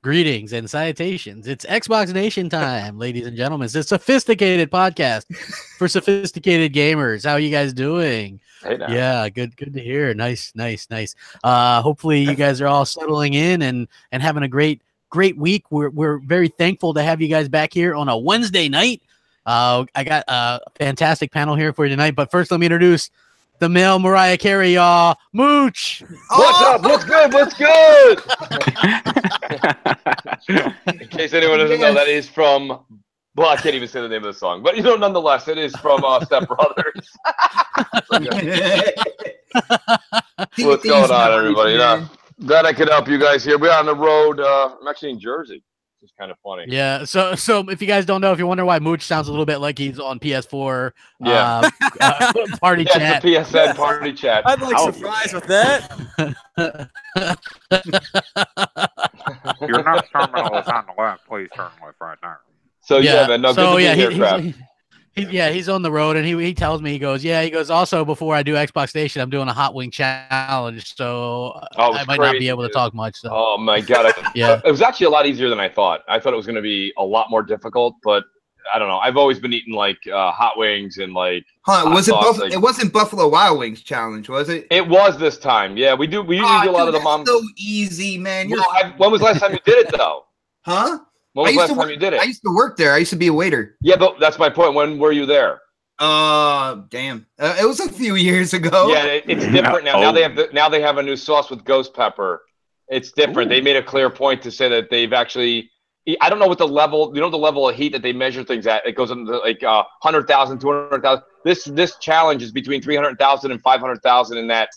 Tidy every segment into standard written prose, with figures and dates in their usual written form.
Greetings and salutations. It's Xbox Nation time, ladies and gentlemen. It's a sophisticated podcast for sophisticated gamers. How are you guys doing? Hey now. Yeah, good to hear. Nice. Hopefully you guys are all settling in and having a great week. We're very thankful to have you guys back here on a Wednesday night. I got a fantastic panel here for you tonight, but first let me introduce the male Mariah Carey, y'all. Mooch. What's up? What's good? In case anyone doesn't know, that is from, well, I can't even say the name of the song, but nonetheless, it is from Step Brothers. What's going on, everybody? Glad I could help you guys here. We're on the road. I'm actually in Jersey. It's kind of funny. Yeah. So if you guys don't know, if you wonder why Mooch sounds a little bit like he's on PS4, party chat. The PSN party chat. I'd like surprise with that. Your next terminal is on the left. Please turn left right now. So man. No, good to be here, Crap. He's on the road, and he tells me, he goes, also, before I do Xbox Station, I'm doing a hot wing challenge, so I might not be able to talk much. So. Oh my god, it was actually a lot easier than I thought. I thought it was going to be a lot more difficult, but I don't know. I've always been eating like hot wings and like. It wasn't Buffalo Wild Wings challenge, was it? It was this time. Yeah, we usually do a lot of the moms. So easy, man. When was the last time you did it though? Huh? When was the last time you did it? I used to work there. I used to be a waiter. Yeah, but that's my point. When were you there? Damn. It was a few years ago. Yeah, it's different now. Now they have a new sauce with ghost pepper. It's different. Ooh. They made a clear point to say that they've actually. I don't know what the level. The level of heat that they measure things at. It goes into like 100,000, 200,000. This challenge is between 300,000 and 500,000 in that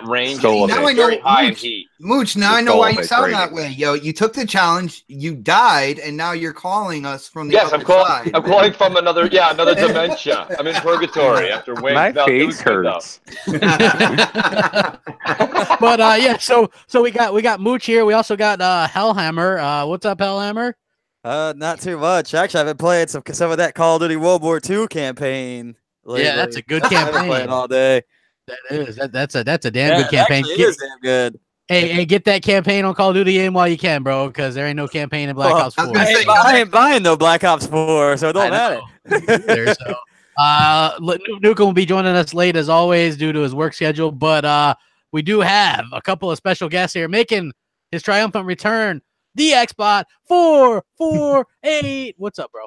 range. So now I know, high in heat. Mooch, now I know why you sound that way. Yo, you took the challenge, you died, and now you're calling us from the other side. I'm calling from another dimension. I'm in purgatory after wings. My face hurts. But so we got Mooch here. We also got Hellhammer. What's up, Hellhammer? Not too much. Actually, I've been playing some of that Call of Duty World War II campaign lately. Yeah, that's a good campaign. I've been playing all day. That is. That's a damn good campaign. It is damn good. Hey, get that campaign on Call of Duty in while you can, bro, because there ain't no campaign in Black Ops 4. I ain't buying no Black Ops 4, so it don't matter. Nukem will be joining us late as always due to his work schedule, but we do have a couple of special guests here making his triumphant return. The Xbot 448. What's up, bro?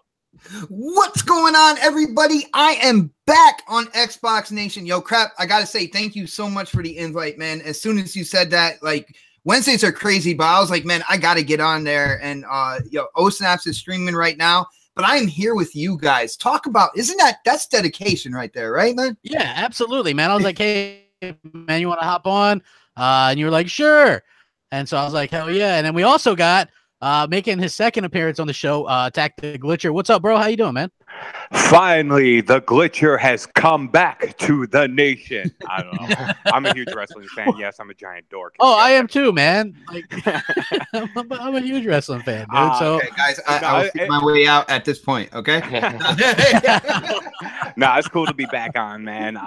What's going on, everybody? I am back on Xbox Nation. Yo, Crap, I gotta say thank you so much for the invite, man. As soon as you said that, like, Wednesdays are crazy, but I was like, man, I gotta get on there. And O-Snaps is streaming right now, but I am here with you guys. Talk about, that's dedication right there, right, man? Yeah, absolutely, man. I was like, hey, man, you want to hop on? And you were like, sure. And so I was like, hell yeah. And then we also got making his second appearance on the show, Attack the Glitcher. What's up, bro? How you doing, man? Finally, the Glitcher has come back to the nation. I don't know. I'm a huge wrestling fan. Yes, I'm a giant dork. Oh, I am too, man. Like, I'm a huge wrestling fan, dude. Okay, guys, I'll figure my way out at this point, okay? No, it's cool to be back on, man.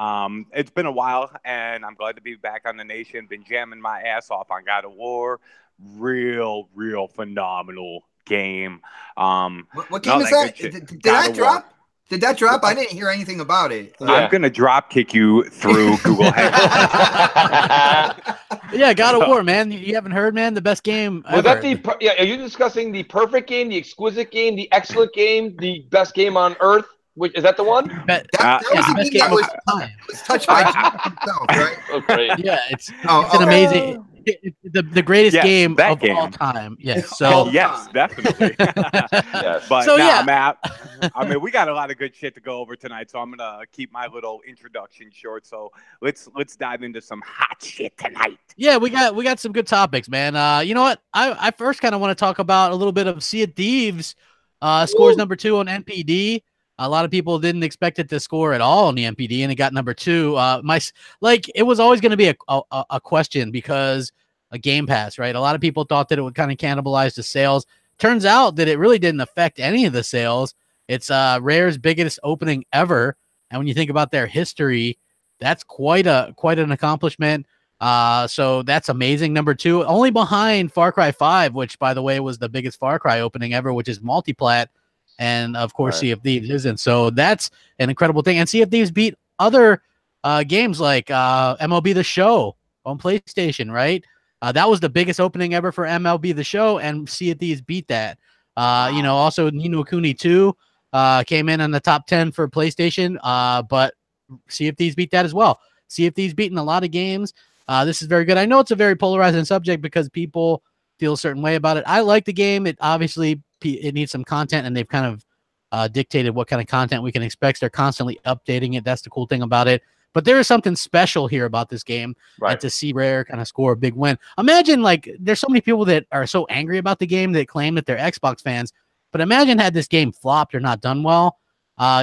It's been a while, and I'm glad to be back on the nation. Been jamming my ass off on God of War. Real phenomenal game. What game is that? Did that drop? Did that drop? I didn't hear anything about it. I'm gonna drop kick you through Google Hangout. Yeah, God of War, man. You haven't heard, man? The best game ever. Are you discussing the perfect game, the exquisite game, the excellent game, the best game on earth? Is that the one? That was the game that was touched by himself, right? Oh, great. Yeah, it's an amazing. The greatest game of all time. Yes. So yes, definitely. Yes. But so, Matt, I mean, we got a lot of good shit to go over tonight, so I'm gonna keep my little introduction short. So let's dive into some hot shit tonight. Yeah, we got some good topics, man. You know what? I first kind of want to talk about a little bit of Sea of Thieves. Scores number 2 on NPD. A lot of people didn't expect it to score at all on the NPD, and it got number 2. It was always going to be a question because a Game Pass, right? A lot of people thought that it would kind of cannibalize the sales. Turns out that it really didn't affect any of the sales. It's Rare's biggest opening ever, and when you think about their history, that's quite an accomplishment. So that's amazing. Number 2, only behind Far Cry 5, which, by the way, was the biggest Far Cry opening ever, which is multiplat. And, of course, Sea of Thieves isn't. So that's an incredible thing. And Sea of Thieves beat other games like MLB The Show on PlayStation, right? That was the biggest opening ever for MLB The Show, and Sea of Thieves beat that. Also Ni no Kuni 2 came in on the top 10 for PlayStation, but Sea of Thieves beat that as well. Sea of Thieves beaten a lot of games. This is very good. I know it's a very polarizing subject because people feel a certain way about it. I like the game. It obviously it needs some content, and they've kind of dictated what kind of content we can expect. They're constantly updating it. That's the cool thing about it. But there is something special here about this game, and to see Rare kind of score a big win. Imagine, like, there's so many people that are so angry about the game that claim that they're Xbox fans, but imagine had this game flopped or not done well,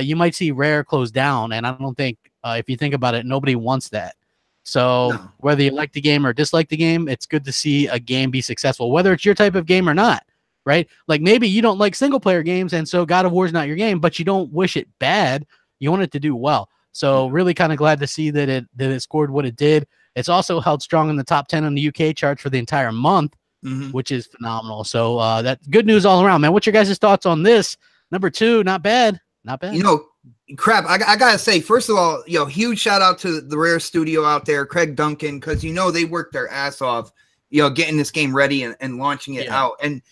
you might see Rare close down, and I don't think, if you think about it, nobody wants that. So whether you like the game or dislike the game, it's good to see a game be successful, whether it's your type of game or not, right? Like maybe you don't like single-player games, and so God of War is not your game, but you don't wish it bad. You want it to do well. So really kind of glad to see that it scored what it did. It's also held strong in the top 10 on the UK charts for the entire month, which is phenomenal. So that's good news all around, man. What's your guys' thoughts on this? Number 2, not bad. Not bad. Crap, I gotta say, first of all, huge shout out to the Rare studio out there, Craig Duncan, because they worked their ass off, getting this game ready and launching it out. And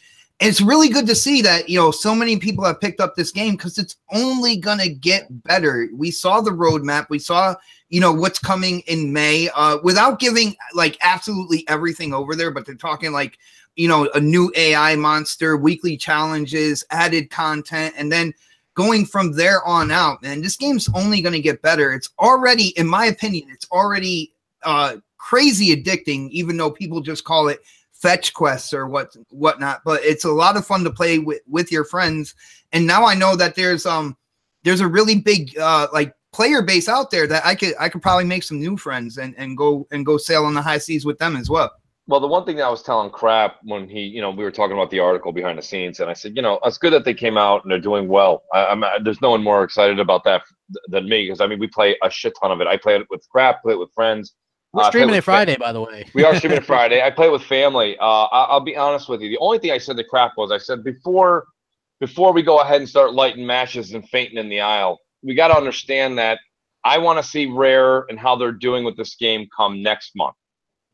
it's really good to see that, so many people have picked up this game because it's only going to get better. We saw the roadmap. We saw, what's coming in May without giving like absolutely everything over there. But they're talking like, a new AI monster, weekly challenges, added content, and then going from there on out. And this game's only going to get better. It's already, in my opinion, it's already crazy addicting, even though people just call it fetch quests or whatnot, but it's a lot of fun to play with your friends. And now I know that there's a really big like player base out there that I could probably make some new friends and go sail on the high seas with them as well. Well, the one thing that I was telling Crap when we were talking about the article behind the scenes, and I said, it's good that they came out and they're doing well. There's no one more excited about that than me, because we play a shit ton of it. I play it with Crap, play it with friends. We're streaming it Friday, by the way. We are streaming it Friday. I play with family. I'll be honest with you. The only thing I said to Crap was, I said, before we go ahead and start lighting matches and fainting in the aisle, we got to understand that I want to see Rare and how they're doing with this game come next month.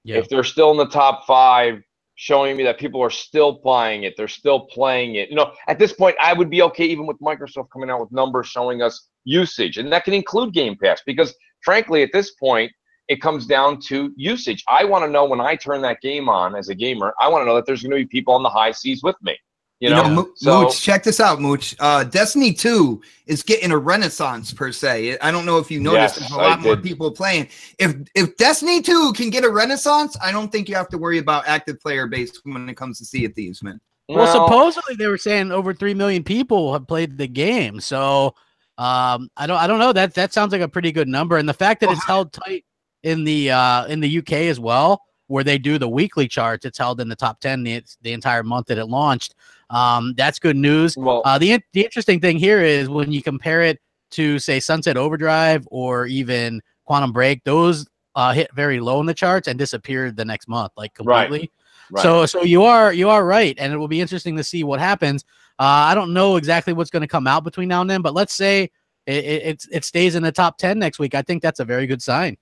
Yeah. If they're still in the top 5, showing me that people are still buying it, they're still playing it. At this point, I would be okay even with Microsoft coming out with numbers showing us usage. And that can include Game Pass, because frankly, at this point, it comes down to usage. I want to know when I turn that game on as a gamer, I want to know that there's going to be people on the high seas with me. Mooch, check this out, Mooch. Destiny 2 is getting a renaissance per se. I don't know if you noticed, there's a lot more people playing. If Destiny 2 can get a renaissance, I don't think you have to worry about active player base when it comes to Sea of Thieves, man. Well, supposedly they were saying over 3 million people have played the game. So I don't know. That sounds like a pretty good number. And the fact that it's held tight in the UK as well, where they do the weekly charts, it's held in the top 10 the entire month that it launched. That's good news. Well, the interesting thing here is when you compare it to, say, Sunset Overdrive or even Quantum Break, those hit very low in the charts and disappeared the next month, like completely. Right. So you are right, and it will be interesting to see what happens. I don't know exactly what's going to come out between now and then, but let's say it stays in the top 10 next week. I think that's a very good sign.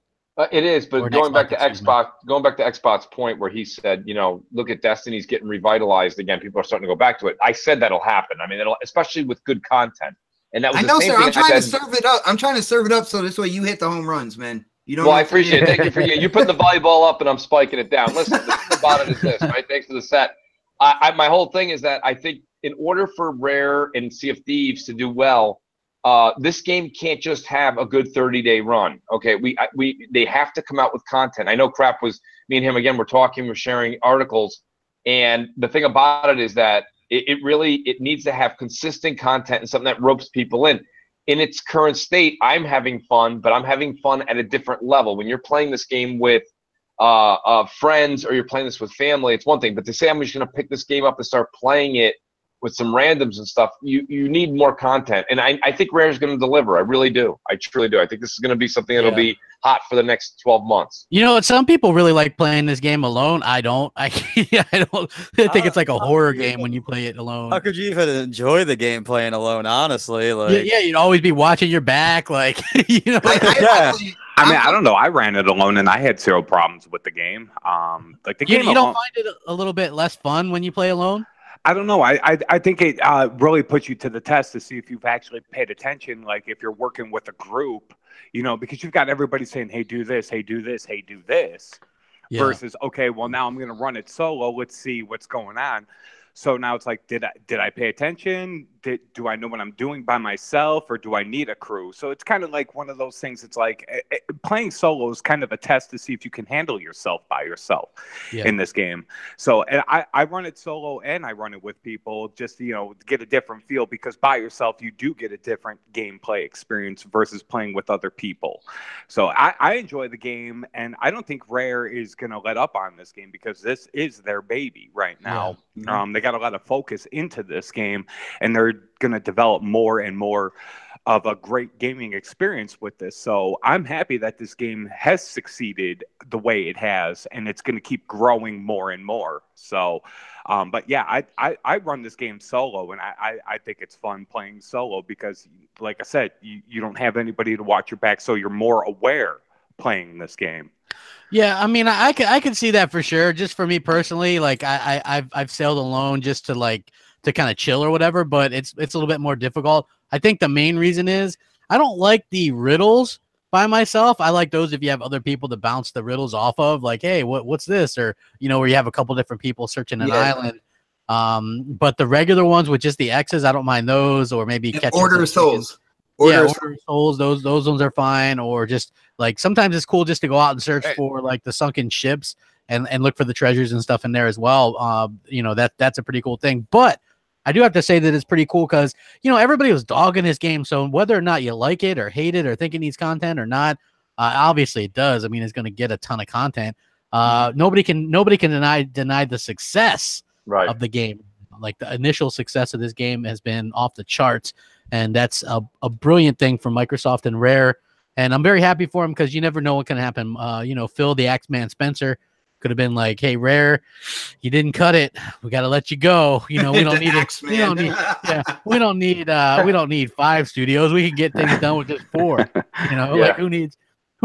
It is, but going back to Xbot's point where he said, look at Destiny's getting revitalized again. People are starting to go back to it. I said that'll happen. It'll, especially with good content. And that was the same thing. I'm trying to serve it up. I'm trying to serve it up so this way you hit the home runs, man. Well, I appreciate it. Thank you for you. You're putting the volleyball up and I'm spiking it down. Listen, the thing about it is this, right? Thanks for the set. My whole thing is that I think in order for Rare and Sea of Thieves to do well, this game can't just have a good 30-day run. Okay, they have to come out with content. I know Crap was, me and him again, we're talking, we're sharing articles, and the thing about it is that it needs to have consistent content and something that ropes people in. In its current state, I'm having fun, but I'm having fun at a different level. When you're playing this game with friends or you're playing this with family, it's one thing, but to say I'm just going to pick this game up and start playing it with some randoms and stuff, you need more content. And I think Rare is going to deliver. I really do. I truly do. I think this is going to be something that'll be hot for the next 12 months. You know what? Some people really like playing this game alone. I don't. I think it's like a horror game when you play it alone. How could you even enjoy the game playing alone? Honestly, like yeah, you'd always be watching your back, like you know. I mean, I don't know. I ran it alone, and I had 0 problems with the game. Like the game, you don't find it a little bit less fun when you play alone? I don't know. I think it really puts you to the test to see if you've actually paid attention. Like if you're working with a group, you know, because you've got everybody saying, "Hey, do this. Hey, do this. Hey, do this." Yeah. Versus, okay, well now I'm going to run it solo. Let's see what's going on. So now it's like, did I pay attention? Do I know what I'm doing by myself, or do I need a crew? So it's kind of like one of those things. It's like playing solo is kind of a test to see if you can handle yourself by yourself in this game. So and I run it solo and I run it with people just to get a different feel, because by yourself you do get a different gameplay experience versus playing with other people. So I enjoy the game, and I don't think Rare is going to let up on this game, because this is their baby right now. Yeah. They got a lot of focus into this game, and they're going to develop more and more of a great gaming experience with this. So I'm happy that this game has succeeded the way it has, and it's going to keep growing more and more. So, but yeah, I run this game solo, and I think it's fun playing solo because, like I said, you don't have anybody to watch your back, so you're more aware playing this game. Yeah, I mean, I can see that for sure. Just for me personally, like I've sailed alone just to kind of chill or whatever, but it's a little bit more difficult. I think the main reason is I don't like the riddles by myself. I like those if you have other people to bounce the riddles off of, like, hey, what's this? Or, where you have a couple different people searching an island. But the regular ones with just the X's, I don't mind those, or maybe catching Order of Souls. Order of Souls, those ones are fine. Or just like sometimes it's cool just to go out and search for like the sunken ships and look for the treasures and stuff in there as well. That's a pretty cool thing. But I do have to say that it's pretty cool because, everybody was dogging this game. So whether or not you like it or hate it or think it needs content or not, obviously it does. I mean, it's going to get a ton of content. Nobody can deny the success of the game. Like the initial success of this game has been off the charts. And that's a brilliant thing for Microsoft and Rare. And I'm very happy for them because you never know what can happen. Phil, the Axeman Spencer, could have been like, "Hey, Rare, you didn't cut it. We got to let you go. We don't need it. We don't need 5 studios. We can get things done with just 4. Like who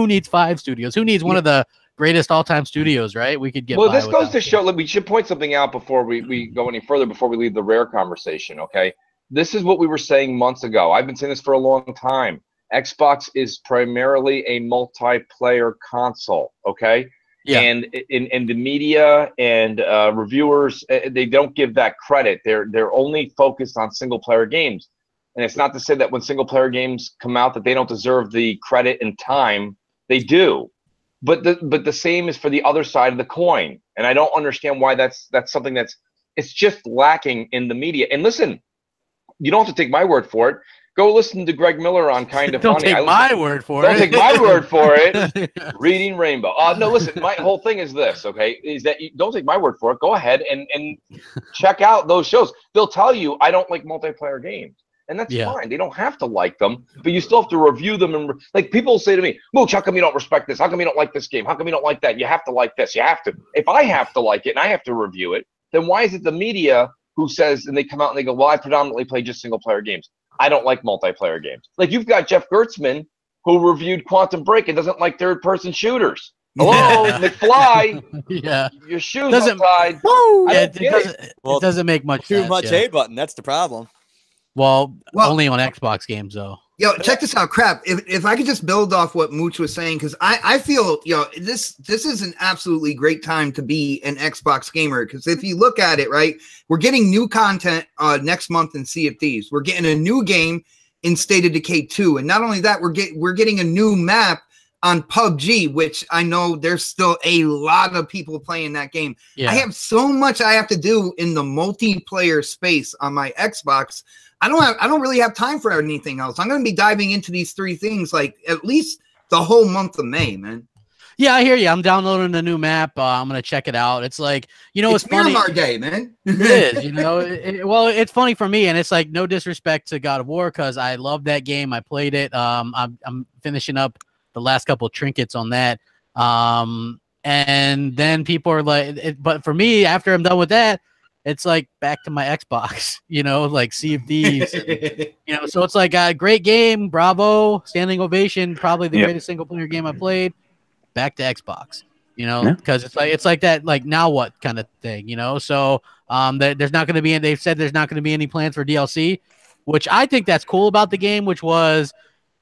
needs 5 studios? Who needs one of the greatest all-time studios, right? We could get. Well, this goes to show. We should point something out before we go any further. Before we leave the Rare conversation, okay? This is what we were saying months ago. I've been saying this for a long time. Xbox is primarily a multiplayer console, okay? Yeah. And in the media and reviewers, they don't give that credit. They're only focused on single-player games. And it's not to say that when single-player games come out that they don't deserve the credit and time. They do. But the same is for the other side of the coin. And I don't understand why that's something it's just lacking in the media. And listen, you don't have to take my word for it. Go listen to Greg Miller on Kind of Funny. Don't take my word for it. Don't take my word for it. Reading Rainbow. No, listen, my whole thing is this, okay, is that you don't take my word for it. Go ahead and check out those shows. They'll tell you, I don't like multiplayer games. And that's fine. They don't have to like them, but you still have to review them. And like people say to me, Mooch, how come you don't respect this? How come you don't like this game? How come you don't like that? You have to like this. You have to. If I have to like it and I have to review it, then why is it the media who says, and they come out and they go, well, I predominantly play just single player games. I don't like multiplayer games. Like you've got Jeff Gertzman who reviewed Quantum Break and doesn't like third-person shooters. Hello, McFly. Yeah, your shoes outside. It doesn't make much sense. Too much A button. That's the problem. Well, only on Xbox games though. Yo, check this out, Crap. If I could just build off what Mooch was saying, because I feel, this is an absolutely great time to be an Xbox gamer. Because if you look at it, right, we're getting new content next month in Sea of Thieves. We're getting a new game in State of Decay 2, and not only that, we're getting a new map on PUBG, which I know there's still a lot of people playing that game. Yeah. I have so much I have to do in the multiplayer space on my Xbox. I don't really have time for anything else. I'm going to be diving into these 3 things like at least the whole month of May, man. Yeah, I hear you. I'm downloading a new map. I'm going to check it out. It's like, it's funny. Miramar Day, man. It is, well, it's funny for me, and it's like no disrespect to God of War because I love that game. I played it. I'm finishing up the last couple trinkets on that. And then people are like, but for me, after I'm done with that, it's like back to my Xbox, like Sea of Thieves, and, so it's like a great game. Bravo, standing ovation, probably the greatest single player game I played. Back to Xbox, because it's like that, like now what kind of thing, So there's not going to be, they've said there's not going to be any plans for DLC, which I think that's cool about the game, which was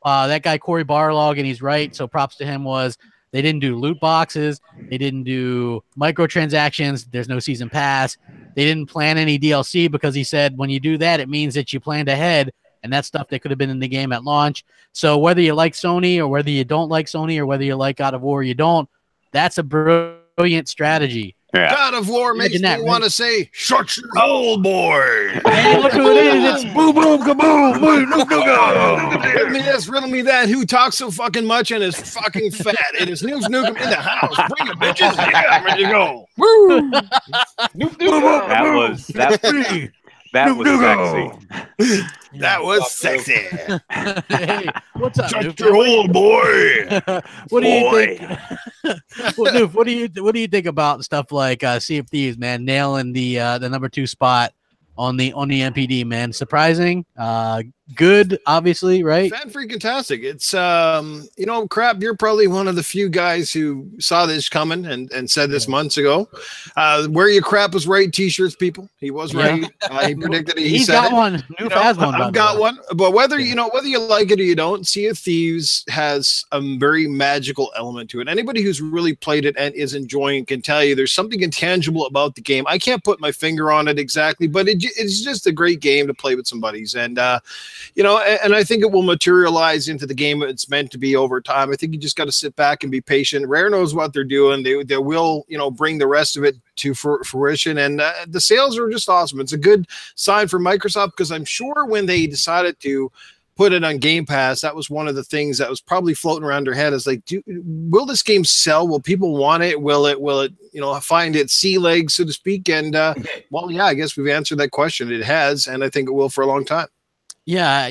that guy Corey Barlog, and he's right. So props to him. Was they didn't do loot boxes, they didn't do microtransactions. There's no season pass. They didn't plan any DLC because he said when you do that, it means that you planned ahead, and that's stuff that could have been in the game at launch. So whether you like Sony or whether you don't like Sony or whether you like God of War or you don't, that's a brilliant strategy. Yeah. God of War makes me want to say, shut your hole, boy. Hey, look who it is. It's boom, boom, kaboom, boom, boom, boom. Riddle me this, riddle me that. Who talks so fucking much and is fucking fat? It is News Nukem in the house. Bring it, bitches. Yeah, I'm ready to go. Woo. That was sexy. That was sexy. Hey, what's up? Shut your hole, boy. What do you think? What do you think about stuff like Sea of Thieves, man? Nailing the number 2 spot on the NPD, man. Surprising, good, obviously, right? Fan freaking tastic. It's Crap, you're probably one of the few guys who saw this coming and said this months ago. Wear your crap was right t-shirts, people. He was right. He predicted it. He's got one. Noof has one. I've got one. But whether you like it or you don't, Sea of Thieves has a very magical element to it. Anybody who's really played it and is enjoying can tell you there's something intangible about the game. I can't put my finger on it exactly, but it's just a great game to play with some buddies. And and I think it will materialize into the game it's meant to be over time. I think you just got to sit back and be patient. Rare knows what they're doing. They will, bring the rest of it to fruition. And the sales are just awesome. It's a good sign for Microsoft because I'm sure when they decided to put it on Game Pass, that was one of the things that was probably floating around their head is like, will this game sell? Will people want it? Will it, find its sea legs, so to speak? And I guess we've answered that question. It has, and I think it will for a long time. Yeah,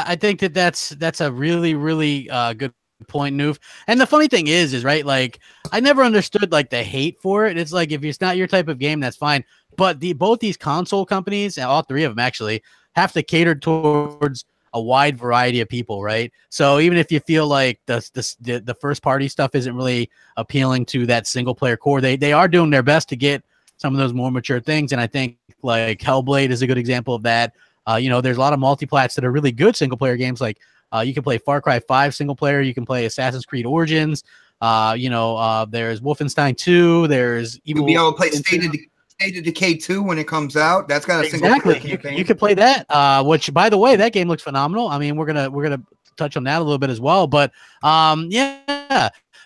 I think that's a really, really good point, Noof. And the funny thing is right, like I never understood like the hate for it. It's like if it's not your type of game, that's fine. But both these console companies, and all three of them actually, have to cater towards a wide variety of people, right? So even if you feel like the first party stuff isn't really appealing to that single player core, they are doing their best to get some of those more mature things. And I think like Hellblade is a good example of that. There's a lot of multiplats that are really good single player games. Like you can play Far Cry 5 single player, you can play Assassin's Creed Origins. There's Wolfenstein 2. There's even be able to play State of Decay 2 when it comes out. That's got a single player campaign. You could play that. Which, by the way, that game looks phenomenal. I mean, we're gonna touch on that a little bit as well. But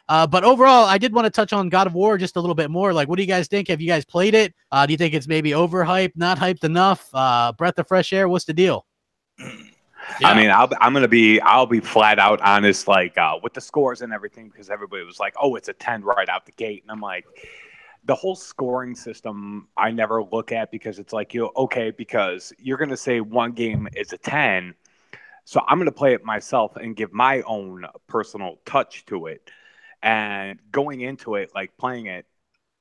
but overall, I did want to touch on God of War just a little bit more. Like, what do you guys think? Have you guys played it? Do you think it's maybe overhyped, not hyped enough? Breath of fresh air. What's the deal? Yeah. I mean, I'll be flat out honest, like with the scores and everything, because everybody was like, "Oh, it's a 10 right out the gate," and I'm like, the whole scoring system I never look at because it's like, because you're gonna say one game is a 10, so I'm gonna play it myself and give my own personal touch to it. And going into it, like playing it,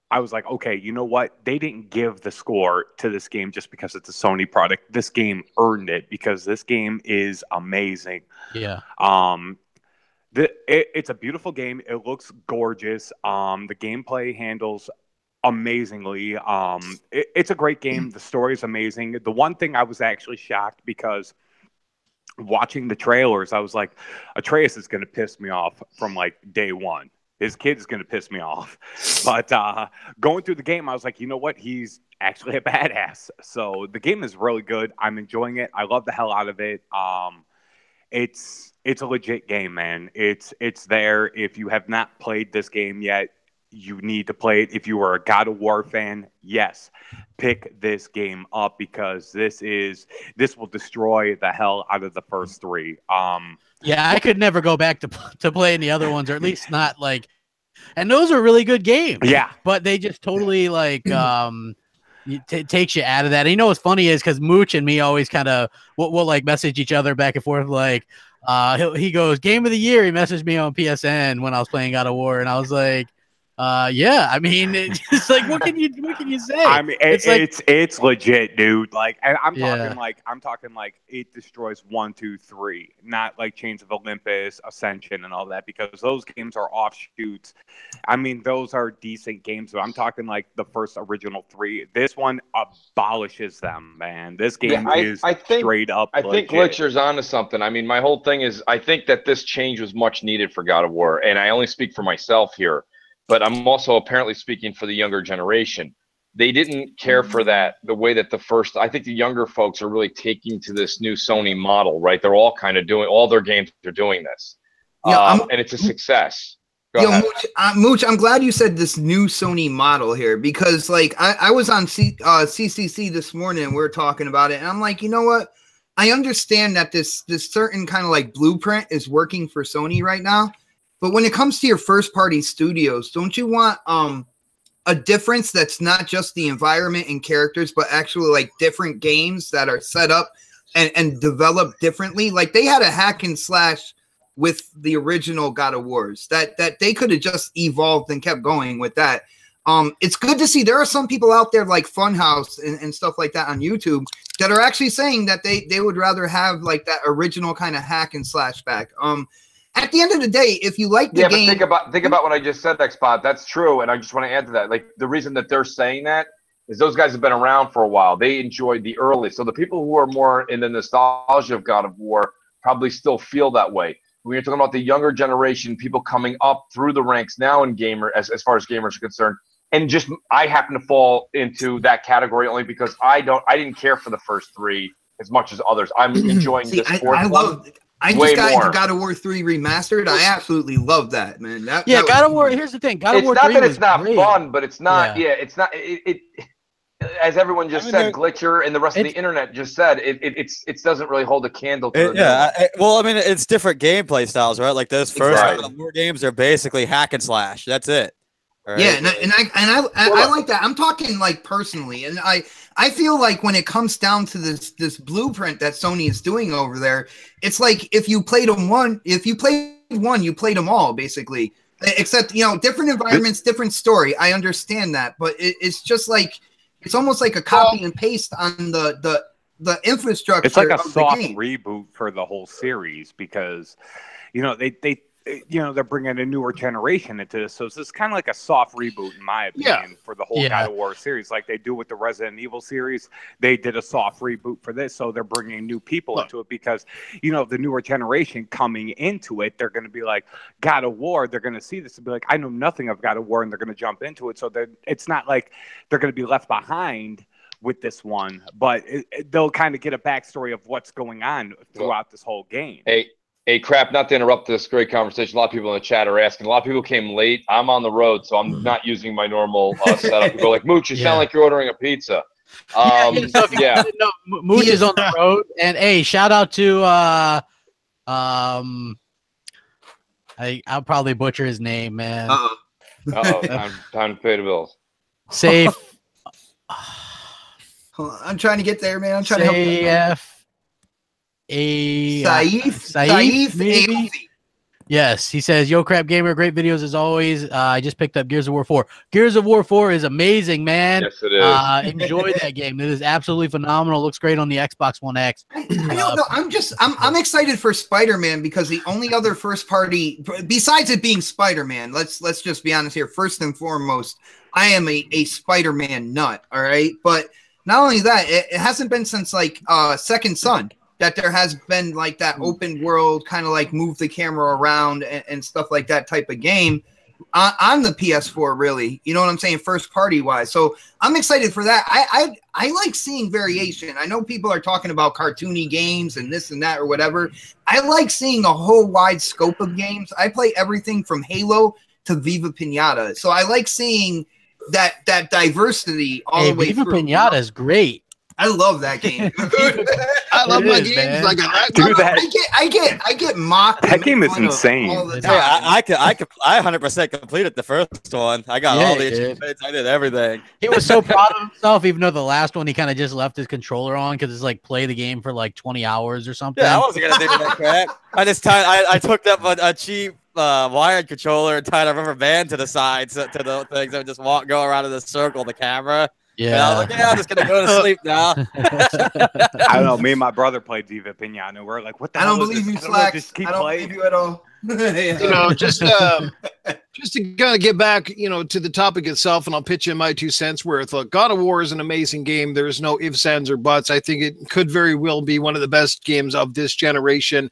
I was like, okay, you know what? They didn't give the score to this game just because it's a Sony product. This game earned it because this game is amazing. Yeah. It's a beautiful game. It looks gorgeous. The gameplay handles amazingly. It's a great game. The story is amazing. The one thing I was actually shocked because watching the trailers, I was like, Atreus is going to piss me off from like day one. His kid is going to piss me off. But going through the game, I was like, you know what? He's actually a badass. So the game is really good. I'm enjoying it. I love the hell out of it. It's a legit game, man. It's there. If you have not played this game yet, you need to play it. If you are a God of War fan, yes, pick this game up because this will destroy the hell out of the first three. Yeah, I could never go back to playing the other ones, or at least not like. And those are really good games. Yeah, but they just totally like takes you out of that. And what's funny is because Mooch and me always kind of we'll like message each other back and forth like, He goes, game of the year. He messaged me on PSN when I was playing God of War, and I was like, yeah. I mean, it's like, what can you say? I mean, it's legit, dude. Like, and I'm Yeah. talking like it destroys 1, 2, 3, not like Chains of Olympus, Ascension, and all that, because those games are offshoots. I mean, those are decent games, but I'm talking like the first original 3. This one abolishes them, man. This game is straight up. I think Glitcher's onto something. I mean, my whole thing is, I think that this change was much needed for God of War, and I only speak for myself here. But I'm also apparently speaking for the younger generation. They didn't care for that the way that I think the younger folks are really taking to this new Sony model, right? They're all kind of doing, all their games are doing this. Yeah, and it's a success. Mooch, I'm glad you said this new Sony model here, because like I was on CCC this morning and we were talking about it, and I'm like, you know what? I understand that this certain kind of like blueprint is working for Sony right now. But when it comes to your first-party studios, don't you want a difference that's not just the environment and characters, but actually like different games that are set up and developed differently? Like they had a hack and slash with the original God of Wars that they could have just evolved and kept going with that. It's good to see there are some people out there like Funhouse and stuff like that on YouTube that are actually saying that they would rather have like that original kind of hack and slash back. At the end of the day, if you like the game, but think about what I just said, Xbot. That's true, and I just want to add to that. Like the reason that they're saying that is those guys have been around for a while. They enjoyed the early, so the people who are more in the nostalgia of God of War probably still feel that way. When you're talking about the younger generation, people coming up through the ranks now in gamer, as far as gamers are concerned, and just I happen to fall into that category only because I didn't care for the first 3 as much as others. I'm enjoying this fourth one. I just got into God of War 3 remastered. I absolutely love that, man. God of War. Here's the thing. God of War 3 not that it's not great. fun, but it's not. Yeah, it's not. It as everyone just said, Glitcher and the rest of the internet just said, it doesn't really hold a candle to it. Well, I mean, it's different gameplay styles, right? Like those first God of War games are basically hack and slash. That's it. Right? Yeah, I like that. I'm talking like personally, and I feel like when it comes down to this blueprint that Sony is doing over there, it's like if you played one, you played them all basically. Except different environments, different story. I understand that, but it's just like it's almost like a copy and paste on the infrastructure. It's like a soft reboot for the whole series because they're bringing a newer generation into this. So it's kind of like a soft reboot, in my opinion, for the whole God of War series. Like they do with the Resident Evil series, they did a soft reboot for this. So they're bringing new people into it because, the newer generation coming into it, they're going to be like, God of War, they're going to see this and be like, I know nothing of God of War, and they're going to jump into it. So it's not like they're going to be left behind with this one, but they'll kind of get a backstory of what's going on throughout this whole game. Hey, Crap, not to interrupt this great conversation. A lot of people in the chat are asking. A lot of people came late. I'm on the road, so I'm not using my normal setup. People are like, Mooch, you sound like you're ordering a pizza. Mooch is on the road. And, hey, shout out to I'll probably butcher his name, man. Time to pay the bills. Safe. I'm trying to get there, man. I'm trying to help you. Saif, maybe? Yes, he says, yo, Crapgamer, great videos as always. I just picked up Gears of War 4. Gears of War 4 is amazing, man. Yes, it is. Enjoy that game. It is absolutely phenomenal. Looks great on the Xbox One X. I don't know. I'm excited for Spider-Man because the only other first party, besides it being Spider-Man, let's just be honest here. First and foremost, I am a Spider-Man nut, all right? But not only that, it hasn't been since like Second Son that there has been like that open world kind of like move the camera around and stuff like that type of game on the PS4, really. You know what I'm saying? First party wise. So I'm excited for that. I like seeing variation. I know people are talking about cartoony games and this and that or whatever. I like seeing a whole wide scope of games. I play everything from Halo to Viva Pinata. So I like seeing that diversity all the way Viva through. Pinata is great. I love that game. I love my is, games man. like that. Dude, I get mocked. That and game made is fun of insane. all the Hey, time. I 100% completed the first one. I got Yeah, all the you did. achievements. I did everything. He was so proud of himself, even though the last one he kind of just left his controller on because it's like play the game for like 20 hours or something. Yeah, I wasn't gonna do that crap. I took up a cheap wired controller and tied a rubber band to the sides to the things and just go around in a circle the camera. And I was like, yeah, I'm just gonna go to sleep now. I don't know. Me and my brother played Diva Pinata. We're like, what the I hell don't is believe this? you, I don't know, Slacks. just keep I don't playing. believe you at all. You know, just to kind of get back, you know, to the topic itself, and I'll pitch in my 2 cents worth. Look, God of War is an amazing game. There's no ifs, ands, or buts. I think it could very well be one of the best games of this generation.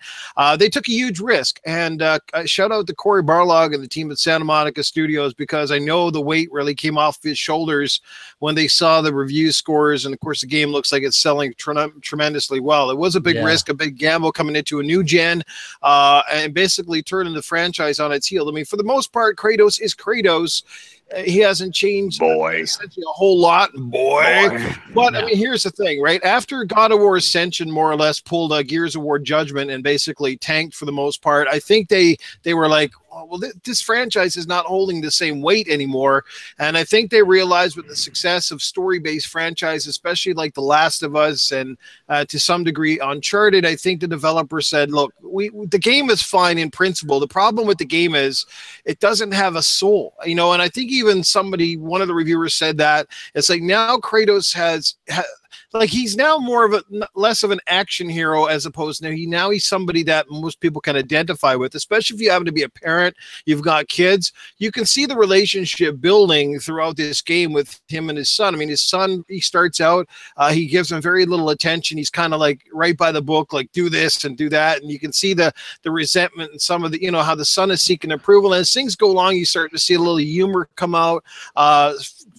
They took a huge risk, and shout out to Corey Barlog and the team at Santa Monica Studios, because I know the weight really came off his shoulders when they saw the review scores, and of course the game looks like it's selling tremendously well. It was a big risk, a big gamble coming into a new gen, and basically turning the franchise on its heel. I mean, for the most part, Kratos is Kratos. He hasn't changed essentially a whole lot, But I mean, here's the thing, right? After God of War Ascension more or less pulled Gears of War Judgment and basically tanked for the most part, I think they were like, oh, well, this franchise is not holding the same weight anymore. And I think they realized with the success of story-based franchise, especially like The Last of Us and to some degree Uncharted, I think the developer said, look, the game is fine in principle. The problem with the game is it doesn't have a soul, you know, and I think even one of the reviewers said that it's like now Kratos has like he's now more of less of an action hero as opposed to now he's somebody that most people can identify with, especially if you happen to be a parent, you've got kids. You can see the relationship building throughout this game with him and his son. I mean, his son, he starts out, he gives him very little attention. He's kind of like right by the book, like do this and do that. And you can see the resentment and some of the, you know, how the son is seeking approval. And as things go along, you start to see a little humor come out.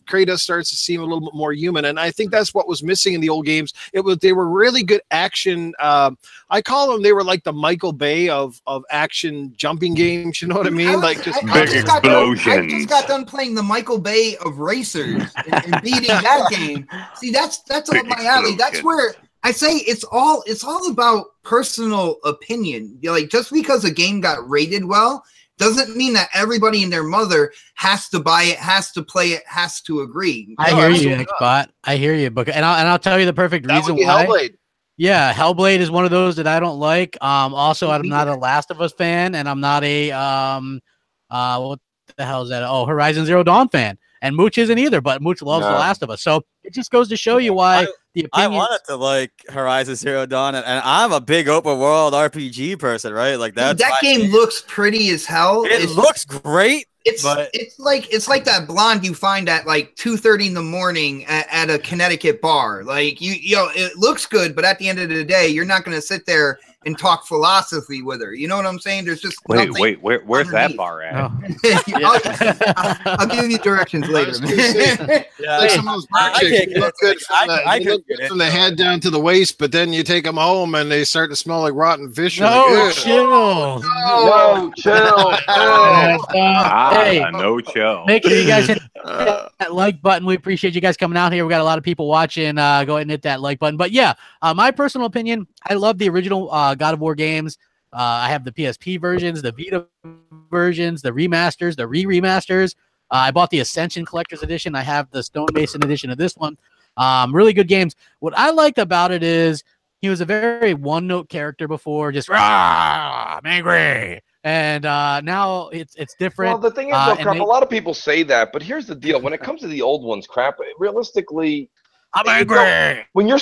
Kratos starts to seem a little bit more human, and I think that's what was missing in the old games. They were really good action. I call them, they were like the Michael Bay of action jumping games. You know what I mean? Like just big explosions. I just got done playing the Michael Bay of racers and beating that game. See, that's up my alley. That's where I say it's all about personal opinion. You know, like just because a game got rated well doesn't mean that everybody and their mother has to buy it, has to play it, has to agree. I hear you, Xbot. I hear you, Booker. And I'll tell you the perfect reason why. Hellblade. Yeah, Hellblade is one of those that I don't like. Also, I'm not a Last of Us fan, and I'm not a what the hell is that? Oh, Horizon Zero Dawn fan. And Mooch isn't either, but Mooch loves The Last of Us. So it just goes to show you why I wanted to like Horizon Zero Dawn, and I'm a big open world RPG person, right? Like that game looks pretty as hell. It looks great. It's like that blonde you find at like 2:30 in the morning at a Connecticut bar. Like you know, it looks good, but at the end of the day, you're not going to sit there and talk philosophy with her. You know what I'm saying? There's just where's that bar at? Oh. I'll give you directions later. Like some of those chicks look good from the head down to the waist, but then you take them home and they start to smell like rotten fish. No, chill. No, chill. Hey, no chill. Make sure you guys hit that like button. We appreciate you guys coming out here. We got a lot of people watching. Go ahead and hit that like button. But yeah, my personal opinion, I love the original God of War games. I have the PSP versions, the Vita versions, the remasters, the re-remasters. I bought the Ascension Collector's Edition. I have the Stonemason edition of this one. Really good games. What I liked about it is he was a very one-note character before, just rah, I'm angry. And now it's different. Well, the thing is, Crap, a lot of people say that, but here's the deal: when it comes to the old ones, Crap, realistically, I'm angry. When you're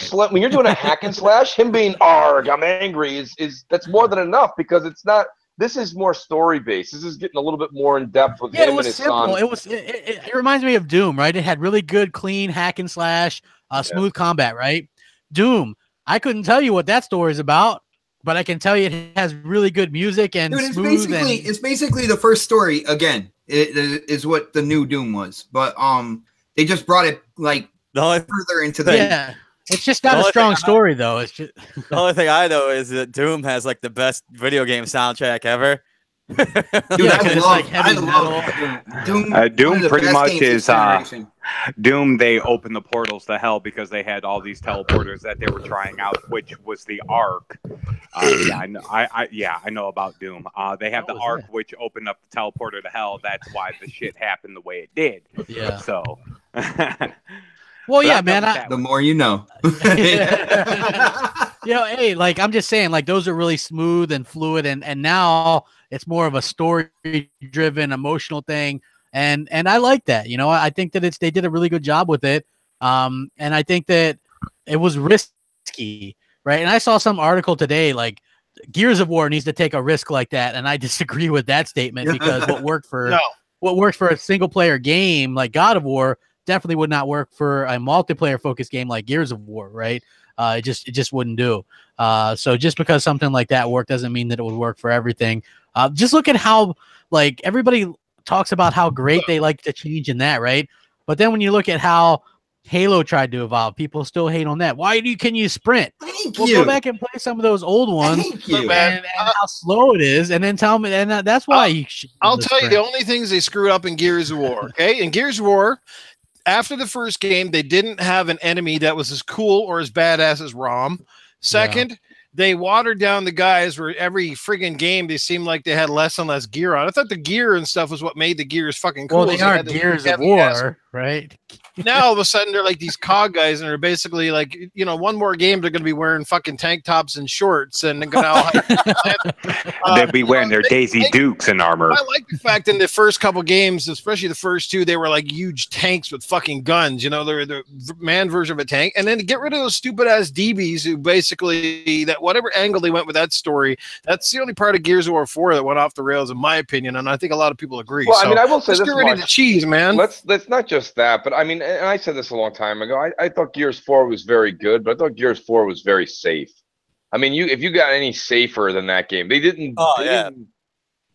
doing a hack and slash, him being "arg, I'm angry" is that's more than enough, because it's not. This is more story based. This is getting a little bit more in depth with him and his son. It reminds me of Doom, right? It had really good, clean hack and slash, smooth combat, right? Doom. I couldn't tell you what that story is about, but I can tell you it has really good music and smooth. It's basically the first story again. It is what the new Doom was, but they just brought it like further into the. Yeah, it's just not a strong story though. It's just the only thing I know is that Doom has like the best video game soundtrack ever. Dude, Yeah, I 'cause it's love, like heavy Doom. Doom one of the pretty best much games this is generation. Doom. They opened the portals to hell because they had all these teleporters that they were trying out, which was the Ark. Yeah, I know. I know about Doom. They have What the was Ark, that? which opened up the teleporter to hell. That's why the shit happened the way it did. Yeah. So. Well, But yeah, I'm done man. with that The one. more you know. Hey, like I'm just saying, like those are really smooth and fluid, and now it's more of a story-driven, emotional thing, and I like that. I think that they did a really good job with it, and I think that it was risky, right? And I saw some article today, like Gears of War needs to take a risk like that, and I disagree with that statement because what worked for a single-player game like God of War definitely would not work for a multiplayer focused game like Gears of War, right? It just wouldn't do. So just because something like that worked doesn't mean that it would work for everything. Just look at how like everybody talks about how great they like to change in that, right? But then when you look at how Halo tried to evolve, people still hate on that. Why can you sprint? Thank Well, you. go back and play some of those old ones Thank you. and how slow it is, and then tell me. And that's why you should I'll tell you sprint. the only things they screwed up in Gears of War. Okay, in Gears of War, after the first game, they didn't have an enemy that was as cool or as badass as Rom. Second, they watered down the guys where every friggin' game they seemed like they had less and less gear on. I thought the gear and stuff was what made the gears fucking cool. Well, they are Gears of War, right? Now all of a sudden they're like these COG guys, and they're basically like, one more game they're going to be wearing fucking tank tops and shorts, and they're going to They'll be wearing their Daisy Dukes and armor. I like the fact in the first couple games, especially the first two, they were like huge tanks with fucking guns. They're the man version of a tank, and then to get rid of those stupid ass DBs who basically that whatever angle they went with that story, that's the only part of Gears of War 4 that went off the rails, in my opinion, and I think a lot of people agree. Well, I mean, I will say let's this get rid of much. the cheese, man. Let's not just that, but I mean, and I said this a long time ago. I thought Gears 4 was very good, but I thought Gears 4 was very safe. I mean, if you got any safer than that game, they didn't.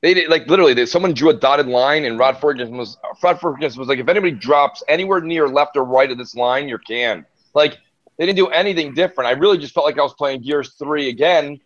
They did, like, literally. Someone drew a dotted line, and Rod Ferguson was like, if anybody drops anywhere near left or right of this line, you're canned. Like, they didn't do anything different. I really just felt like I was playing Gears 3 again,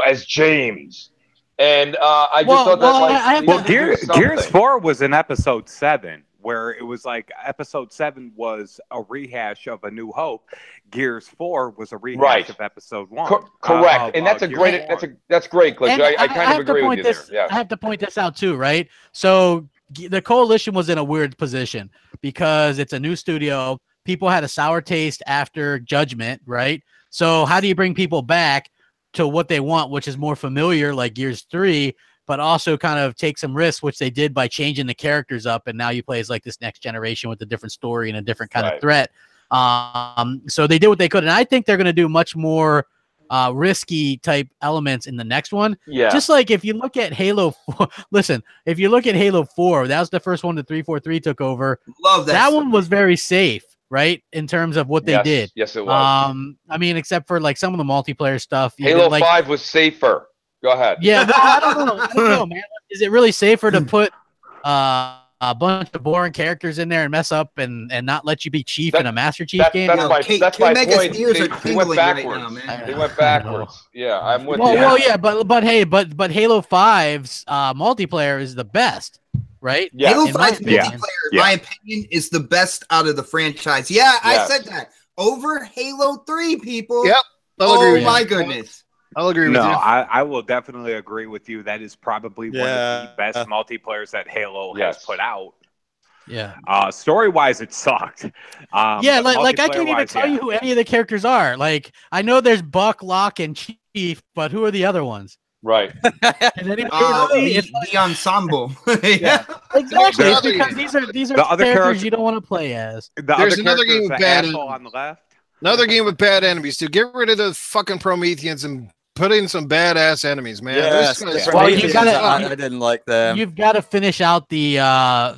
as James. And I just thought that Gears 4 was in episode 7. Where it was like episode 7 was a rehash of A New Hope. Gears 4 was a rehash of episode 1. Correct. And that's great, Glitch. I kind of agree with you there. Yeah. I have to point this out too, right? So the Coalition was in a weird position because it's a new studio. People had a sour taste after Judgment, right? So how do you bring people back to what they want, which is more familiar, like Gears 3, but also kind of take some risks, which they did by changing the characters up, and now you play as like this next generation with a different story and a different kind of threat. So they did what they could, and I think they're going to do much more risky type elements in the next one. Yeah. Just like if you look at Halo 4, listen, if you look at Halo 4, that was the first one that 343 took over. Love that. That one was very safe, right? In terms of what they did. Yes, it was. I mean, except for like some of the multiplayer stuff. Halo 5 was safer. Go ahead. Yeah, well, I don't know, man. Is it really safer to put a bunch of boring characters in there and mess up and not let you be chief in a Master Chief game? That's my point. They went backwards. They went backwards. Yeah, I'm with you. Well, yeah, but hey, but Halo 5's multiplayer is the best, right? Yeah. Halo 5's multiplayer, in my opinion, is the best out of the franchise. Yeah, I said that. Over Halo 3, people. Yep. Oh, my goodness. I'll agree with you. I will definitely agree with you. That is probably one of the best multiplayers that Halo has put out. Yeah. Story-wise, it sucked. Yeah, like I can't even tell you who any of the characters are. Like, I know there's Buck, Locke, and Chief, but who are the other ones? Right. The ensemble. Yeah, exactly. It's because these are the other characters you don't want to play as. There's another game with bad on the left. Another game with bad enemies, dude. Get rid of the fucking Prometheans and put in some badass enemies, man. Yes, well, I didn't like them. You've got to finish out the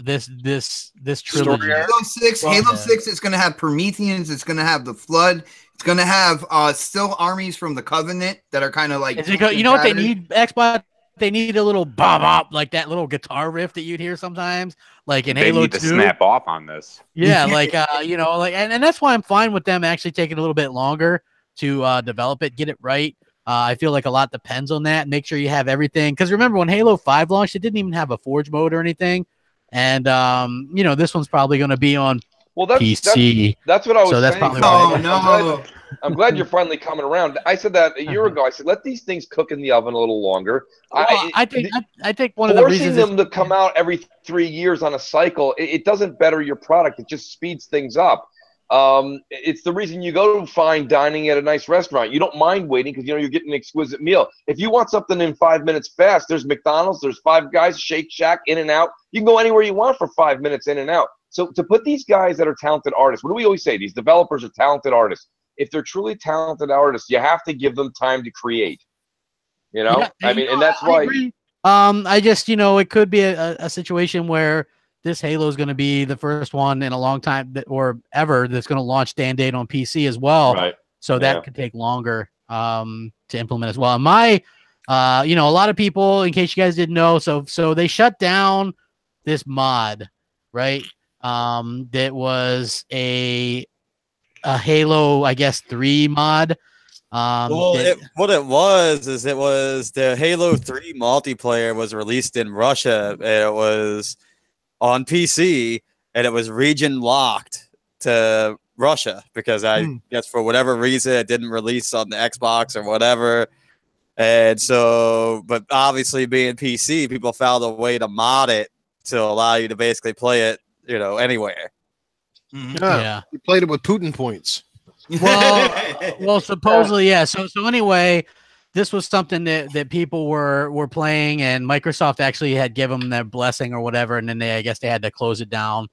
this trilogy. Halo 6 is going to have Prometheans. It's going to have the Flood. It's going to have still armies from the Covenant that are kind of like. You know what they need, Xbot? They need a little bop, like that little guitar riff that you'd hear sometimes, like in Halo 2. They need to snap off on this. Yeah, like and that's why I'm fine with them actually taking a little bit longer to develop it, get it right. I feel like a lot depends on that. Make sure you have everything. Because remember, when Halo 5 launched, it didn't even have a Forge mode or anything. And, this one's probably going to be on PC. That's what I was saying. That's probably I'm glad you're finally coming around. I said that a year ago. I said, let these things cook in the oven a little longer. Well, I think one of the reasons forcing them to come out every 3 years on a cycle, it doesn't better your product. It just speeds things up. It's the reason you go to fine dining at a nice restaurant. You don't mind waiting because you're getting an exquisite meal. If you want something in 5 minutes fast, there's McDonald's, there's Five Guys, Shake Shack, In-N-Out. You can go anywhere you want for 5 minutes in and out. So to put these guys that are talented artists, what do we always say? These developers are talented artists. If they're truly talented artists, you have to give them time to create. Yeah, and that's why. I just, it could be a situation where this Halo is going to be the first one in a long time or ever that's going to launch day and date on PC as well. Right. So that could take longer to implement as well. And a lot of people, in case you guys didn't know, so they shut down this mod, right? That was a Halo, I guess, 3 mod. What it was the Halo 3 multiplayer was released in Russia, and it was on PC, and it was region locked to Russia because I guess for whatever reason it didn't release on the Xbox or whatever. And so, but obviously being PC, people found a way to mod it to allow you to basically play it, anywhere. Yeah. You played it with Putin points. Well, supposedly, yeah. So anyway, this was something that people were playing, and Microsoft actually had given them their blessing or whatever, and then I guess they had to close it down.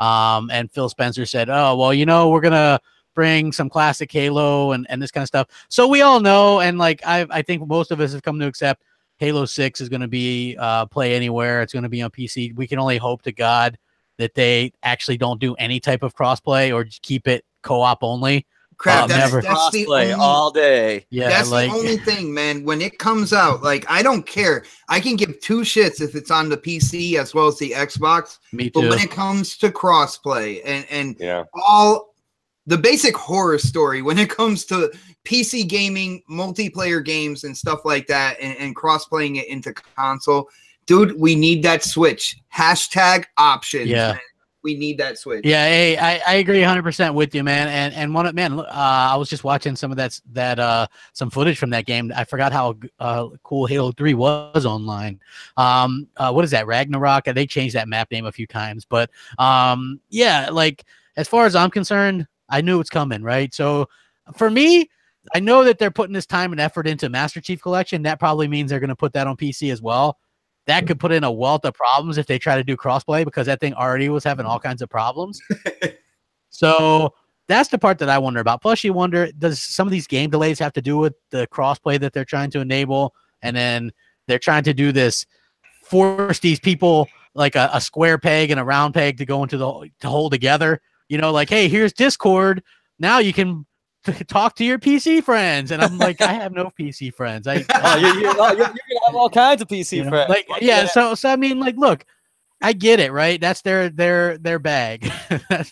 And Phil Spencer said, "Oh, well, we're gonna bring some classic Halo and this kind of stuff." So we all know, and I think most of us have come to accept Halo 6 is going to be play anywhere. It's going to be on PC. We can only hope to God that they actually don't do any type of crossplay or just keep it co-op only. Crap, that's the only, all day. Yeah, that's the only thing, man. When it comes out, I don't care. I can give 2 shits if it's on the PC as well as the Xbox. Me too. But when it comes to crossplay and all the basic horror story when it comes to PC gaming, multiplayer games, and stuff like that, and cross-playing it into console, dude, we need that switch. # options. Yeah. Man. We need that switch. Yeah, hey, I agree 100% with you, man. And I was just watching some of that some footage from that game. I forgot how cool Halo 3 was online. What is that, Ragnarok? They changed that map name a few times, but as far as I'm concerned, I knew it's coming, right? So for me, I know that they're putting this time and effort into Master Chief Collection. That probably means they're going to put that on PC as well. That could put in a wealth of problems if they try to do crossplay, because that thing already was having all kinds of problems. So that's the part that I wonder about. Plus, you wonder, does some of these game delays have to do with the crossplay that they're trying to enable? And then they're trying to do this, force these people like a square peg and a round peg to go into to hold together. Hey, here's Discord. Now you can talk to your PC friends, and I'm like, I have no PC friends. You can have all kinds of PC friends. So I mean, look, I get it, right? That's their bag.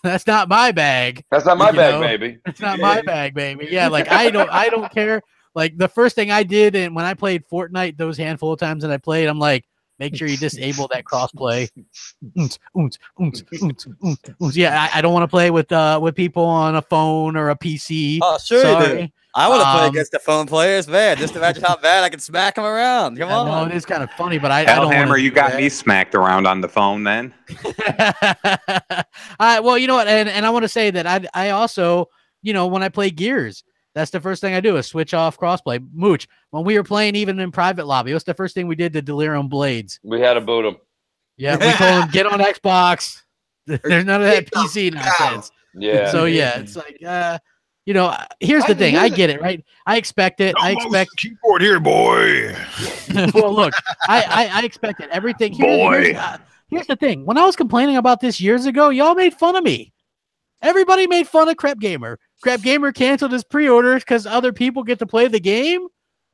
that's not my bag. That's not my bag, baby. It's not my bag, baby. Yeah, I don't care. The first thing I did, and when I played Fortnite, those handful of times that I played, I'm like, make sure you disable that crossplay. Yeah, I don't want to play with people on a phone or a PC. Oh, sure you do. I want to play against the phone players, man. Just imagine how bad I can smack them around. Come on. No, it is kind of funny, but I don't. Hellhammer, you got me smacked around on the phone then. Well, you know what, and I want to say that I also, when I play Gears, that's the first thing I do is switch off crossplay. Mooch, when we were playing even in private lobby, what's the first thing we did to Delirium Blades? We had to boot them. Yeah, we told them, get on Xbox. There's none of that PC nonsense. Yeah. So, yeah, it's here's the thing. I get it, right? I expect it. I expect keyboard here, boy. Well, look, I expected everything. Here's the thing. When I was complaining about this years ago, y'all made fun of me. Everybody made fun of Crapgamer. Crapgamer canceled his pre-orders because other people get to play the game.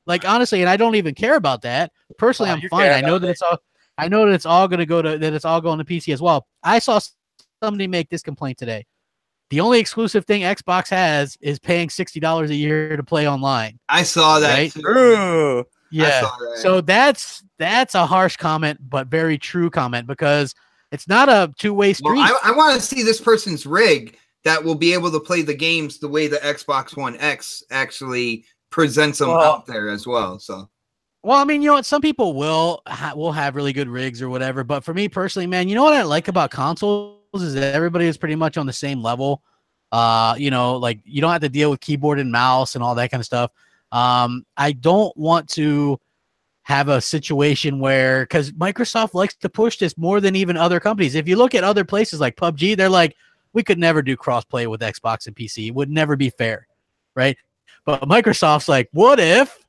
Honestly, and I don't even care about that. Personally, I'm fine. I know that it's all going to go to PC as well. I saw somebody make this complaint today. the only exclusive thing Xbox has is paying $60 a year to play online. I saw that. Right? Ooh. Yeah. So that's a harsh comment, but very true comment, because it's not a two-way street. Well, I want to see this person's rig that will be able to play the games the way the Xbox One X actually presents them out there as well. So, well, I mean, you know what? Some people will have really good rigs or whatever, but for me personally, man, you know what I like about consoles is that everybody is pretty much on the same level. You know, like you don't have to deal with keyboard and mouse and all that kind of stuff. I don't want to have a situation where, because Microsoft likes to push this more than even other companies. If you look at other places like PUBG, they're like, we could never do crossplay with Xbox and PC. It would never be fair, right? But Microsoft's like, what if,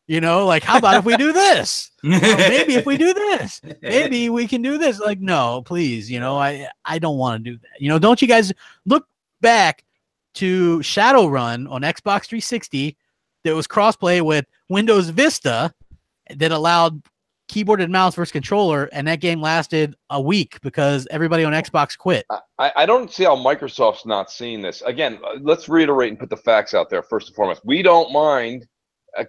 you know, like, how about if we do this? Maybe if we do this, maybe we can do this. Like, no, please, you know, I don't want to do that. You know, don't you guys look back to Shadowrun on Xbox 360 that was crossplay with Windows Vista that allowed keyboard and mouse versus controller, and that game lasted a week because everybody on Xbox quit. I don't see how Microsoft's not seeing this. Again, let's reiterate and put the facts out there first and foremost. We don't mind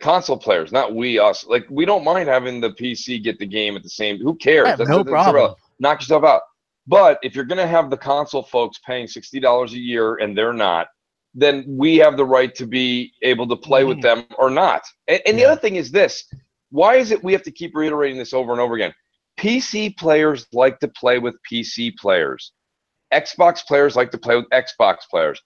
console players, not us. Like, we don't mind having the PC get the game at the same. Who cares? Yeah, no problem. Knock yourself out. But if you're going to have the console folks paying $60 a year and they're not, then we have the right to be able to play with them or not. And the other thing is this. Why is it we have to keep reiterating this over and over again? PC players like to play with PC players. Xbox players like to play with Xbox players.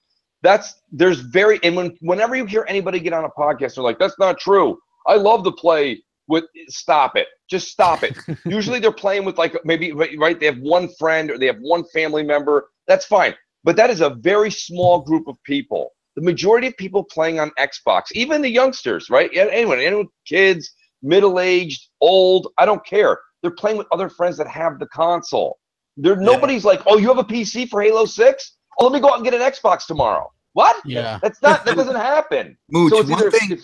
Whenever you hear anybody get on a podcast, they're like, that's not true. I love to play with, stop it. Just stop it. Usually they're playing with, like, maybe, right, they have one friend or they have one family member. That's fine. But that is a very small group of people. The majority of people playing on Xbox, even the youngsters, right? Anyone, kids, middle-aged, old, I don't care. They're playing with other friends that have the console. Nobody's like, oh, you have a PC for Halo 6? Oh, let me go out and get an Xbox tomorrow. What? Yeah. That doesn't happen. Mooch, So one thing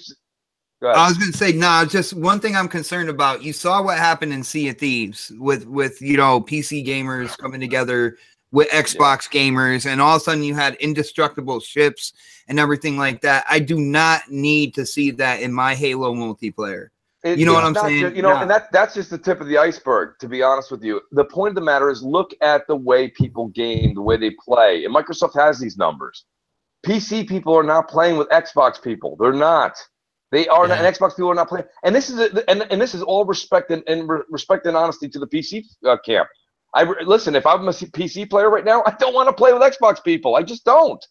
I was going to say, just one thing I'm concerned about. You saw what happened in Sea of Thieves with you know, PC gamers coming together with Xbox gamers, and all of a sudden you had indestructible ships and everything like that. I do not need to see that in my Halo multiplayer. You know what I'm saying? You know, and that's just the tip of the iceberg, to be honest with you. The point of the matter is, look at the way people game, the way they play. And Microsoft has these numbers. PC people are not playing with Xbox people. They're not. They are not, and Xbox people are not playing. And this is and this is all respect and respect and honesty to the PC camp. Listen, if I'm a PC player right now, I don't want to play with Xbox people. I just don't.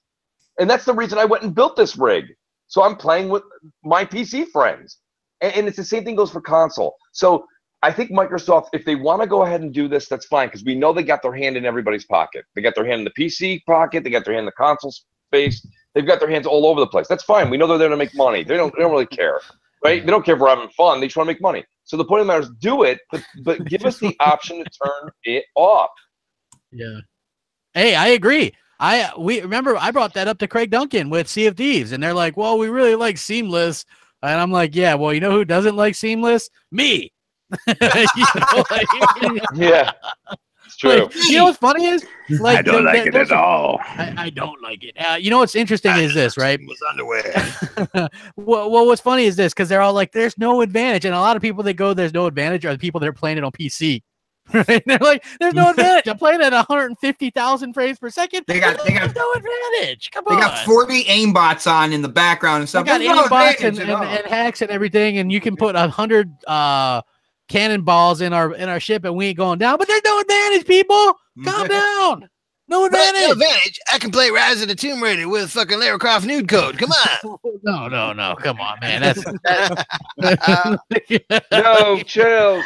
And that's the reason I went and built this rig. So I'm playing with my PC friends. And it's the same thing goes for console. So I think Microsoft, if they want to go ahead and do this, that's fine, because we know they got their hand in everybody's pocket. They got their hand in the PC pocket. They got their hand in the console space. They've got their hands all over the place. That's fine. We know they're there to make money. They don't really care, right? They don't care if we're having fun. They just want to make money. So the point of the matter is, do it, but give us the option to turn it off. Yeah. Hey, I agree. We remember I brought that up to Craig Duncan with Sea of Thieves, and they're like, well, we really like seamless. And I'm like, yeah, well, you know who doesn't like seamless? Me. You know, like, yeah, it's true. Like, you know what's funny is, like, I don't like it at all. I don't like it. You know what's interesting is this, right? Was underwear. well, what's funny is this, because they're all like, there's no advantage, and a lot of people that go, there's no advantage, are the people that are playing it on PC. Right? They're like, there's no advantage. I'm playing at 150,000 frames per second. They got no advantage. Come on. They got 40 aimbots on in the background and stuff. They got aimbots and hacks and everything, and you can put 100 cannonballs in our ship, and we ain't going down. But there's no advantage, people. Calm down. No advantage. No advantage. I can play Rise of the Tomb Raider with fucking Lara Croft nude code. Come on. No. Come on, man. That's no chills.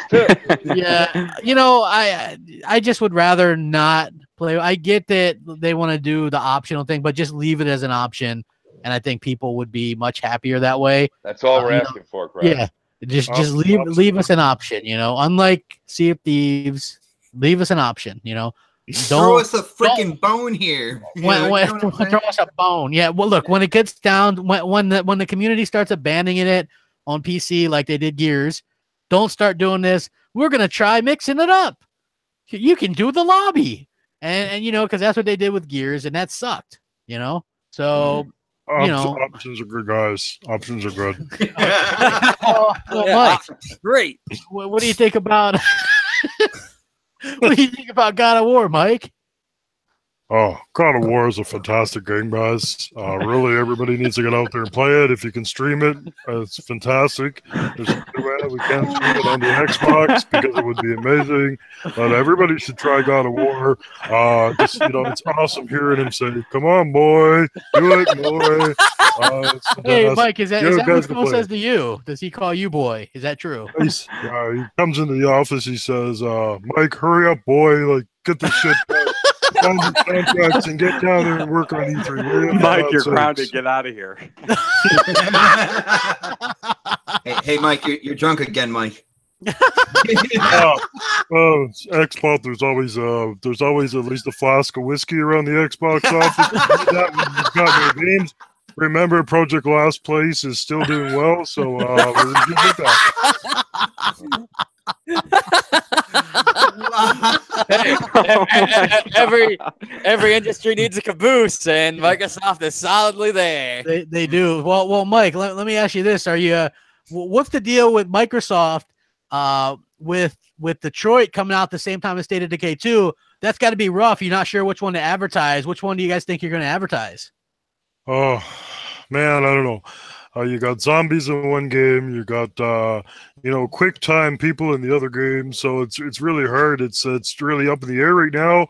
Yeah. You know, I just would rather not play. I get that they want to do the optional thing, but just leave it as an option, and I think people would be much happier that way. That's all we're asking for, Craig. Yeah. Just leave us an option, you know. Unlike Sea of Thieves, leave us an option, you know. Throw us a freaking bone here. Throw us a bone. Yeah. Well, look, when it gets down, when the community starts abandoning it on PC like they did Gears, don't start doing this. We're gonna try mixing it up. You can do the lobby, and you know, because that's what they did with Gears, and that sucked. you know. So options are good, guys. Options are good. Mike, great. What do you think about? What do you think about God of War, Mike? Oh, God of War is a fantastic game, guys. Really, everybody needs to get out there and play it. If you can stream it, it's fantastic. There's a way we can't stream it on the Xbox because it would be amazing. But everybody should try God of War. Just, it's awesome hearing him say, "Come on, boy, do it, boy." Hey, Mike, is that what Cole says to you? Does he call you boy? Is that true? He comes into the office. He says, "Mike, hurry up, boy! Like, get this shit done. Contracts and get down there and work on E3. Mike, you're grounded. Get out of here." hey, Mike, you're drunk again, Mike. Xbot. There's always at least a flask of whiskey around the Xbox office. We've got no games. Remember, Project Last Place is still doing well, so we're good with that. Every industry needs a caboose, and Microsoft is solidly there. They do. Well, Mike, let me ask you this: Are you? What's the deal with Microsoft? With Detroit coming out the same time as State of Decay 2, that's got to be rough. You're not sure which one to advertise. Which one do you guys think you're going to advertise? Oh, man, I don't know. You got zombies in one game. You got quick time people in the other game. So it's really hard. It's really up in the air right now.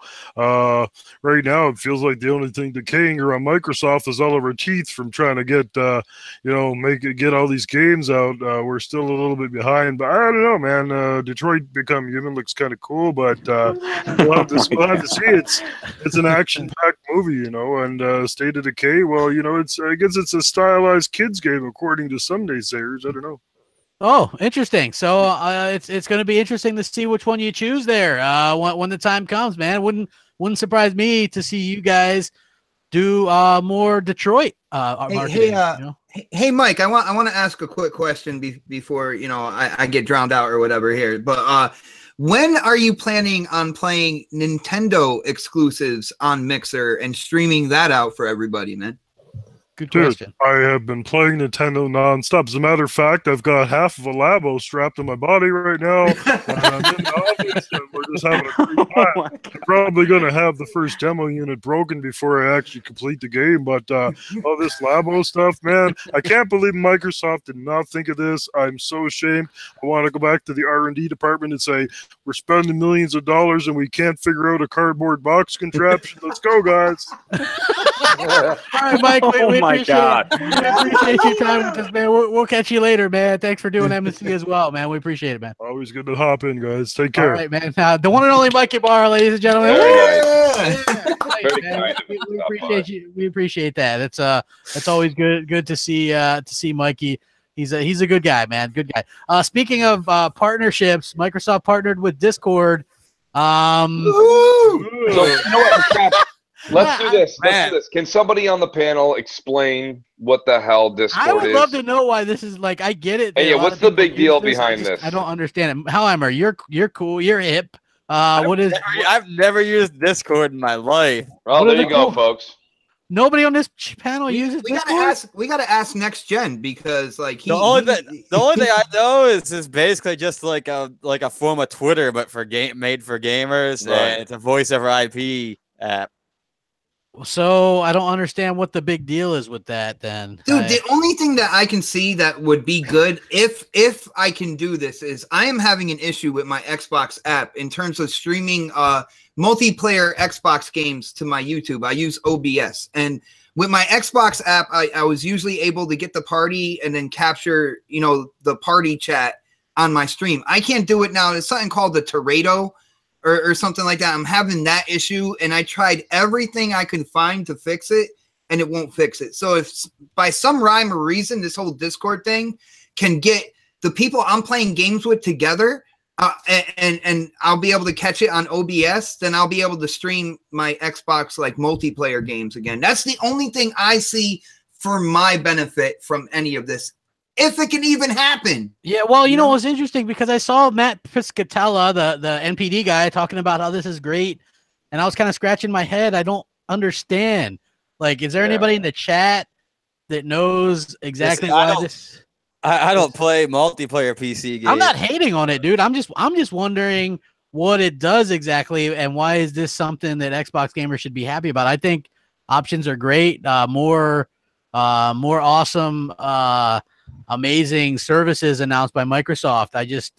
Right now, it feels like the only thing decaying around Microsoft is all of our teeth from trying to get get all these games out. We're still a little bit behind, but I don't know, man. Detroit Become Human looks kind of cool, but we'll have to see. It's an action-packed movie, and State of Decay. Well, I guess it's a stylized kids game. According to some naysayers, I don't know. Oh, interesting. So it's going to be interesting to see which one you choose there when the time comes, man. Wouldn't surprise me to see you guys do more Detroit. Hey, Mike, I want to ask a quick question before I get drowned out or whatever here. But when are you planning on playing Nintendo exclusives on Mixer and streaming that out for everybody, man? Good question. I have been playing Nintendo nonstop. As a matter of fact, I've got half of a Labo strapped to my body right now. And I'm in the office, and we're just having a great time. I'm probably going to have the first demo unit broken before I actually complete the game. But all this Labo stuff, man, I can't believe Microsoft did not think of this. I'm so ashamed. I want to go back to the R&D department and say, we're spending millions of dollars and we can't figure out a cardboard box contraption. Let's go, guys. All right, Mike. We appreciate your time with us, man. We'll catch you later, man. Thanks for doing MSC as well, man. We appreciate it, man. Always good to hop in, guys. Take care. All right, man. The one and only Mikey Barr, ladies and gentlemen. We appreciate that. It's always good to see Mikey. He's a good guy, man. Good guy. Speaking of partnerships, Microsoft partnered with Discord. So you know what? Let's do this. Can somebody on the panel explain what the hell Discord is? I would love to know why this is like. I get it. Hey, what's the big deal behind this? I don't understand it. Hellheimer, you're cool. You're hip. I've never used Discord in my life. Well, there you go, folks. Nobody on this panel uses Discord? We gotta ask Next Gen because the only thing I know is basically just like a form of Twitter, but made for gamers, right. And it's a voice over IP app. So I don't understand what the big deal is with that then. Dude, the only thing that I can see that would be good if I can do this is I am having an issue with my Xbox app in terms of streaming multiplayer Xbox games to my YouTube. I use OBS, and with my Xbox app, I was usually able to get the party and then capture, the party chat on my stream. I can't do it now. There's something called the Tornado or something like that. I'm having that issue, and I tried everything I could find to fix it, and it won't fix it. So if by some rhyme or reason this whole Discord thing can get the people I'm playing games with together, and I'll be able to catch it on OBS, then I'll be able to stream my Xbox multiplayer games again. That's the only thing I see for my benefit from any of this, if it can even happen. Yeah, well, it was interesting because I saw Matt Piscatella, the NPD guy, talking about how this is great, and I was kind of scratching my head. I don't understand. Like, is there anybody in the chat that knows exactly why this? I don't play multiplayer PC games. I'm not hating on it, dude. I'm just wondering what it does exactly, and why is this something that Xbox gamers should be happy about? I think options are great. More awesome, amazing services announced by Microsoft. I just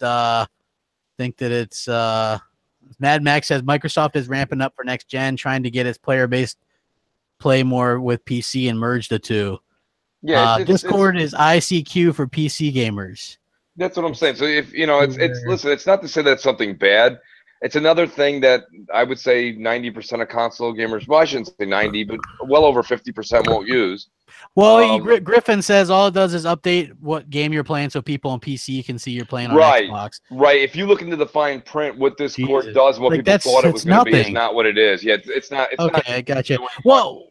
think that it's Mad Max says Microsoft is ramping up for next gen, trying to get its player base play more with PC and merge the two. Yeah, Discord is ICQ for PC gamers. That's what I'm saying. So if listen, it's not to say that's something bad. It's another thing that I would say 90% of console gamers, well, I shouldn't say 90, but well over 50% won't use. Well, Griffin says all it does is update what game you're playing so people on PC can see you're playing on Xbox. Right. If you look into the fine print, what this court does, what people thought it was going to be, is not what it is. Yeah, it's not. Okay, I gotcha. Well,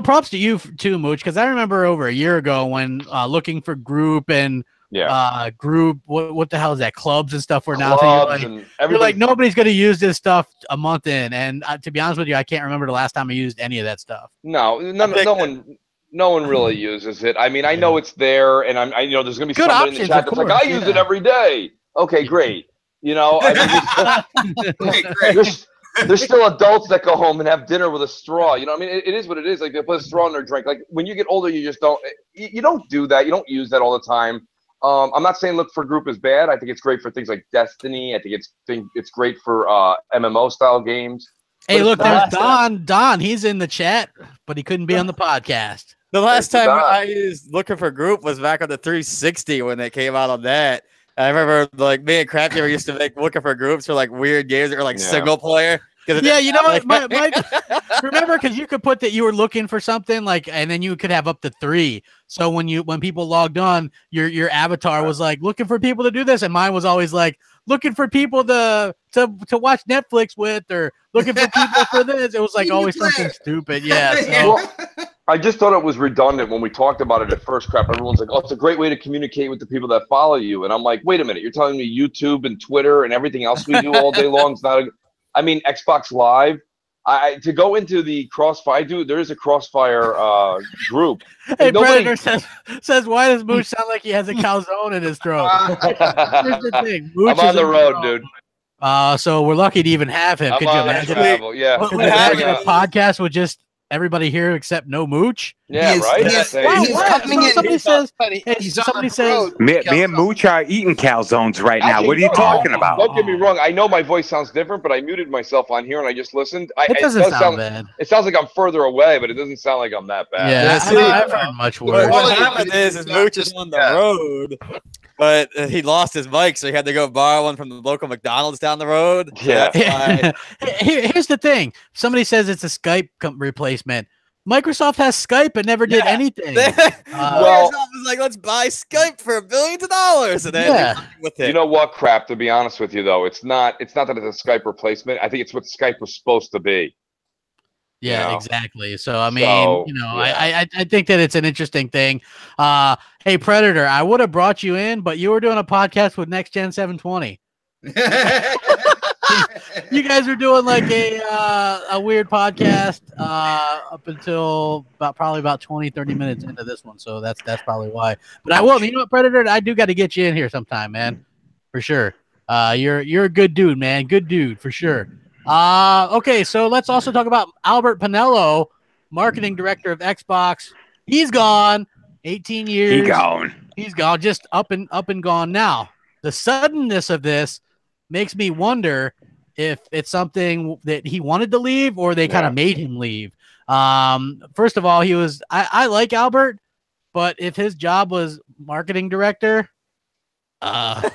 props to you too, Mooch, because I remember over a year ago when looking for group and group, what the hell is that? Clubs and stuff were now. You're like, nobody's going to use this stuff a month in, and to be honest with you, I can't remember the last time I used any of that stuff. No one really uses it. I mean, I know it's there, and I there's going to be somebody in the chat that's like, I use it every day. Okay, great. I mean, there's still adults that go home and have dinner with a straw. I mean, it is what it is. Like, they put a straw in their drink. Like, when you get older, you just don't. You don't do that. You don't use that all the time. I'm not saying look for group is bad. I think it's great for things like Destiny. I think it's great for MMO style games. Hey, look, there's Don. He's in the chat, but he couldn't be on the podcast. The last time I used looking for group was back on the 360 when they came out on that. I remember, like, me and Crapgamer used to make looking for groups for like weird games that were like single player. Yeah, you know what? Remember, because you could put that you were looking for something like, and then you could have up to 3. So when people logged on, your avatar was like looking for people to do this, and mine was always like looking for people to watch Netflix with, or looking for people for this. It was like always something stupid. Yeah. So. I just thought it was redundant when we talked about it at first. Crap, everyone's like, "Oh, it's a great way to communicate with the people that follow you," and I'm like, "Wait a minute, you're telling me YouTube and Twitter and everything else we do all day long is not?" I mean, Xbox Live. To go into the Crossfire, dude, there is a Crossfire group. Hey, Predator says, why does Mooch sound like he has a calzone in his throat? Here's the thing. I'm on the road, dude. So we're lucky to even have him. Could you imagine? Yeah. Would imagine a podcast with just everybody here except no Mooch? Yeah, right. He's coming in. Somebody says, me and Mooch are eating calzones right now. What are you talking about? Don't get me wrong. I know my voice sounds different, but I muted myself on here and I just listened. It doesn't sound bad. It sounds like I'm further away, but it doesn't sound like I'm that bad. Yeah, I've heard much worse. What happened is Mooch is on the road, but he lost his mic, so he had to go borrow one from the local McDonald's down the road. Yeah. Here's the thing. Somebody says it's a Skype replacement. Microsoft has Skype and never did anything. Microsoft was like, let's buy Skype for billions of dollars. And then with it. You know what, Crap? To be honest with you, though, it's not that it's a Skype replacement. I think it's what Skype was supposed to be. Yeah, exactly. So I mean, I think that it's an interesting thing. Hey, Predator, I would have brought you in, but you were doing a podcast with Next Gen 720. You guys are doing like a weird podcast up until probably about 20-30 minutes into this one, so that's probably why. But I will. You know what, Predator? I do got to get you in here sometime, man, for sure. You're a good dude, man. Good dude for sure. Okay, so let's also talk about Albert Pinello, marketing director of Xbox. He's gone. 18 years. He's gone. Just up and gone now. The suddenness of this makes me wonder if it's something that he wanted to leave or they kind of made him leave. First of all, I like Albert, but if his job was marketing director, I'm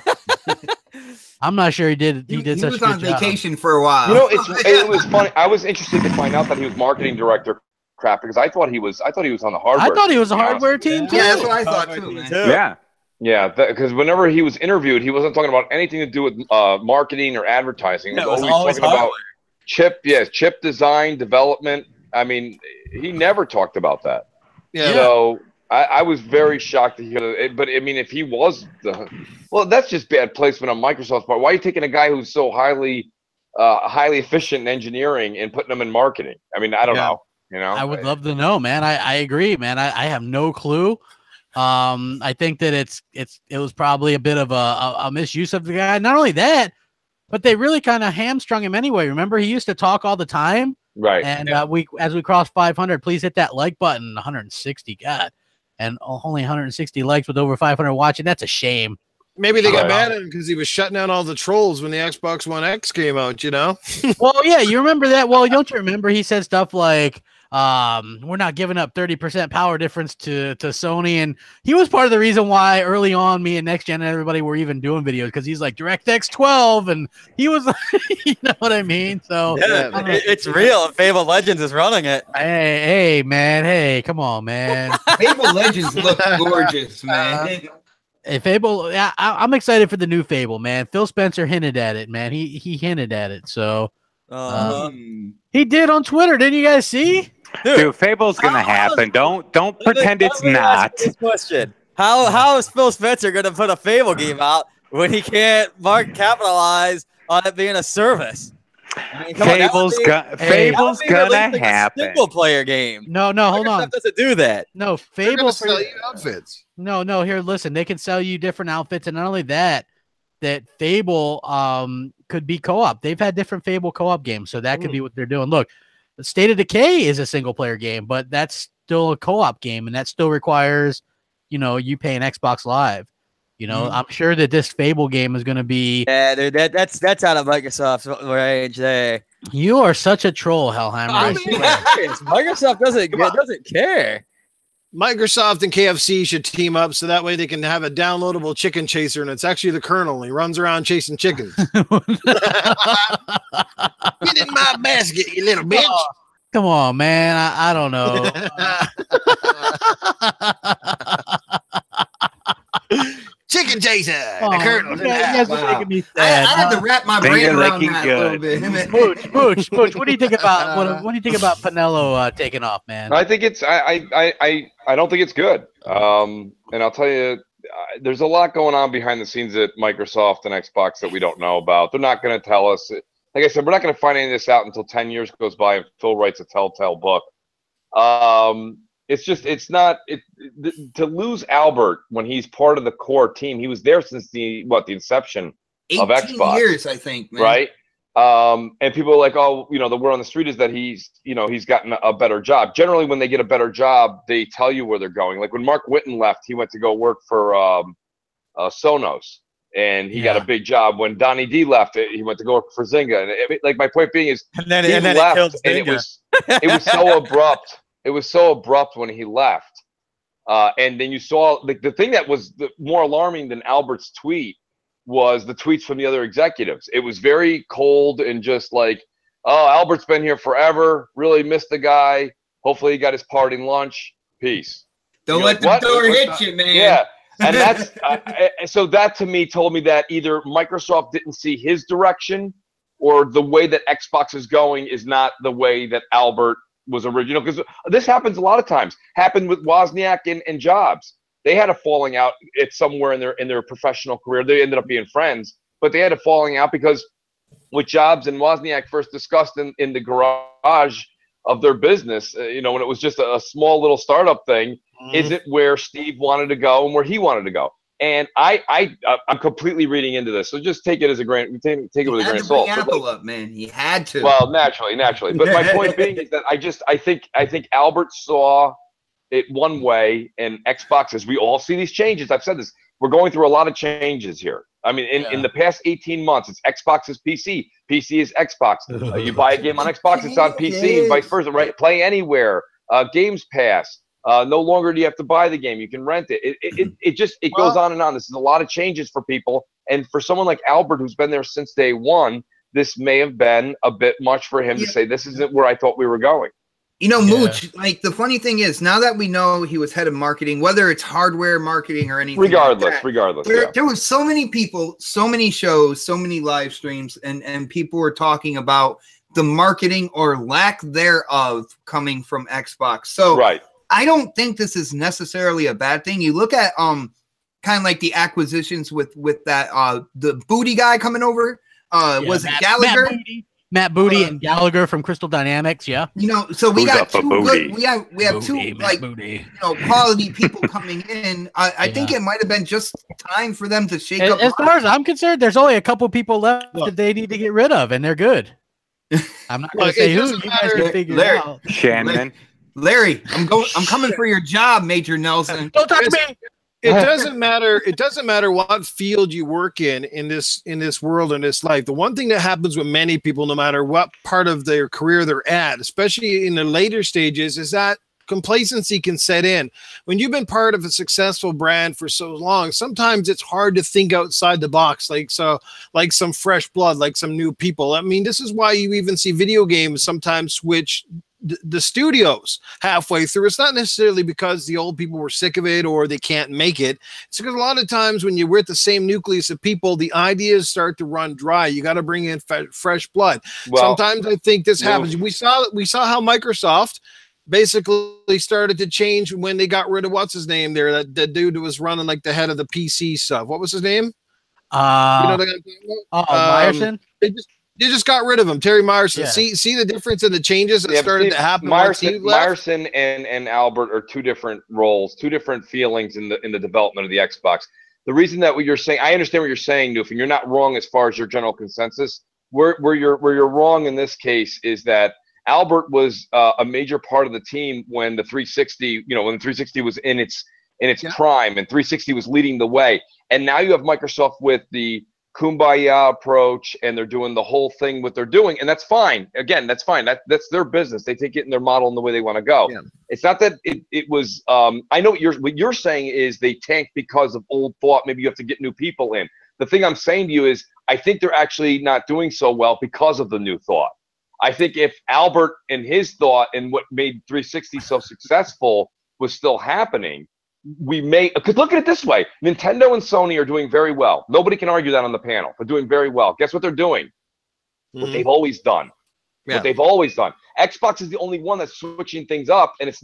not sure he did such a good job. He was on vacation for a while. You know, it was funny. I was interested to find out that he was marketing director. Crap, because I thought he was on the hardware. I thought he was a hardware team too. Yeah, that's what I thought too, man. Yeah, because whenever he was interviewed, he wasn't talking about anything to do with marketing or advertising. He was always talking about chip design, development. I mean, he never talked about that. Yeah. So I was very shocked to hear that. But I mean, if he was that's just bad placement on Microsoft's part. Why are you taking a guy who's so highly efficient in engineering and putting him in marketing? I mean, I don't know. You know, I would love to know, man. I agree, man. I have no clue. I think that it was probably a bit of a misuse of the guy. Not only that, but they really kind of hamstrung him anyway. Remember, he used to talk all the time. right? And as we cross 500, please hit that like button. 160, God, and only 160 likes with over 500 watching. That's a shame. Maybe they got mad at him because he was shutting down all the trolls when the Xbox One X came out. Well, yeah, you remember that. Well, don't you remember he said stuff like, we're not giving up 30% power difference to Sony, and he was part of the reason why early on me and Next Gen and everybody were even doing videos, because he's like DirectX 12, and he was you know what I mean? So it's real. Fable Legends is running it. Hey man, hey, come on, man. Fable Legends look gorgeous, man. Hey, Fable, I'm excited for the new Fable, man. Phil Spencer hinted at it, man. He hinted at it, so he did on Twitter. Didn't you guys see? Dude, Fable's gonna happen. Don't pretend it's not. This question: How is Phil Spencer gonna put a Fable game out when he can't capitalize on it being a service? I mean, Fable's gonna happen. Single player game. No, hold on. Doesn't do that. No, Fable sell you outfits. No. Here, listen. They can sell you different outfits, and not only that, that Fable could be co-op. They've had different Fable co-op games, so that could be what they're doing. Look, State of Decay is a single player game, but that's still a co-op game, and that still requires, you pay an Xbox Live. I'm sure that this Fable game is going to be. Yeah, dude, that's out of Microsoft's range there. You are such a troll, Hellheimer. I mean, Microsoft doesn't care. Microsoft and KFC should team up so that way they can have a downloadable chicken chaser, and it's actually the Colonel. And he runs around chasing chickens. Get in my basket, you little bitch. Oh, come on, man. I don't know. Chicken chaser, the Colonel. You guys are making me sad. I had to wrap my brain around that a little bit. Mooch, what do you think about what do you think about Pinello taking off, man? I think it's I don't think it's good. And I'll tell you, there's a lot going on behind the scenes at Microsoft and Xbox that we don't know about. They're not going to tell us. Like I said, we're not going to find any of this out until 10 years goes by and Phil writes a telltale book. It's not to lose Albert when he's part of the core team. He was there since the inception of Xbox. 18 years, I think, man. Right. And people are like, oh, the word on the street is that he's gotten a better job. Generally, when they get a better job, they tell you where they're going. Like when Mark Whitten left, he went to go work for Sonos, and he got a big job. When Donnie D left, he went to go work for Zynga. And like my point being is, and then he left, and it was so abrupt. It was so abrupt when he left. And then you saw the thing that was more alarming than Albert's tweet was the tweets from the other executives. It was very cold and just like, oh, Albert's been here forever. Really missed the guy. Hopefully he got his parting lunch. Peace. Don't let the door hit you, man. Yeah. And that's so that to me told me that either Microsoft didn't see his direction or the way that Xbox is going is not the way that Albert was original, because this happens a lot of times. Happened with Wozniak and Jobs. They had a falling out at somewhere in their professional career. They ended up being friends, but they had a falling out because what Jobs and Wozniak first discussed in the garage of their business, when it was just a small little startup thing, isn't where Steve wanted to go and where he wanted to go. And I'm completely reading into this, so just take it as a grain. Take it with a grain of salt. Apple up, man. He had to. Well, naturally. But my point being is that I think Albert saw it one way, and Xbox, as we all see these changes. I've said this. We're going through a lot of changes here. I mean, in the past 18 months, it's Xbox's PC. PC is Xbox. You buy a game on Xbox, it's on PC, and vice versa. Right? Play anywhere. Games Pass. No longer do you have to buy the game; you can rent it. It goes on and on. This is a lot of changes for people, and for someone like Albert, who's been there since day one, this may have been a bit much for him to say, "This isn't where I thought we were going." Mooch. Like the funny thing is, now that we know he was head of marketing, whether it's hardware marketing or anything, regardless, there was so many people, so many shows, so many live streams, and people were talking about the marketing or lack thereof coming from Xbox. So right. I don't think this is necessarily a bad thing. You look at kind of like the acquisitions with that the booty guy coming over. Was it Gallagher? Matt Booty and Gallagher from Crystal Dynamics. Yeah. You know, so we Who's got up a two booty? good. We have Booty, two Matt like Booty. quality people coming in. I think it might have been just time for them to shake up. As far as I'm concerned, there's only a couple people left Look. that they need to get rid of, and they're good. I'm not going Look, to say it who. doesn't You guys matter. can figure Larry. it out. Shannon. Larry, I'm coming for your job, Major Nelson. Don't touch me. It doesn't matter. It doesn't matter what field you work in this world, in this life. The one thing that happens with many people, no matter what part of their career they're at, especially in the later stages, is that complacency can set in. When you've been part of a successful brand for so long, sometimes it's hard to think outside the box, like some fresh blood, like some new people. I mean, this is why you even see video games sometimes switch the studios halfway through. It's not necessarily because the old people were sick of it or they can't make it. It's because a lot of times when you're with the same nucleus of people, the ideas start to run dry. You got to bring in fresh blood. Well, sometimes I think this happens. We saw how Microsoft basically started to change when they got rid of what's his name there, that dude who was running like the head of the PC stuff. What was his name? Meyerson? They just got rid of him, Terry Meyerson. Yeah. See the difference in the changes that started to happen. Meyerson and Albert are two different roles, two different feelings in the development of the Xbox. The reason that what you're saying, I understand what you're saying, Noof, and you're not wrong as far as your general consensus. Where you're wrong in this case is that Albert was a major part of the team when the 360, when the 360 was in its prime, and 360 was leading the way. And now you have Microsoft with the Kumbaya approach, and they're doing the whole thing what they're doing, and that's fine. Again, that's fine. That's their business. They take it in their model and the way they want to go. Yeah. It's not that it was. I know what you're saying is they tanked because of old thought. Maybe you have to get new people in. The thing I'm saying to you is I think they're actually not doing so well because of the new thought. I think if Albert and his thought and what made 360 so successful was still happening, we may, because look at it this way, Nintendo and Sony are doing very well. Nobody can argue that on the panel. They're doing very well. Guess what they're doing? What they've always done. Yeah. What they've always done. Xbox is the only one that's switching things up, and it's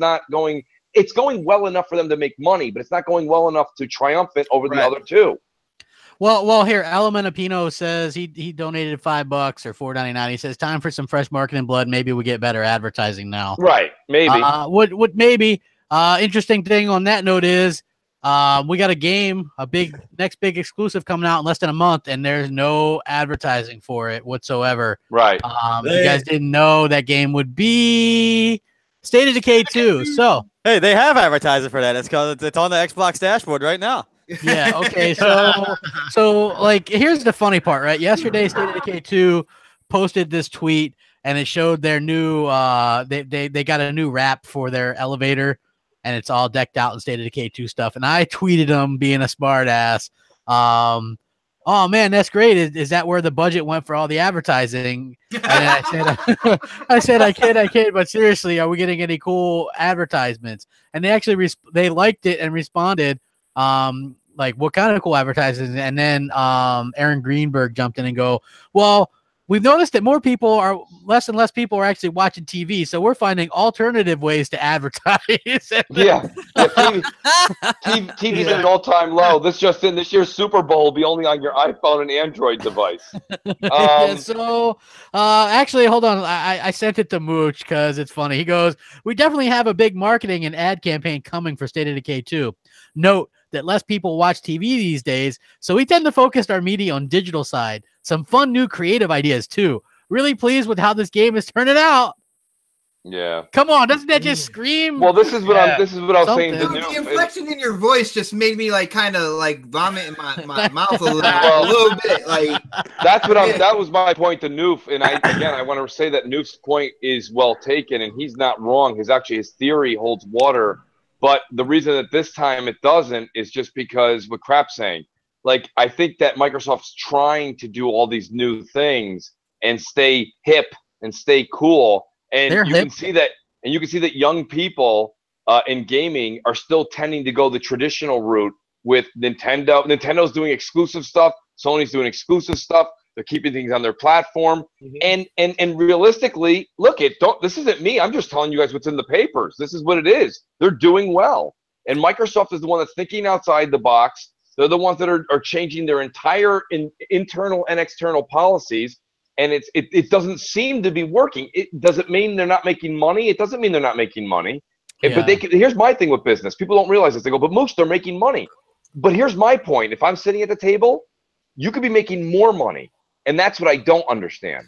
going well enough for them to make money, but it's not going well enough to triumphant over the other two. Well, here, Alamanapino says he donated $5 or $4.99. He says, time for some fresh marketing blood. Maybe we get better advertising now. Right, maybe. Maybe. Interesting thing on that note is we got a game, next big exclusive coming out in less than a month, and there's no advertising for it whatsoever. Right. You guys didn't know that game would be State of Decay 2. So hey, they have advertising for that. It's on the Xbox dashboard right now. yeah, okay. So like here's the funny part, right? Yesterday State of Decay 2 posted this tweet, and it showed their new they got a new wrap for their elevator, and it's all decked out in State of Decay 2 stuff. And I tweeted them being a smart ass. Oh man, that's great. Is that where the budget went for all the advertising? And I said, I kid, but seriously, are we getting any cool advertisements? And they actually they liked it and responded, like, what kind of cool advertising? And then Aaron Greenberg jumped in and go, well, we've noticed that less and less people are actually watching TV, so we're finding alternative ways to advertise. TV's at an all-time low. This year's Super Bowl will be only on your iPhone and Android device. Actually, hold on. I sent it to Mooch because it's funny. He goes, we definitely have a big marketing and ad campaign coming for State of Decay 2. Note that less people watch TV these days, so we tend to focus our media on digital side. Some fun new creative ideas too. Really pleased with how this game is turning out. Yeah. Come on, doesn't that just scream? Well, this is what I was saying. The inflection in your voice just made me like kind of like vomit in my mouth a little bit. Like that was my point to Noof, and I want to say that Noof's point is well taken, and he's not wrong. His theory holds water. But the reason that this time it doesn't is just because what Crap's saying. Like, I think that Microsoft's trying to do all these new things and stay hip and stay cool. And you can see that young people in gaming are still tending to go the traditional route with Nintendo. Nintendo's doing exclusive stuff. Sony's doing exclusive stuff. They're keeping things on their platform. And realistically, look, this isn't me. I'm just telling you guys what's in the papers. This is what it is. They're doing well. And Microsoft is the one that's thinking outside the box. They're the ones that are changing their entire internal and external policies. and it doesn't seem to be working. Does it mean they're not making money? It doesn't mean they're not making money. But here's my thing with business. People don't realize this. They go, but Mooch, they're making money. But here's my point. If I'm sitting at the table, you could be making more money. And that's what I don't understand.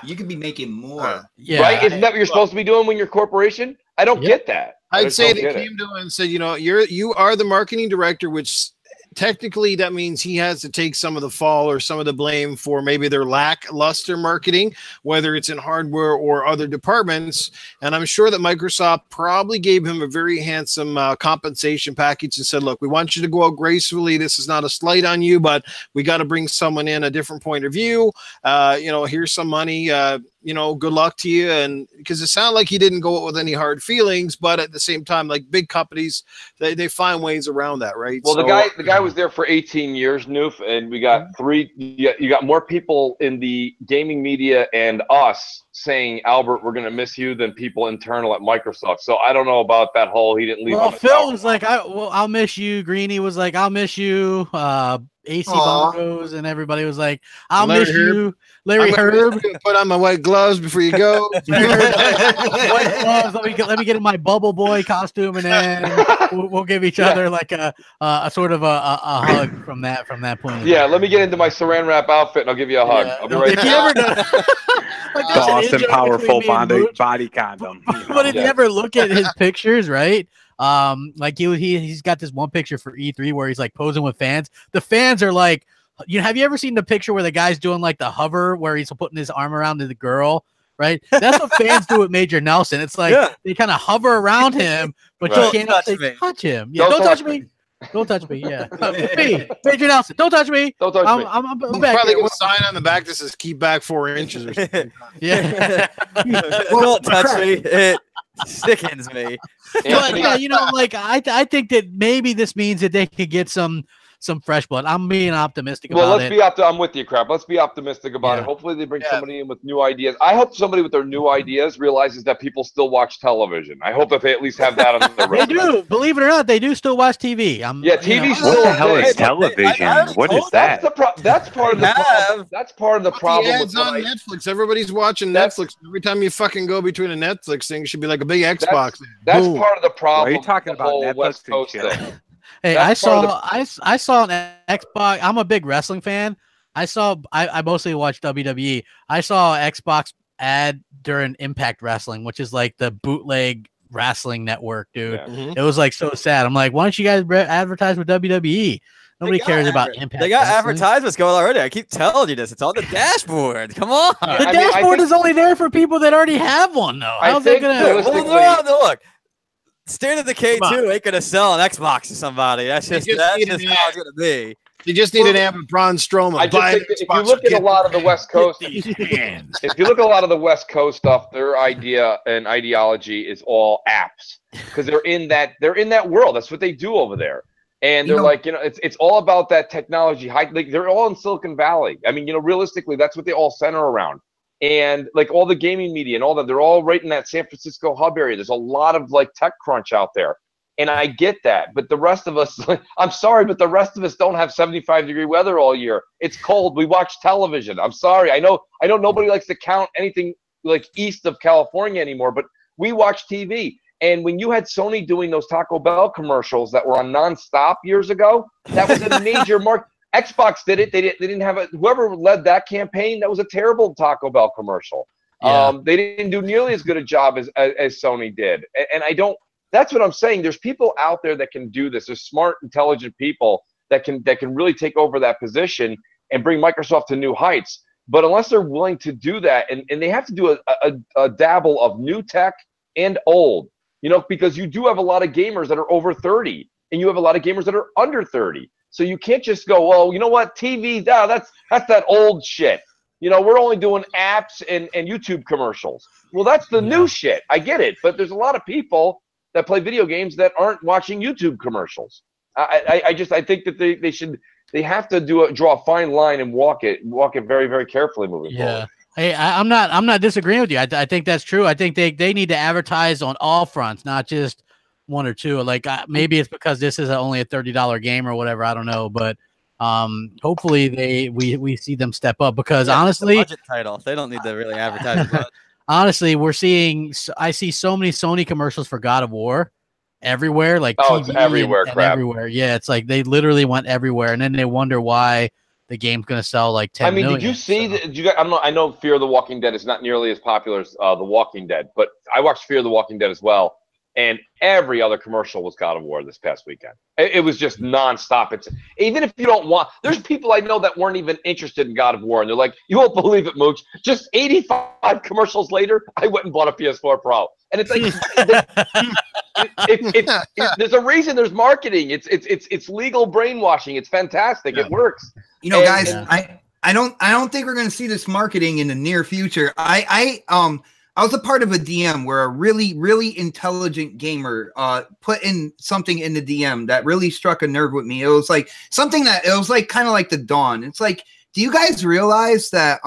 You could be making more. Right? Isn't that what you're supposed to be doing when you're a corporation? I don't get that. I'd say they came to him and said, you are the marketing director, which technically that means he has to take some of the fall or some of the blame for maybe their lackluster marketing, whether it's in hardware or other departments. And I'm sure that Microsoft probably gave him a very handsome compensation package and said, look, we want you to go out gracefully. This is not a slight on you, but we got to bring someone in a different point of view. Here's some money. Good luck to you. And because it sounded like he didn't go out with any hard feelings, but at the same time, like big companies, they find ways around that, right? Well, the guy was there for 18 years, Noof, and we got you got more people in the gaming media and us saying, Albert, we're going to miss you, than people internal at Microsoft. So I don't know about that whole, he didn't leave. Well, Phil was like, I'll miss you. Greeny was like, I'll miss you. AC Bongos and everybody was like, I'll miss you. Larry Herb. Put on my white gloves before you go. White gloves. Let me get in my Bubble Boy costume, and then we'll give each other like a sort of a hug from that point. Let me get into my saran wrap outfit, and I'll give you a hug. I'll be right the Austin Powerful body condom. But if you ever look at his pictures, right? Like he's got this one picture for E3 where he's like posing with fans. The fans are like, have you ever seen the picture where the guy's doing like the hover where he's putting his arm around the girl, right? That's what fans do with Major Nelson. It's like they kind of hover around him, but you can't touch him. Yeah, don't touch me. Don't touch me. Yeah, me, Major Nelson. Don't touch me. Don't touch me. I'm back. Probably a sign on the back that says "Keep back 4 inches" or something. Yeah. Don't touch me. It sickens me. But I think that maybe this means that they could get some fresh blood. I'm being optimistic about it. I'm with you, Crap. Let's be optimistic about it. Hopefully they bring somebody in with new ideas. I hope somebody with their new ideas realizes that people still watch television. I hope that they at least have that on their resume. They do. Believe it or not, they do still watch TV. TV's what the hell is television? What is that? That's part of the problem. That's part of the problem. Ads on Netflix. Everybody's watching Netflix. Every time you fucking go between a Netflix thing, it should be like a big Xbox. That's part of the problem. Are you talking about Netflix West Coast thing? Hey, I saw an Xbox. I'm a big wrestling fan. I mostly watch WWE. I saw an Xbox ad during Impact Wrestling, which is like the bootleg wrestling network, dude. Yeah. It was like so sad. I'm like, why don't you guys advertise with WWE? Nobody cares about Impact. They got Wrestling. Advertisements going already. I keep telling you this. It's on the dashboard. Come on. The dashboard is only there for people that already have one, though. How's that gonna? Look. State of Decay 2 ain't gonna sell an Xbox to somebody. That's just how it's gonna be. You just need an amp of Braun Strowman. If you look at a lot of the West Coast, if you look at a lot of the West Coast stuff, their idea and ideology is all apps because they're in that world. That's what they do over there, and they're it's all about that technology. They're all in Silicon Valley. I mean, realistically, that's what they all center around. And like all the gaming media and all that, they're all right in that San Francisco hub area. There's a lot of like tech crunch out there. And I get that. But the rest of us, I'm sorry, but the rest of us don't have 75-degree weather all year. It's cold. We watch television. I'm sorry. I know nobody likes to count anything like east of California anymore, but we watch TV. And when you had Sony doing those Taco Bell commercials that were on nonstop years ago, that was a major mark. Xbox did it. They didn't have it. Whoever led that campaign, that was a terrible Taco Bell commercial. Yeah. They didn't do nearly as good a job as Sony did. And I don't. That's what I'm saying. There's people out there that can do this. There's smart, intelligent people that can really take over that position and bring Microsoft to new heights. But unless they're willing to do that, and they have to do a dabble of new tech and old, because you do have a lot of gamers that are over 30, and you have a lot of gamers that are under 30. So you can't just go, well, you know what, TV, that's that old shit. We're only doing apps and YouTube commercials. Well, that's the new shit. I get it. But there's a lot of people that play video games that aren't watching YouTube commercials. I think that they have to draw a fine line and walk it very, very carefully moving forward. Hey, I'm not disagreeing with you. I think that's true. I think they need to advertise on all fronts, not just one or two. Like maybe it's because this is only a $30 game or whatever. I don't know, but Hopefully we see them step up because Yeah, honestly, budget title. They don't need to really advertise much. honestly, I see so many Sony commercials for God of War everywhere, like Oh, TV it's everywhere, and crap. everywhere. Yeah, it's like they literally went everywhere, and then they wonder why the game's gonna sell like 10 million. Did you see? Did you guys, I know Fear of the Walking Dead is not nearly as popular as The Walking Dead, but I watched Fear of the Walking Dead as well, and every other commercial was God of War this past weekend. It was just nonstop. It's even if you don't want. There's people I know that weren't even interested in God of War, and they're like, "You won't believe it, Mooch. Just 85 commercials later, I went and bought a PS4 Pro." And it's like, there's a reason there's marketing. It's legal brainwashing. It's fantastic. It works. You know, guys, I don't think we're going to see this marketing in the near future. I was a part of a DM where a really intelligent gamer put in something in the DM that really struck a nerve with me. It was like something that it was like kind of like the dawn. It's like, do you guys realize that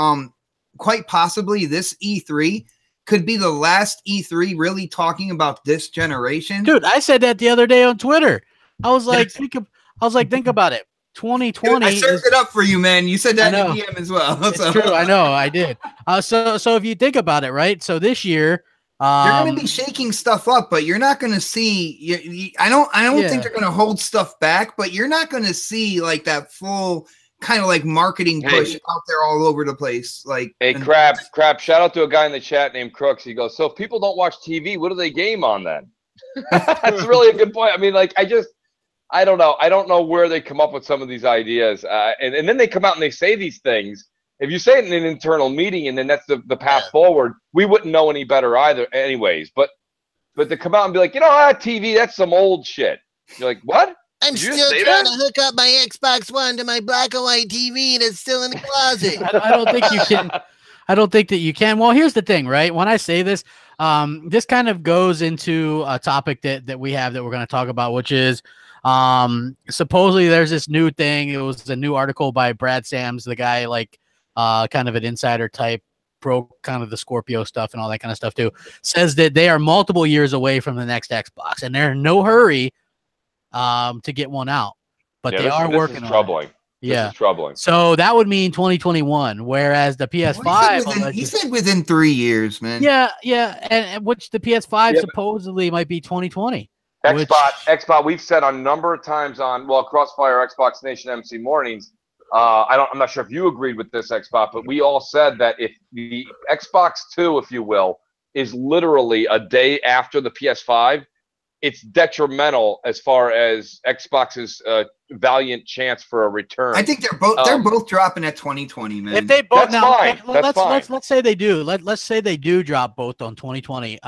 quite possibly this E3 could be the last E3 really talking about this generation? Dude, I said that the other day on Twitter. I was like, think about it. 2020. Dude, I searched it up for you, man. You said that in the DM as well. It's true. I know. I did. So if you think about it, right? So this year, you're going to be shaking stuff up, but you're not going to see. I don't think they're going to hold stuff back, but you're not going to see like that full kind of like marketing push out there all over the place. Like, hey, crap! Shout out to a guy in the chat named Crooks. He goes, "So if people don't watch TV, what do they game on then?" That's really a good point. I mean, like, I don't know. I don't know where they come up with some of these ideas. And then they come out and they say these things. If you say it in an internal meeting and then that's the path forward, we wouldn't know any better either anyways. But to come out and be like, TV, that's some old shit. You're like, what? I'm still trying to hook up my Xbox One to my black and white TV that's still in the closet. I don't think you can. I don't think that you can. Well, here's the thing, right? When I say this, this kind of goes into a topic that we have that we're going to talk about, which is supposedly there's this new thing. It was a new article by Brad Sams, the guy like kind of an insider type, pro kind of the Scorpio stuff and all that kind of stuff too, says that they are multiple years away from the next Xbox and they're in no hurry to get one out, but they are working on it. This is troubling. So that would mean 2021, whereas the PS5 he said within 3 years, man. Yeah, and which the PS5 supposedly might be 2020. Xbot, we've said a number of times on Crossfire, Xbox Nation, MC Mornings. I'm not sure if you agreed with this, Xbot, but we all said that if the Xbox 2, if you will, is literally a day after the PS5, it's detrimental as far as Xbox's valiant chance for a return. I think they're both dropping at 2020, man. If they both that's fine. Let's say they do. Let's say they do drop both on 2020.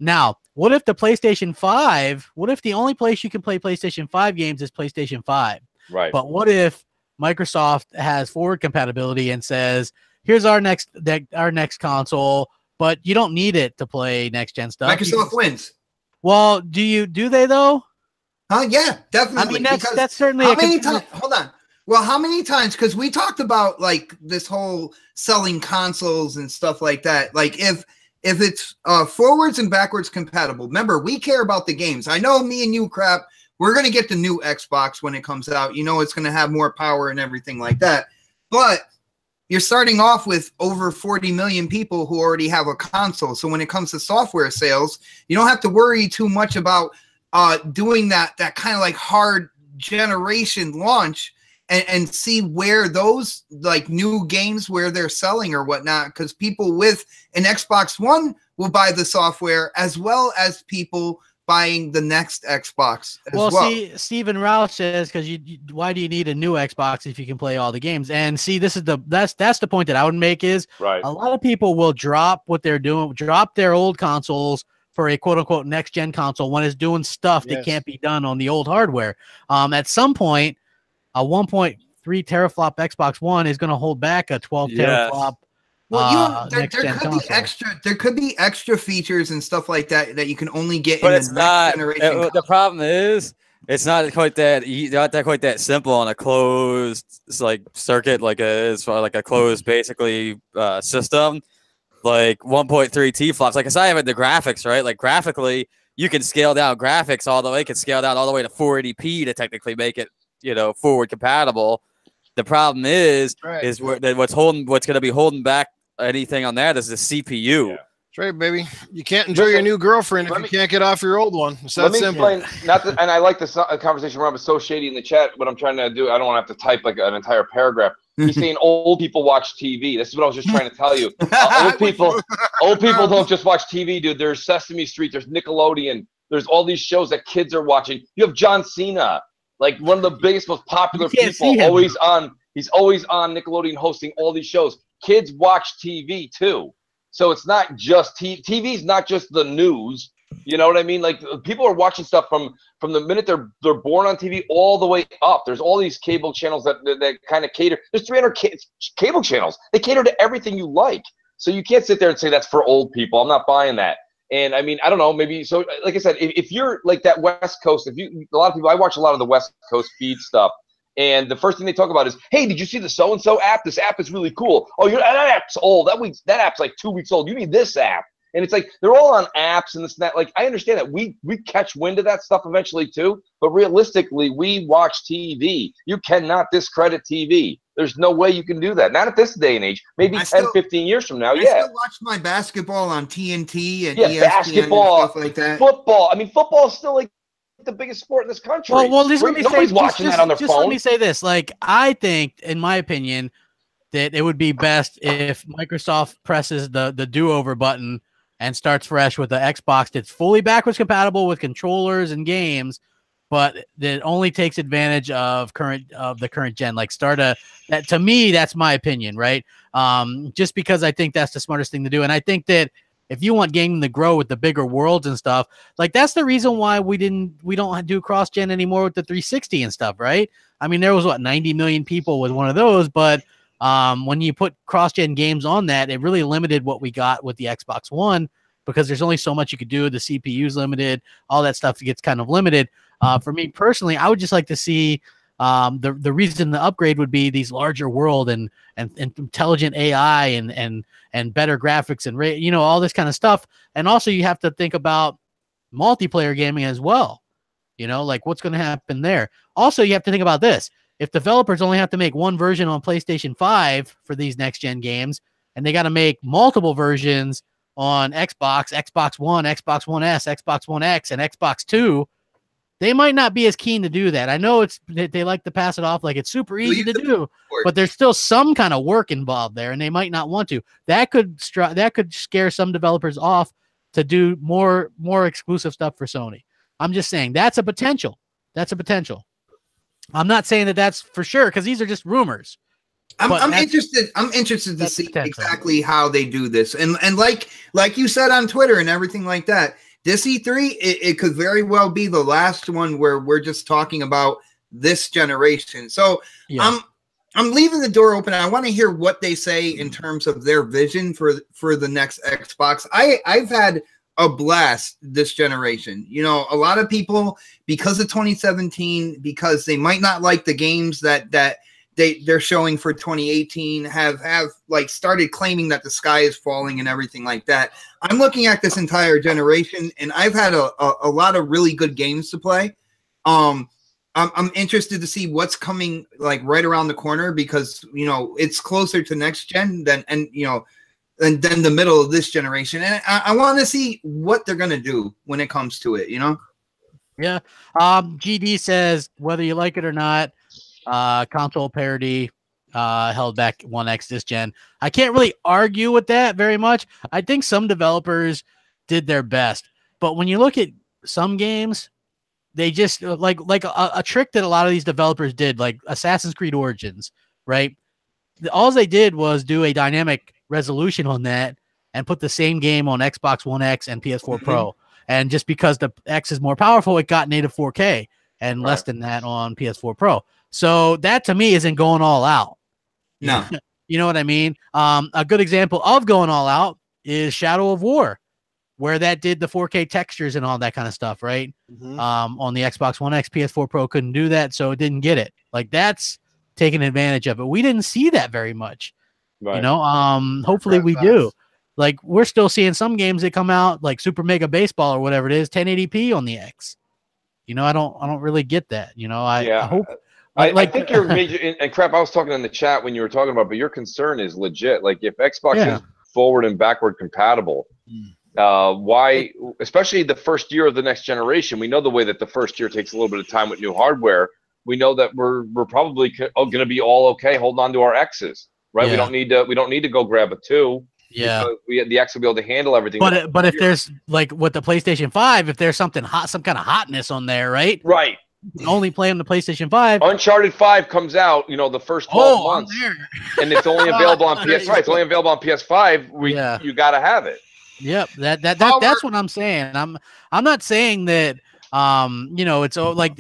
Now, what if the PlayStation 5? What if the only place you can play PlayStation 5 games is PlayStation 5? Right. But what if Microsoft has forward compatibility and says, "Here's our next console, but you don't need it to play next gen stuff." Microsoft wins. Well, do they though? Yeah, definitely. I mean, that's certainly. How many times? Hold on. Well, how many times? Because we talked about like this whole selling consoles and stuff like that. Like if it's forwards and backwards compatible. Remember, we care about the games. I know me and you, crap. We're gonna get the new Xbox when it comes out. It's gonna have more power and everything like that. But you're starting off with over 40 million people who already have a console. So when it comes to software sales, you don't have to worry too much about doing that kind of like hard generation launch and see where those like new games where they're selling or whatnot. Because people with an Xbox One will buy the software as well as people buying the next Xbox as well. See, Steven Roush says, because why do you need a new Xbox if you can play all the games? And see, that's the point that I would make is a lot of people will drop what they're doing, drop their old consoles for a quote unquote next gen console when it's doing stuff that can't be done on the old hardware. At some point, a 1.3 teraflop Xbox One is going to hold back a 12 teraflop. Well, there could be extra features and stuff like that you can only get but in it's the not, next generation. The problem is it's not quite that simple on a closed circuit as far like a closed basically system like 1.3 T-flops. Like I have the graphics, right? Like graphically, you can scale down graphics all the way. You can scale down all the way to 480p to technically make it forward compatible. The problem is what's going to be holding back anything on that is the CPU. Yeah. That's right, baby. You can't enjoy your new girlfriend if you can't get off your old one. It's that simple. Explain, and I like this conversation Rob is so shady in the chat. What I'm trying to do, I don't want to have to type like an entire paragraph. He's saying old people watch TV. This is what I was just trying to tell you. Old people don't just watch TV, dude. There's Sesame Street. There's Nickelodeon. There's all these shows that kids are watching. You have John Cena, like one of the biggest, most popular people, always on. He's always on Nickelodeon hosting all these shows. Kids watch TV too. So it's not just TV is not just the news. You know what I mean? Like people are watching stuff from the minute they're born on TV all the way up. There's all these cable channels that kind of cater. There's 300 cable channels. They cater to everything you like. So you can't sit there and say that's for old people. I'm not buying that. And I mean, I don't know, maybe so. Like I said, if you're like that West Coast, a lot of people, I watch a lot of the West Coast feed stuff. And the first thing they talk about is, hey, did you see the so-and-so app? This app is really cool. Oh, that app's old. That app's like 2 weeks old. You need this app. And it's like they're all on apps and this and that. Like I understand that we catch wind of that stuff eventually too. But realistically, we watch TV. You cannot discredit TV. There's no way you can do that. Not at this day and age. Maybe 10, 15 years from now. I still watch my basketball on TNT and ESPN basketball, and stuff like that. Football. I mean, football is still like the biggest sport in this country. Well, let me nobody's watching that on their phone. Let me say this. Like, I think, in my opinion, that it would be best if Microsoft presses the do-over button and starts fresh with the Xbox that's fully backwards compatible with controllers and games, but that only takes advantage of the current gen. Like, to me, that's my opinion, right? Just because I think that's the smartest thing to do, and I think that if you want gaming to grow with the bigger worlds and stuff, like that's the reason why we don't do cross-gen anymore with the 360 and stuff, right? I mean, there was 90 million people with one of those, but when you put cross-gen games on that, it really limited what we got with the Xbox One because there's only so much you could do. The CPU's limited, all that stuff gets kind of limited. For me personally, I would just like to see the reason the upgrade would be these larger world and intelligent AI and better graphics and all this kind of stuff. And also you have to think about multiplayer gaming as well. Like what's going to happen there. Also, you have to think about this. If developers only have to make one version on PlayStation 5 for these next gen games, and they got to make multiple versions on Xbox, Xbox One, Xbox One S, Xbox One X, and Xbox 2, they might not be as keen to do that. I know they like to pass it off like it's super easy to do, but there's still some kind of work involved there, and they might not want to. That could scare some developers off to do more exclusive stuff for Sony. I'm just saying that's a potential. I'm not saying that that's for sure because these are just rumors. I'm interested to see exactly how they do this, and like you said on Twitter and everything like that. This E3, it could very well be the last one where we're just talking about this generation. So yeah. I'm leaving the door open. I want to hear what they say in terms of their vision for the next Xbox. I've had a blast this generation. A lot of people, because of 2017, because they might not like the games that they're showing for 2018, have like started claiming that the sky is falling and everything like that. I'm looking at this entire generation, and I've had a lot of really good games to play. I'm interested to see what's coming like right around the corner because it's closer to next gen than the middle of this generation, and I want to see what they're gonna do when it comes to it. Yeah. GD says whether you like it or not. Console parity held back 1X this gen. I can't really argue with that very much. I think some developers did their best, but when you look at some games, they just like a trick that a lot of these developers did, like Assassin's Creed Origins, right? All they did was do a dynamic resolution on that and put the same game on Xbox One X and PS4 Pro. And just because the X is more powerful, it got native 4K and less than that on PS4 Pro. So that to me isn't going all out. No. You know what I mean? A good example of going all out is Shadow of War, where that did the 4K textures and all that kind of stuff, right? On the Xbox One X, PS4 Pro couldn't do that, so it didn't get it. Like that's taking advantage of it. We didn't see that very much. Right. Hopefully we do. Like we're still seeing some games that come out like Super Mega Baseball or whatever it is, 1080p on the X. I don't really get that. I hope I think your major and crap. I was talking in the chat when you were talking about, but your concern is legit. Like if Xbox is forward and backward compatible, why? Especially the first year of the next generation, we know the way that the first year takes a little bit of time with new hardware. We know that we're probably going to be all okay holding on to our X's, right? We don't need to go grab a 2. Yeah, the X will be able to handle everything. But if there's like with the PlayStation 5, if there's something hot, some kind of hotness on there, right? Right. Only play on the PlayStation 5. Uncharted 5 comes out, the first 12 months, and it's only available on PS. Right, it's only available on PS5. You got to have it. Yep, that's what I'm saying. I'm not saying that it's like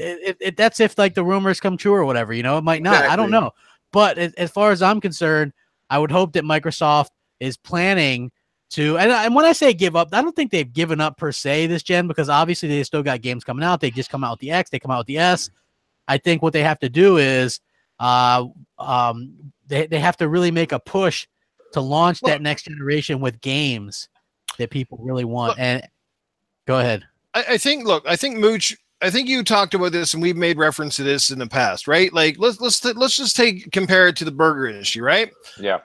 that's if like the rumors come true or whatever. It might not. Exactly. I don't know. But as far as I'm concerned, I would hope that Microsoft is planning to, and when I say give up, I don't think they've given up per se this gen, because obviously they still got games coming out. They just come out with the X, they come out with the S. I think what they have to do is they have to really make a push to launch that next generation with games that people really want. And go ahead. I think Mooch, I think you talked about this and we've made reference to this in the past, right? Like let's just compare it to the burger industry, right? Yeah.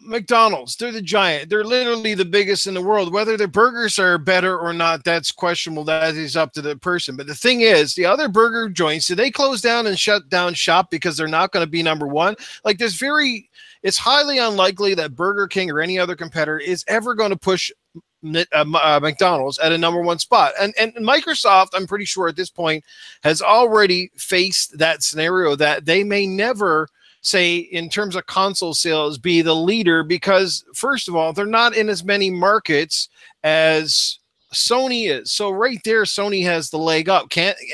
McDonald's, they're the giant. They're literally the biggest in the world. Whether their burgers are better or not, that's questionable. That is up to the person. But the thing is, the other burger joints, did they close down and shut down shop because they're not going to be number one? Like it's highly unlikely that Burger King or any other competitor is ever going to push McDonald's at a number one spot. And Microsoft, I'm pretty sure at this point, has already faced that scenario that they may never say in terms of console sales be the leader, because first of all, they're not in as many markets as Sony is. So right there, Sony has the leg up.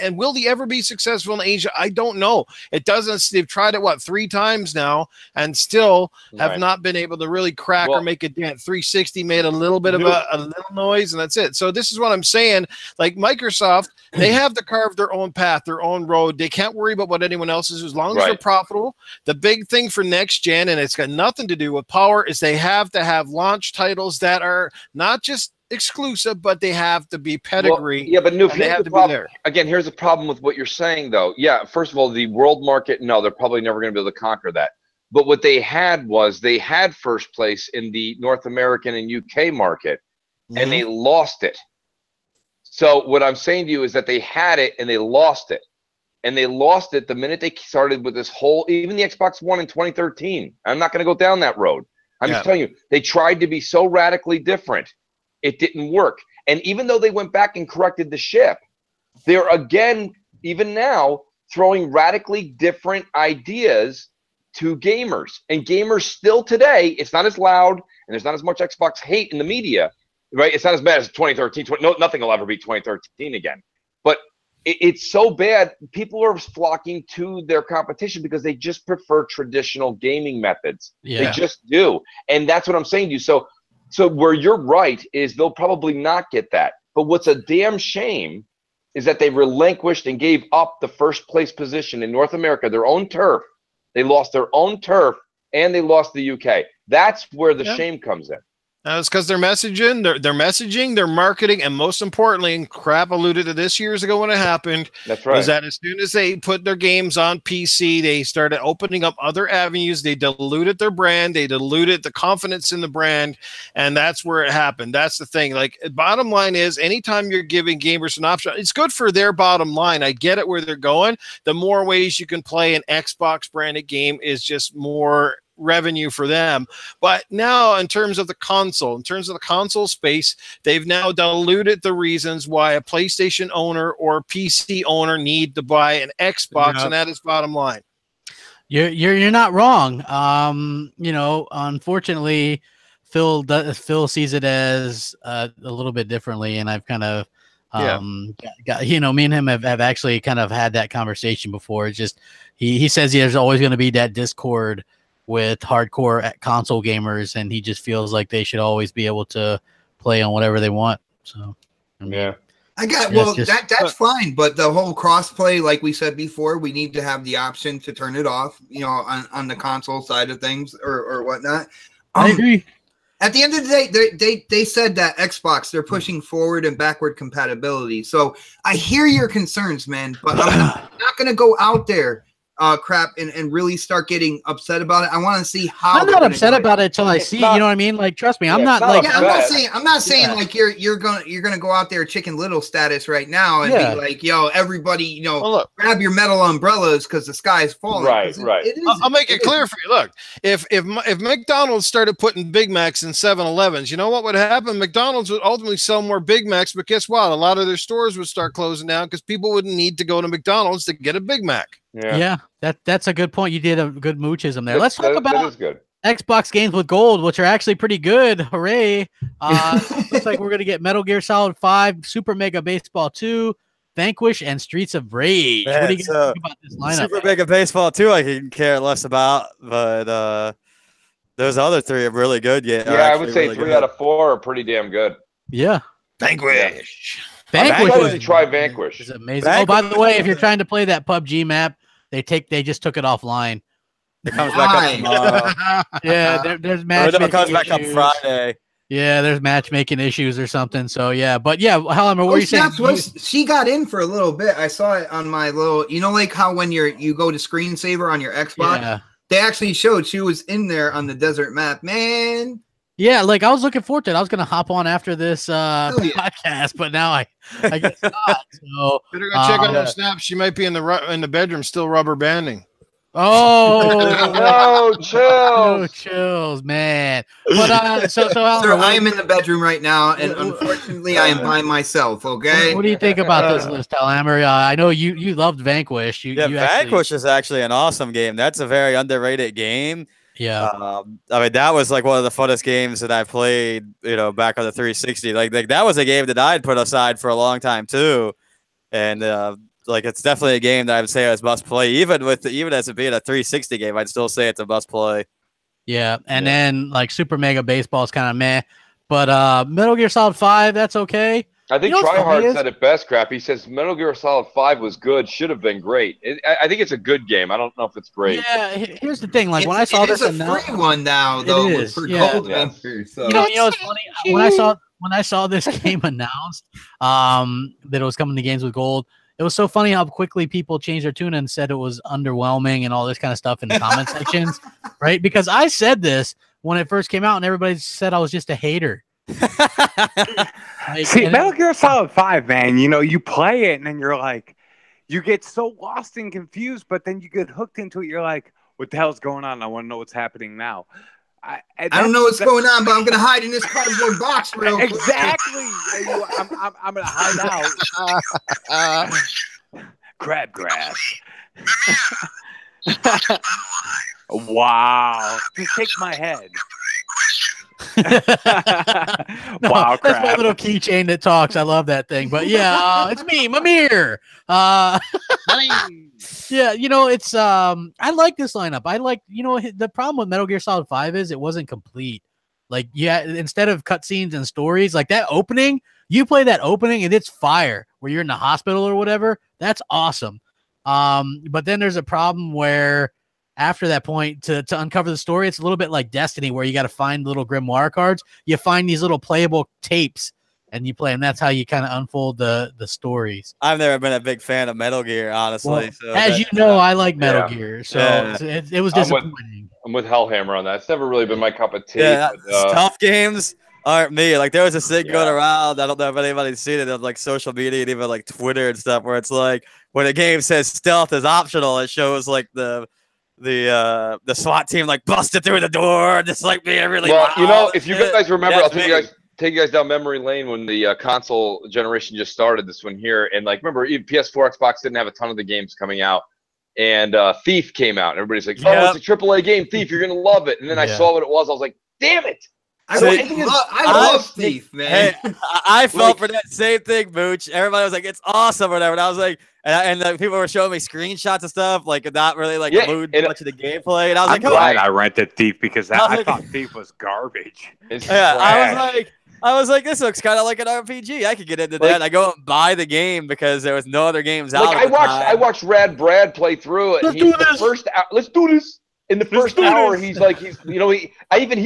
And will they ever be successful in Asia? I don't know. It doesn't. They've tried it 3 times now and still have not been able to really crack or make a dent. 360 made a little bit of a little noise, and that's it. So this is what I'm saying. Like Microsoft, they have to carve their own path, their own road. They can't worry about what anyone else is as long as they're profitable. The big thing for next gen, and it's got nothing to do with power, is they have to have launch titles that are not just exclusive, but they have to be pedigree. But they have to be there. Again, here's the problem with what you're saying, though. Yeah, first of all, the world market, no, they're probably never going to be able to conquer that. But what they had was they had first place in the North American and UK market, and they lost it. So what I'm saying to you is that they had it and they lost it. And they lost it the minute they started with this whole, even the Xbox One in 2013. I'm not going to go down that road. I'm just telling you, they tried to be so radically different. It didn't work. And even though they went back and corrected the ship, they're again, even now, throwing radically different ideas to gamers. And gamers still today, it's not as loud and there's not as much Xbox hate in the media, right? It's not as bad as 2013. Nothing will ever beat 2013 again. But it's so bad, people are flocking to their competition because they just prefer traditional gaming methods. They just do. And that's what I'm saying to you. So where you're right is they'll probably not get that. But what's a damn shame is that they relinquished and gave up the first place position in North America, their own turf. They lost their own turf and they lost the UK. That's where the shame comes in. It's because their messaging, their marketing, and most importantly, and Crap alluded to this years ago when it happened. That's right. Was that as soon as they put their games on PC, they started opening up other avenues. They diluted their brand. They diluted the confidence in the brand, and that's where it happened. That's the thing. Like, bottom line is, anytime you're giving gamers an option, it's good for their bottom line. I get it where they're going. The more ways you can play an Xbox branded game is just more revenue for them. But now in terms of the console space, they've now diluted the reasons why a PlayStation owner or PC owner need to buy an Xbox, and that is bottom line. You're not wrong. Unfortunately, Phil sees it as a little bit differently, and I've kind of me and him have actually kind of had that conversation before. It's just he says there's always going to be that discord with hardcore console gamers, and he just feels like they should always be able to play on whatever they want. So that's fine, but the whole crossplay, like we said before, we need to have the option to turn it off, on the console side of things or whatnot. I agree. At the end of the day, they said that Xbox, they're pushing forward and backward compatibility. So I hear your concerns, man, but I'm not going to go out there crap and really start getting upset about it. I want to see how. I'm not upset about it until I see. You know what I mean? Like, trust me, I'm not like. Yeah, I'm not saying like you're gonna go out there Chicken Little status right now and be like, yo, everybody, grab your metal umbrellas because the sky is falling. Right. I'll make it clear for you. Look, if McDonald's started putting Big Macs in 7-Elevens, you know what would happen? McDonald's would ultimately sell more Big Macs, but guess what? A lot of their stores would start closing down because people wouldn't need to go to McDonald's to get a Big Mac. Yeah, that's a good point. You did a good moochism there. Let's talk about that is good. Xbox games with gold, which are actually pretty good. Hooray! Looks like we're gonna get Metal Gear Solid 5, Super Mega Baseball 2, Vanquish, and Streets of Rage. Man, what do you guys think about this lineup? Super Mega Baseball 2, I can care less about, but those other 3 are really good. Yeah, I would say really 3 out of 4 are pretty damn good. Yeah, Vanquish. Vanquish. Try Vanquish. It's amazing. Oh, by the way, if you're trying to play that PUBG map, they just took it offline. It comes back up tomorrow. Yeah, there's matchmaking. It comes back up Friday. Yeah, there's matchmaking issues or something. So yeah, but yeah, Helmer, what are you saying? She got in for a little bit. I saw it on my little, like how when you go to screensaver on your Xbox, they actually showed she was in there on the desert map, man. Yeah, like I was looking forward to it. I was gonna hop on after this podcast, but now I guess not. So better go check out her snaps. She might be in the bedroom still rubber banding. Oh, no chills, man. But so sir, I am in the bedroom right now, and unfortunately, I am by myself. Okay. What do you think about this list, Helmer? I know you loved Vanquish. Vanquish is actually an awesome game. That's a very underrated game. Yeah, I mean that was like one of the funnest games that I played, back on the 360. Like that was a game that I'd put aside for a long time too, and it's definitely a game that I would say is must play. Even as it being a 360 game, I'd still say it's a must play. Yeah, and then like Super Mega Baseball is kind of meh, but Metal Gear Solid 5, that's okay. I think Tryhard said it best, Crap. He says Metal Gear Solid 5 was good, should have been great. I think it's a good game. I don't know if it's great. Yeah, here's the thing. Like when I saw this, it's a free one now, though. For gold vendors. So. It's funny when I saw this game announced, that it was coming to games with gold. It was so funny how quickly people changed their tune and said it was underwhelming and all this kind of stuff in the comment sections, right? Because I said this when it first came out, and everybody said I was just a hater. See, Metal Gear Solid 5, man, you play it and then you're like, you get so lost and confused, but then you get hooked into it. You're like, what the hell's going on? I want to know what's happening now. I don't know what's going on, but I'm gonna hide in this cardboard box real quick. Exactly. I'm gonna hide out. Crabgrass. Wow. Just take my head. Wow, that's my little keychain that talks. I love that thing. But yeah, it's me, Mamir. Yeah, it's I like this lineup. I like, the problem with Metal Gear Solid 5 is it wasn't complete. Like, instead of cutscenes and stories, like that opening, you play that opening and it's fire where you're in the hospital or whatever. That's awesome. But then there's a problem where after that point, to uncover the story, it's a little bit like Destiny, where you got to find little grimoire cards. You find these little playable tapes, and you play them. That's how you kind of unfold the stories. I've never been a big fan of Metal Gear, honestly. Well, as you know, I like Metal Gear, so it was disappointing. I'm with Hellhammer on that. It's never really been my cup of tea. Yeah, tough games aren't me. Like, there was this thing going around. I don't know if anybody's seen it on like social media and even like Twitter and stuff, where it's like when a game says stealth is optional, it shows like the SWAT team like busted through the door, just like being really loud. If you guys remember, I'll take you guys down memory lane when the console generation just started. This one here, and like remember, even PS4, Xbox didn't have a ton of the games coming out, and Thief came out. And everybody's like, "Oh, it's a AAA game, Thief. You're gonna love it." And then I saw what it was. I was like, "Damn it!" I love Thief, man. Hey, I felt for that same thing, Mooch. Everybody was like, "It's awesome," or whatever. And I was like, and people were showing me screenshots and stuff, like not really like glued much of the gameplay. And I was I'm glad I rented Thief because I thought Thief was garbage. I was like, this looks kind of like an RPG. I could get into that. I go and buy the game because there was no other games out. I watched Rad Brad play through it. Let's do this. In the first hour, he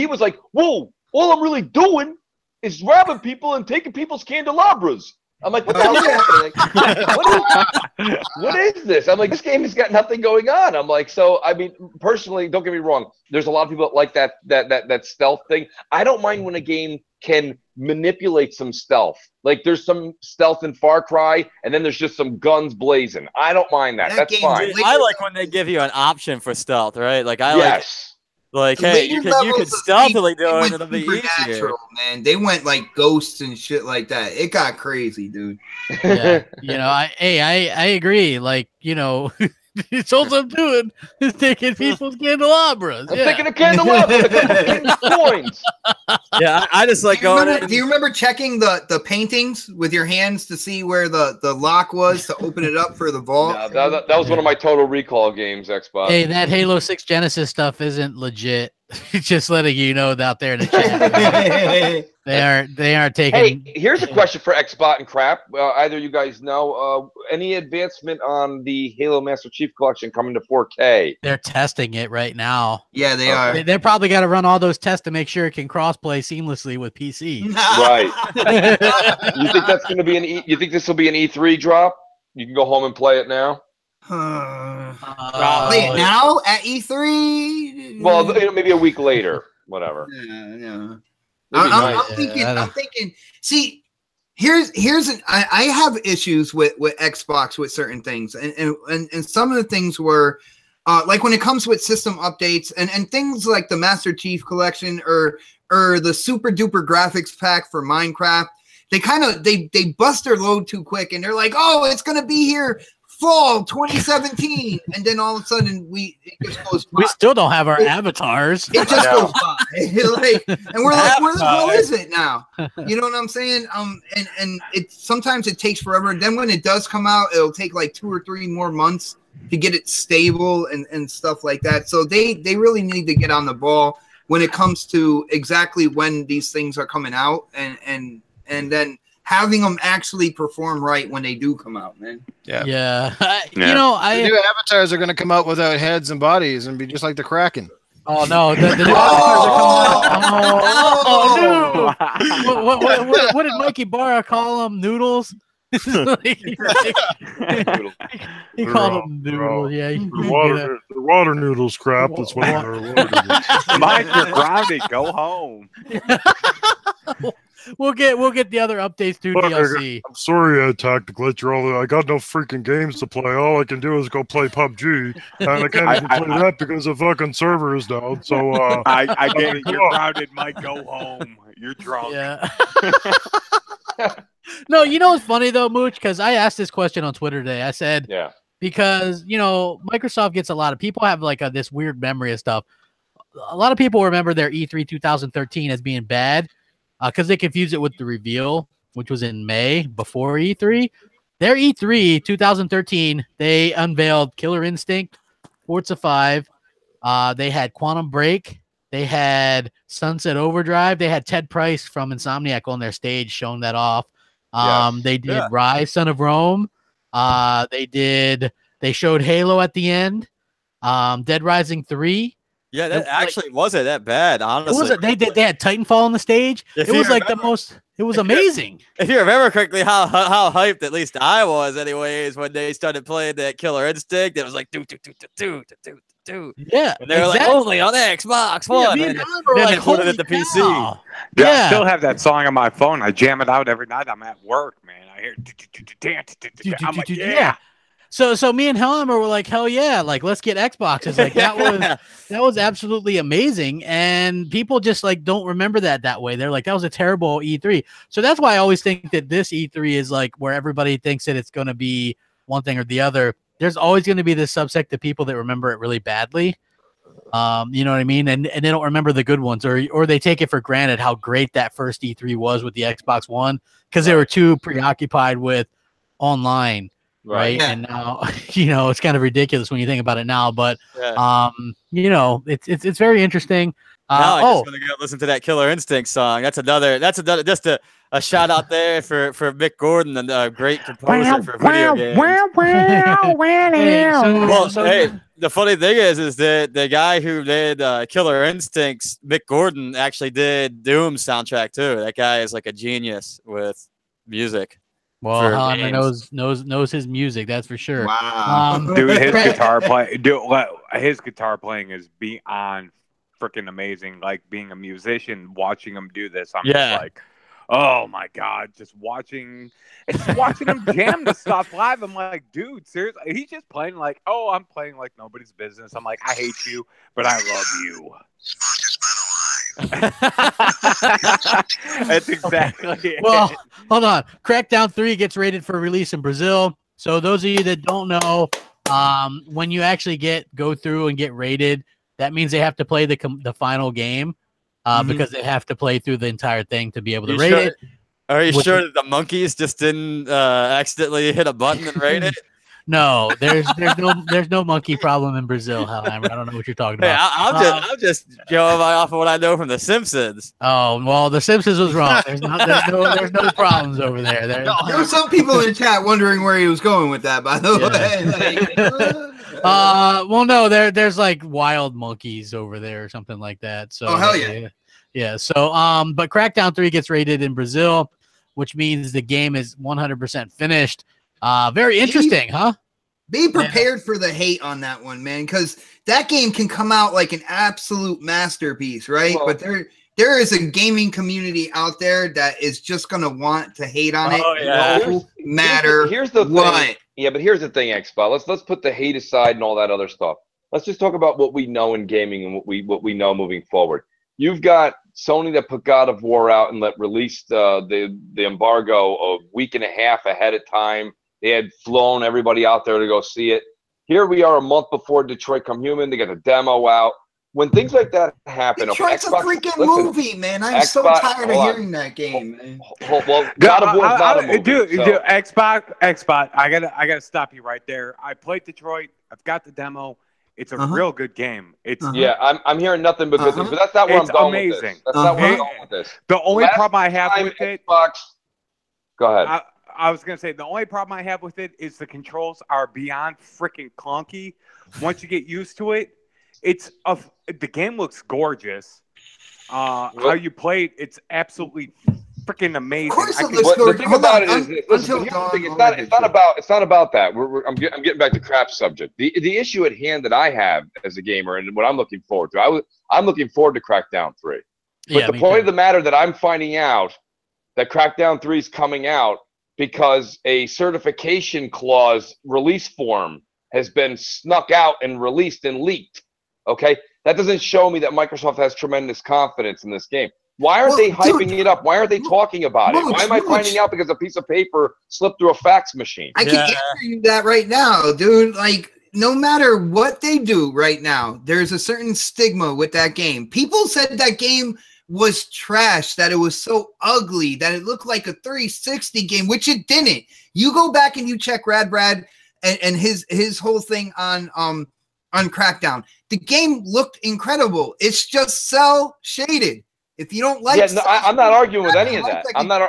was like, "Whoa, all I'm really doing is robbing people and taking people's candelabras." I'm like, what the hell's happening? Like, what is this? I'm like, this game has got nothing going on. I'm like, so I mean, personally, don't get me wrong. There's a lot of people that like that stealth thing. I don't mind when a game can manipulate some stealth. Like there's some stealth in Far Cry, and then there's just some guns blazing. I don't mind that. That's fine. I like when they give you an option for stealth, right? Like Like, the hey, you could stealthily do it, and it'll be easier. Man, they went like ghosts and shit like that. It got crazy, dude. Yeah, I agree. Like, it's all I'm doing is taking people's candelabras. I'm taking a candelabra, coins. Yeah, I just like going. Do you remember checking the paintings with your hands to see where the lock was to open it up for the vault? No, that was one of my Total Recall games, Xbox. Hey, that Halo 6 Genesis stuff isn't legit. Just letting you know out there in the chat. They aren't taking. Hey, here's a question for Xbot and Crap. Either you guys know any advancement on the Halo Master Chief Collection coming to 4K? They're testing it right now. Yeah, they are. They're probably got to run all those tests to make sure it can cross-play seamlessly with PC. Right. You think that's going to be you think this will be an E3 drop? You can go home and play it now. Play it now at E3. Well, maybe a week later, whatever. Yeah. I'm thinking. See, I have issues with Xbox with certain things, and some of the things were like when it comes with system updates and things like the Master Chief Collection or the super duper graphics pack for Minecraft. They kind of they bust their load too quick, and they're like, oh, it's gonna be here fall 2017, and then all of a sudden it just goes by. We still don't have our avatars. It just goes by, and we're like, where the hell is it now? You know what I'm saying? And it sometimes it takes forever. And then when it does come out, it'll take like 2 or 3 more months to get it stable and stuff like that. So they really need to get on the ball when it comes to exactly when these things are coming out, and then having them actually perform right when they do come out, man. Yeah. The new avatars are going to come out without heads and bodies and be just like the Kraken. Oh no! The new avatars are coming out. No! What did Mikey Barra call them? Noodles? He called them noodles. Yeah, they're water noodles. Crap. That's what they're. Mike, you're grounded. Go home. We'll get the other updates through DLC. I'm sorry I attacked the glitcher. I got no freaking games to play. All I can do is go play PUBG, and I can't even play that because the fucking server is down. So I get it. You're grounded, Mike. Go home. You're drunk. Yeah. No, you know what's funny though, Mooch? Because I asked this question on Twitter today. I said, yeah, because Microsoft gets a lot of people have like this weird memory of stuff. A lot of people remember their E3 2013 as being bad. Because they confused it with the reveal, which was in May before E3. Their E3 2013, they unveiled Killer Instinct, Forza 5. They had Quantum Break. They had Sunset Overdrive. They had Ted Price from Insomniac on their stage showing that off. They did Rise, Son of Rome. They showed Halo at the end. Dead Rising 3. Yeah, that actually wasn't that bad, honestly. They had Titanfall on the stage. It was like the most. It was amazing. If you remember correctly, how hyped at least I was, anyways, when they started playing that Killer Instinct. It was like do. Yeah, and they were like only on the Xbox One. Yeah, and then they put it at the PC. Yeah, I still have that song on my phone. I jam it out every night. I'm at work, man. I hear. I'm like, yeah. So me and Helmer were like, hell yeah, like let's get Xboxes. Like that was absolutely amazing. And people just like don't remember that way. They're like, that was a terrible E3. So that's why I always think that this E3 is like where everybody thinks that it's gonna be one thing or the other. There's always gonna be this subsect of people that remember it really badly. You know what I mean? And they don't remember the good ones, or they take it for granted how great that first E3 was with the Xbox One because they were too preoccupied with online. Right. Yeah. And now, it's kind of ridiculous when you think about it now, but, it's very interesting. Now I just want to go listen to that Killer Instinct song. That's another, just a shout out there for Mick Gordon, and a great composer for video games. The funny thing is that the guy who did Killer Instincts, Mick Gordon, actually did Doom's soundtrack too. That guy is like a genius with music. Well, Hellheimer knows his music, that's for sure. Wow. Dude, his guitar playing is beyond freaking amazing. Like being a musician, watching him do this, I'm just like, oh my god, just watching him jam the stuff live. I'm like, dude, seriously, he's just playing like, oh, I'm playing like nobody's business. I'm like, I hate you, but I love you. That's exactly it. Well, hold on. Crackdown 3 gets rated for release in Brazil. So those of you that don't know, when you actually go through and get rated, that means they have to play the final game because they have to play through the entire thing to be able to rate it. Are you sure that the monkeys just didn't accidentally hit a button and rate it? No, there's no monkey problem in Brazil, Hellheimer. I don't know what you're talking about. Hey, I'm just going off of what I know from The Simpsons. Oh well, The Simpsons was wrong. There's no problems over there. There were some people in the chat wondering where he was going with that. By the way, well, no, there's like wild monkeys over there or something like that. So hell yeah, yeah. So but Crackdown 3 gets rated in Brazil, which means the game is 100% finished. Very interesting, huh? Be prepared for the hate on that one, man, because that game can come out like an absolute masterpiece, right? Well, but there is a gaming community out there that is just gonna want to hate on it. No matter here's the what. Thing. Yeah, but here's the thing, Xbot. Let's put the hate aside and all that other stuff. Let's just talk about what we know in gaming and what we know moving forward. You've got Sony that put God of War out and released the embargo a week and a half ahead of time. They had flown everybody out there to go see it. Here we are a month before Detroit Become Human. They got the demo out. When things like that happen, Detroit's a freaking movie, man. I'm so tired of hearing that game, man. Well, God of War is not a movie. Dude, Xbot, I gotta stop you right there. I played Detroit. I've got the demo. It's a real good game. It's yeah, I'm hearing nothing but good things, but that's not where I'm going with this. That's not where I'm going with this. The only problem I have with it. Go ahead. I was going to say, the only problem I have with it is the controls are beyond freaking clunky. Once you get used to it, the game looks gorgeous. How you play it, it's absolutely freaking amazing. Of course it looks gorgeous. The thing about it is, it's not about that. I'm getting back to Crap's subject. The issue at hand that I have as a gamer and what I'm looking forward to, I'm looking forward to Crackdown 3. But the point of the matter that I'm finding out that Crackdown 3 is coming out because a certification clause release form has been snuck out and released and leaked. Okay? That doesn't show me that Microsoft has tremendous confidence in this game. Why aren't they hyping it up? Why aren't they talking about it? Why am I finding out because a piece of paper slipped through a fax machine? I can answer you that right now, dude. Like, no matter what they do right now, there's a certain stigma with that game. People said that game was trash, that it was so ugly, that it looked like a 360 game, which it didn't. You go back and you check Rad Brad and his whole thing on Crackdown. The game looked incredible. It's just cell shaded. If you don't like, I'm not arguing with any of that.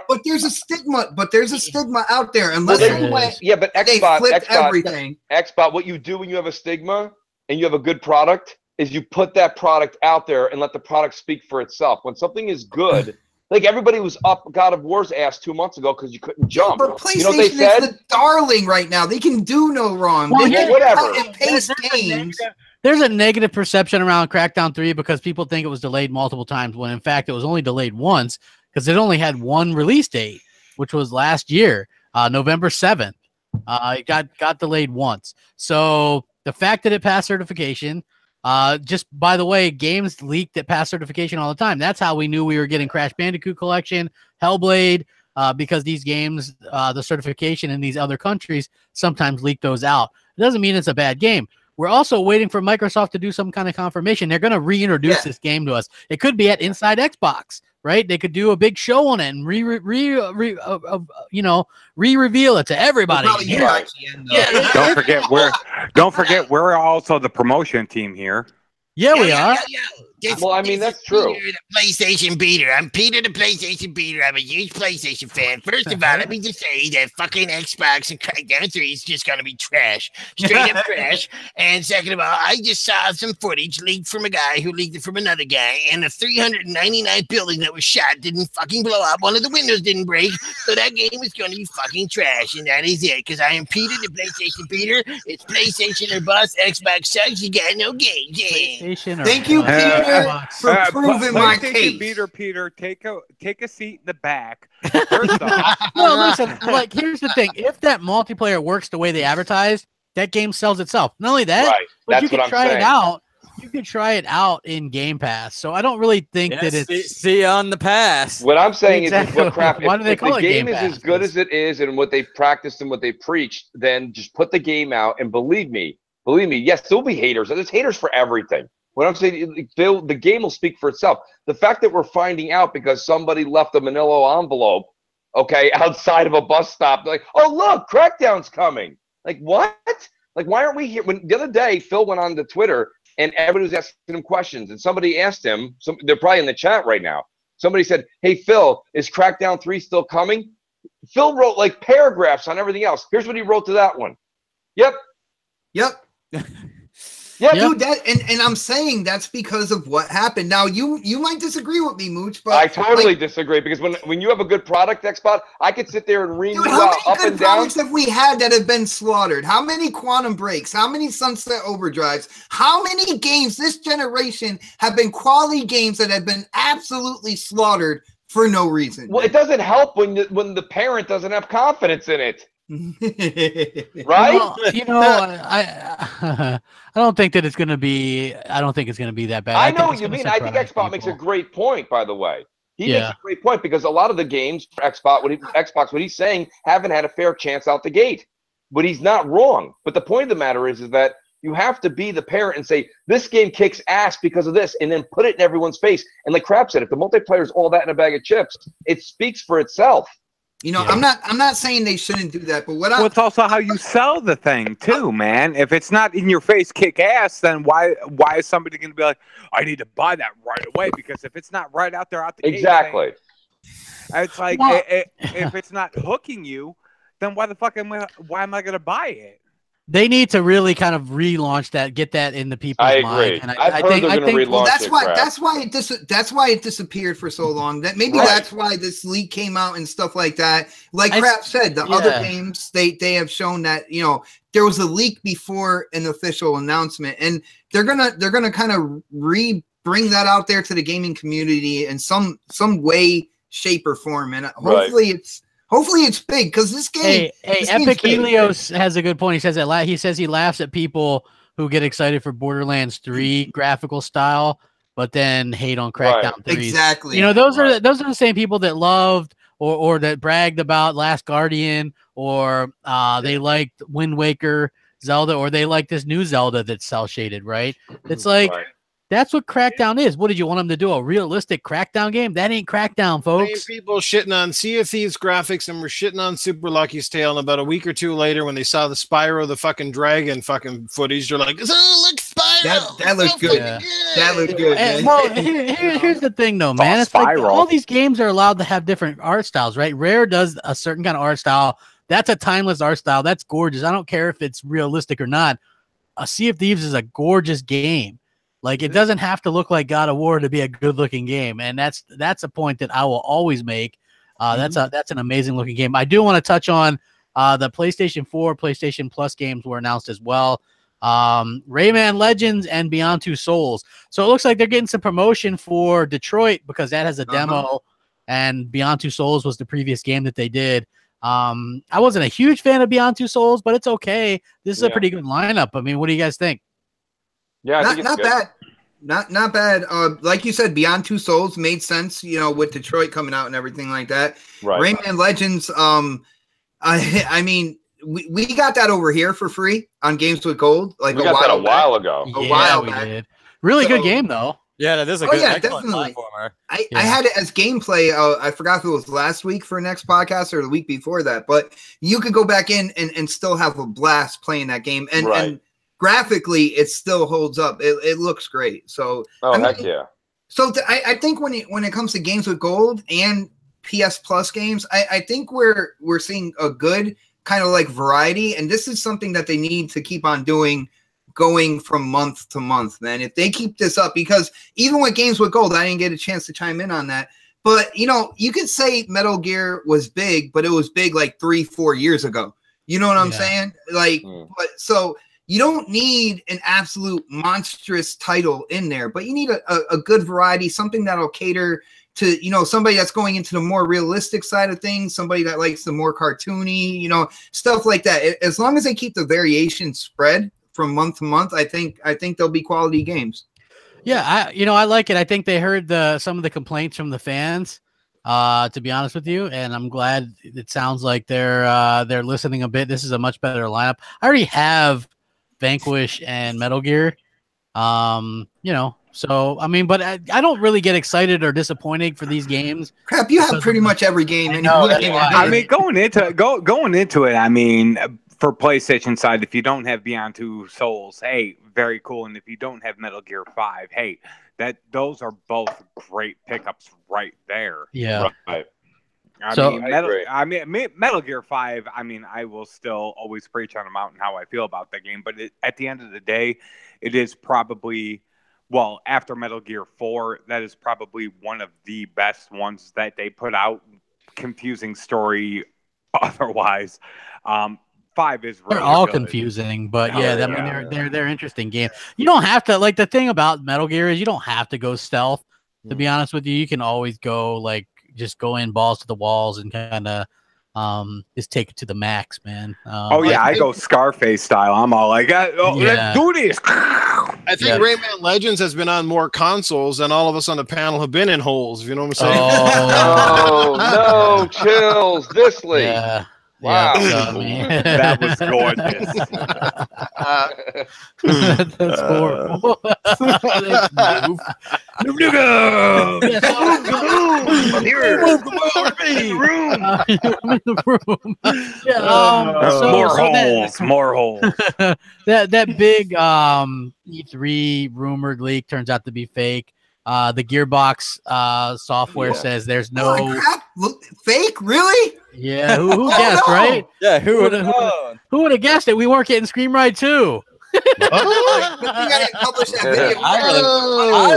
But there's a stigma. But there's a stigma out there. Unless but Xbot, everything. Xbot, what you do when you have a stigma and you have a good product is you put that product out there and let the product speak for itself. When something is good, like everybody was up God of War's ass 2 months ago because you couldn't jump. But PlayStation is the darling right now. They can do no wrong. Well, whatever. There's a negative perception around Crackdown 3 because people think it was delayed multiple times when in fact it was only delayed once because it only had one release date, which was last year, November 7th. It got delayed once. So the fact that it passed certification, just by the way, games leaked that pass certification all the time. That's how we knew we were getting Crash Bandicoot Collection, Hellblade, because these games, the certification in these other countries sometimes leak those out. It doesn't mean it's a bad game. We're also waiting for Microsoft to do some kind of confirmation. They're going to reintroduce this game to us. It could be at Inside Xbox, right? They could do a big show on it and re-reveal it to everybody. Don't forget we're also the promotion team here. Yeah, we are. Well, I mean, that's true. Peter, the PlayStation beater. I'm Peter, the PlayStation beater. I'm a huge PlayStation fan. First of all, let me just say that fucking Xbox and Crackdown 3 is just gonna be trash, straight up trash. And second of all, I just saw some footage leaked from a guy who leaked it from another guy, and the 399 building that was shot didn't fucking blow up. One of the windows didn't break, so that game is gonna be fucking trash. And that is it, because I am Peter, the PlayStation beater. It's PlayStation or bust. Xbox sucks. You got no game. Yeah. Thank you, Peter. For proving my case. Peter, take a seat in the back. First off. No, listen. Like, here's the thing: if that multiplayer works the way they advertise, that game sells itself. Not only that, Right. but That's you can what I'm try it saying. out. You can try it out in Game Pass. So I don't really think that it's. see on the pass. What I'm saying Exactly. is, what crap? Why do they If call the it game Game is Pass? as good as it is, and what they practiced and what they preached, then just put the game out. And believe me, yes, there'll be haters. There's haters for everything. What I'm saying, the game will speak for itself. The fact that we're finding out because somebody left a manila envelope, okay, outside of a bus stop, like, oh, look, Crackdown's coming. Like, what? Like, why aren't we here? When the other day, Phil went on to Twitter, and everybody was asking him questions, and somebody asked him, they're probably in the chat right now, somebody said, hey, Phil, is Crackdown 3 still coming? Phil wrote, like, paragraphs on everything else. Here's what he wrote to that one. Yep. Yeah, dude, and I'm saying that's because of what happened. Now you might disagree with me, Mooch, but I totally disagree, because when you have a good product, Xbot, I could sit there and read dude, you how out many up good and down. products have we had that have been slaughtered? How many Quantum Breaks? How many Sunset Overdrives? How many games this generation have been quality games that have been absolutely slaughtered for no reason? Well, it doesn't help when the parent doesn't have confidence in it. Right? Well, I don't think that it's going to be. I don't think it's going to be that bad. I know think what it's you gonna mean. I think surprise Xbox makes a people. great point, by the way. He makes a great point, because a lot of the games for Xbox, what he's saying, haven't had a fair chance out the gate. But he's not wrong. But the point of the matter is that you have to be the parent and say, this game kicks ass because of this, and then put it in everyone's face. And like Crap said, if the multiplayer is all that in a bag of chips, it speaks for itself. You know, I'm not saying they shouldn't do that, but well, it's also how you sell the thing too, man. If it's not in your face, kick ass, then why is somebody going to be like, I need to buy that right away? Because if it's not right out there out the gate, Exactly. it's like if it's not hooking you, then why am I going to buy it? They need to really kind of relaunch that, get that in the people's I mind. agree. And I think well, that's why it disappeared for so long. That maybe that's why this leak came out and stuff like that. Like Crap said, the other games they have shown that there was a leak before an official announcement, and they're gonna kind of bring that out there to the gaming community in some way, shape, or form, and hopefully it's big, because this game. Hey, Epic Helios has a good point. He says that he laughs at people who get excited for Borderlands 3 graphical style, but then hate on Crackdown 3. Exactly. Those are the same people that loved or that bragged about Last Guardian, or they liked Wind Waker Zelda, or they like this new Zelda that's cel shaded, right? It's like. Right. That's what Crackdown is. What did you want them to do? A realistic Crackdown game? That ain't Crackdown, folks. People shitting on Sea of Thieves graphics, and were shitting on Super Lucky's Tale. And about a week or two later, when they saw the Spyro the fucking Dragon fucking footage, they're like, "Oh, look, Spyro! That looks good. Yeah. That looks good." And, well, here's the thing, though, man. It's like all these games are allowed to have different art styles, right? Rare does a certain kind of art style. That's a timeless art style. That's gorgeous. I don't care if it's realistic or not. A Sea of Thieves is a gorgeous game. Like, it doesn't have to look like God of War to be a good-looking game, and that's a point that I will always make. That's an amazing-looking game. I do want to touch on the PlayStation 4, PlayStation Plus games were announced as well. Rayman Legends and Beyond Two Souls. So it looks like they're getting some promotion for Detroit, because that has a demo, and Beyond Two Souls was the previous game that they did. I wasn't a huge fan of Beyond Two Souls, but it's okay. This is a pretty good lineup. I mean, what do you guys think? Yeah, not bad. Not bad. Like you said, Beyond Two Souls made sense, with Detroit coming out and everything like that. Right. Rayman Legends, I mean, we got that over here for free on Games with Gold. Like we got that a while ago. A while back. Did. Really good game, though. Yeah, that is a good definitely. platformer. I had it as gameplay. I forgot if it was last week for next podcast or the week before that, but you could go back in and still have a blast playing that game. And graphically, it still holds up. It looks great. So, heck yeah. So I think when it comes to games with gold and PS Plus games, I think we're seeing a good kind of like variety, and this is something that they need to keep on doing, going from month to month, man. If they keep this up, because even with games with gold, I didn't get a chance to chime in on that. But you could say Metal Gear was big, but it was big like 3-4 years ago. You know what I'm saying? Like, but so you don't need an absolute monstrous title in there, but you need a good variety, something that'll cater to, somebody that's going into the more realistic side of things, somebody that likes the more cartoony, stuff like that. As long as they keep the variation spread from month to month, I think they'll be quality games. Yeah, I like it. I think they heard some of the complaints from the fans, to be honest with you, and I'm glad it sounds like they're listening a bit. This is a much better lineup. I already have Vanquish and Metal Gear. So, I mean, but I don't really get excited or disappointed for these games. Crap, you have pretty much every game. I mean, going into it, I mean, for PlayStation side, if you don't have Beyond Two Souls, hey, very cool. And if you don't have Metal Gear 5, hey, those are both great pickups right there. Yeah. Right. I mean, Metal Gear 5, I mean, I will still always preach on a mountain how I feel about the game, but at the end of the day, it is probably, well, after Metal Gear 4, that is probably one of the best ones that they put out. Confusing story otherwise. 5 is really they're all good. confusing, but they're interesting games. You don't have to, like, the thing about Metal Gear is you don't have to go stealth, to be honest with you. You can always go just go in balls to the walls and kind of just take it to the max, man. I go Scarface style. I'm all like, let's do this. I think Rayman Legends has been on more consoles than all of us on the panel have been in holes, if you know what I'm saying. Oh, no, chills, this league. Yeah. Wow. Yeah, that was gorgeous. That's horrible. More holes. That big E3 rumored leak turns out to be fake. The Gearbox software says there's no crap. Look, fake, really? Yeah, who guessed, right? Yeah, who would have guessed it? We weren't getting Scream Ride 2. I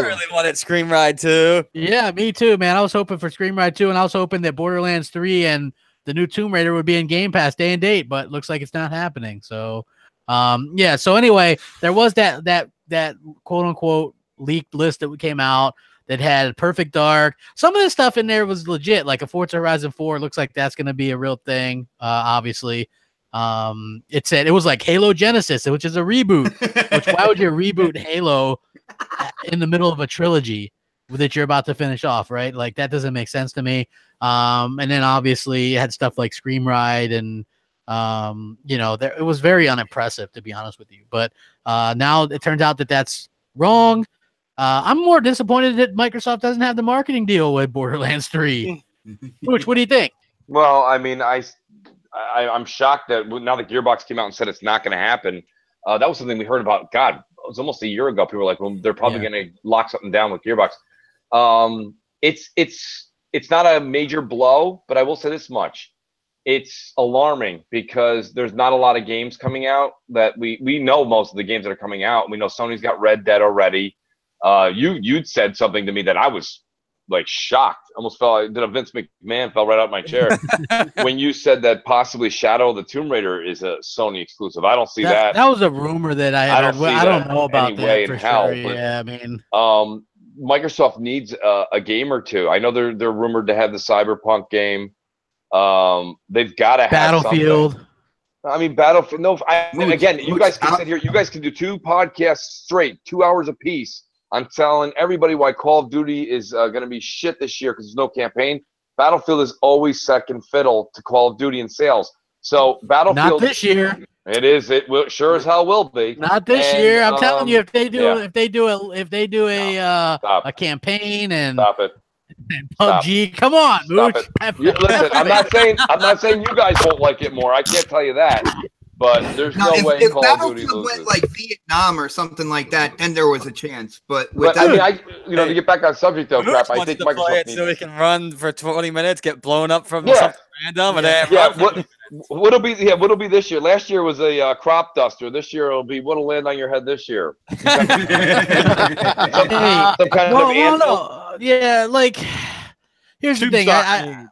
really wanted Scream Ride 2. Yeah, me too, man. I was hoping for Scream Ride 2, and I was hoping that Borderlands 3 and the new Tomb Raider would be in Game Pass day and date, but looks like it's not happening. So, So anyway, there was that quote unquote leaked list that came out that had Perfect Dark. Some of the stuff in there was legit, like a Forza Horizon 4. Looks like that's going to be a real thing. Obviously, it said it was like Halo Genesis, which is a reboot. Which why would you reboot Halo in the middle of a trilogy that you're about to finish off, right? Like that doesn't make sense to me. And then obviously it had stuff like Scream Ride and it was very unimpressive, to be honest with you. But now it turns out that that's wrong. I'm more disappointed that Microsoft doesn't have the marketing deal with Borderlands 3. What do you think? Well, I mean, I'm shocked that now that Gearbox came out and said it's not going to happen. That was something we heard about. God, it was almost a year ago. People were like, "Well, they're probably going to lock something down with Gearbox." It's not a major blow, but I will say this much: it's alarming because there's not a lot of games coming out that we know most of the games that are coming out. We know Sony's got Red Dead already. You'd said something to me that I was like shocked. Almost Vince McMahon fell right out of my chair when you said that possibly Shadow of the Tomb Raider is a Sony exclusive. I don't see that. That was a rumor that I don't know about that for sure. Yeah, I mean, Microsoft needs a game or two. I know they're rumored to have the Cyberpunk game. They've got to have Battlefield. Something. I mean, Battlefield. No, again, you guys can sit here. You guys can do 2 podcasts straight, 2 hours apiece. I'm telling everybody why Call of Duty is going to be shit this year because there's no campaign. Battlefield is always second fiddle to Call of Duty in sales. So Battlefield. Not this year. It is. It will, sure as hell will be. Not this year. I'm telling you, if they do a campaign and stop it. And PUBG, come on, Mooch. Listen, I'm not saying you guys won't like it more. I can't tell you that. but there's no way if Call of Duty Battlefield loses. went like Vietnam or something like that, then there was a chance. But But with that, I mean, to get back on subject though, Crap, I think to play Microsoft it so we can run for 20 minutes, get blown up from Yeah. something random, and then Yeah, run for- what'll be this year? Last year was a crop duster. This year it'll be what'll land on your head this year. Some kind of anvil. no. Yeah, like here's the thing. I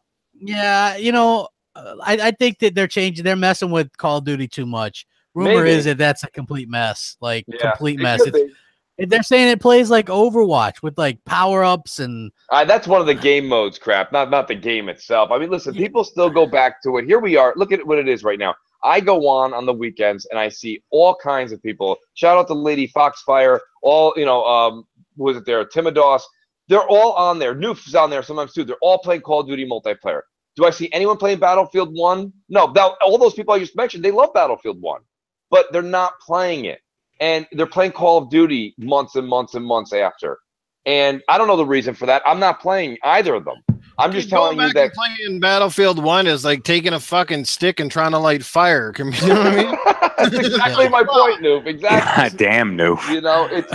think that they're messing with Call of Duty too much. Rumor Maybe. is that that's a complete mess, like complete it mess. could be. They're saying it plays like Overwatch with like power ups and. That's one of the game modes, Crap. Not the game itself. I mean, listen, people still go back to it. Here we are. Look at what it is right now. I go on the weekends and I see all kinds of people. Shout out to Lady Foxfire. All who was it there? Timidos. They're all on there. Noof's on there sometimes too. They're all playing Call of Duty multiplayer. Do I see anyone playing Battlefield 1? No. All those people I just mentioned, they love Battlefield 1, but they're not playing it. And they're playing Call of Duty months and months and months after. And I don't know the reason for that. I'm not playing either of them. I'm just telling you that playing Battlefield 1 is like taking a fucking stick and trying to light fire. You know what I mean? That's exactly my point, Noob. Exactly. Damn, Noob.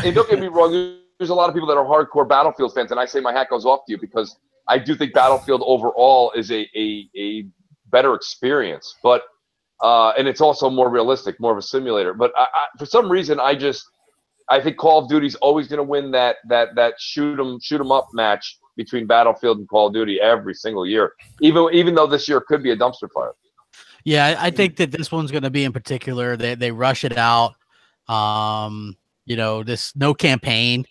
And don't get me wrong. There's a lot of people that are hardcore Battlefield fans, and I say my hat goes off to you because I do think Battlefield overall is a better experience. But and it's also more realistic, more of a simulator. But for some reason, I think Call of Duty's always going to win that shoot 'em up match between Battlefield and Call of Duty every single year, even though this year could be a dumpster fire. Yeah, I think that this one's going to be in particular. They rush it out. This no campaign.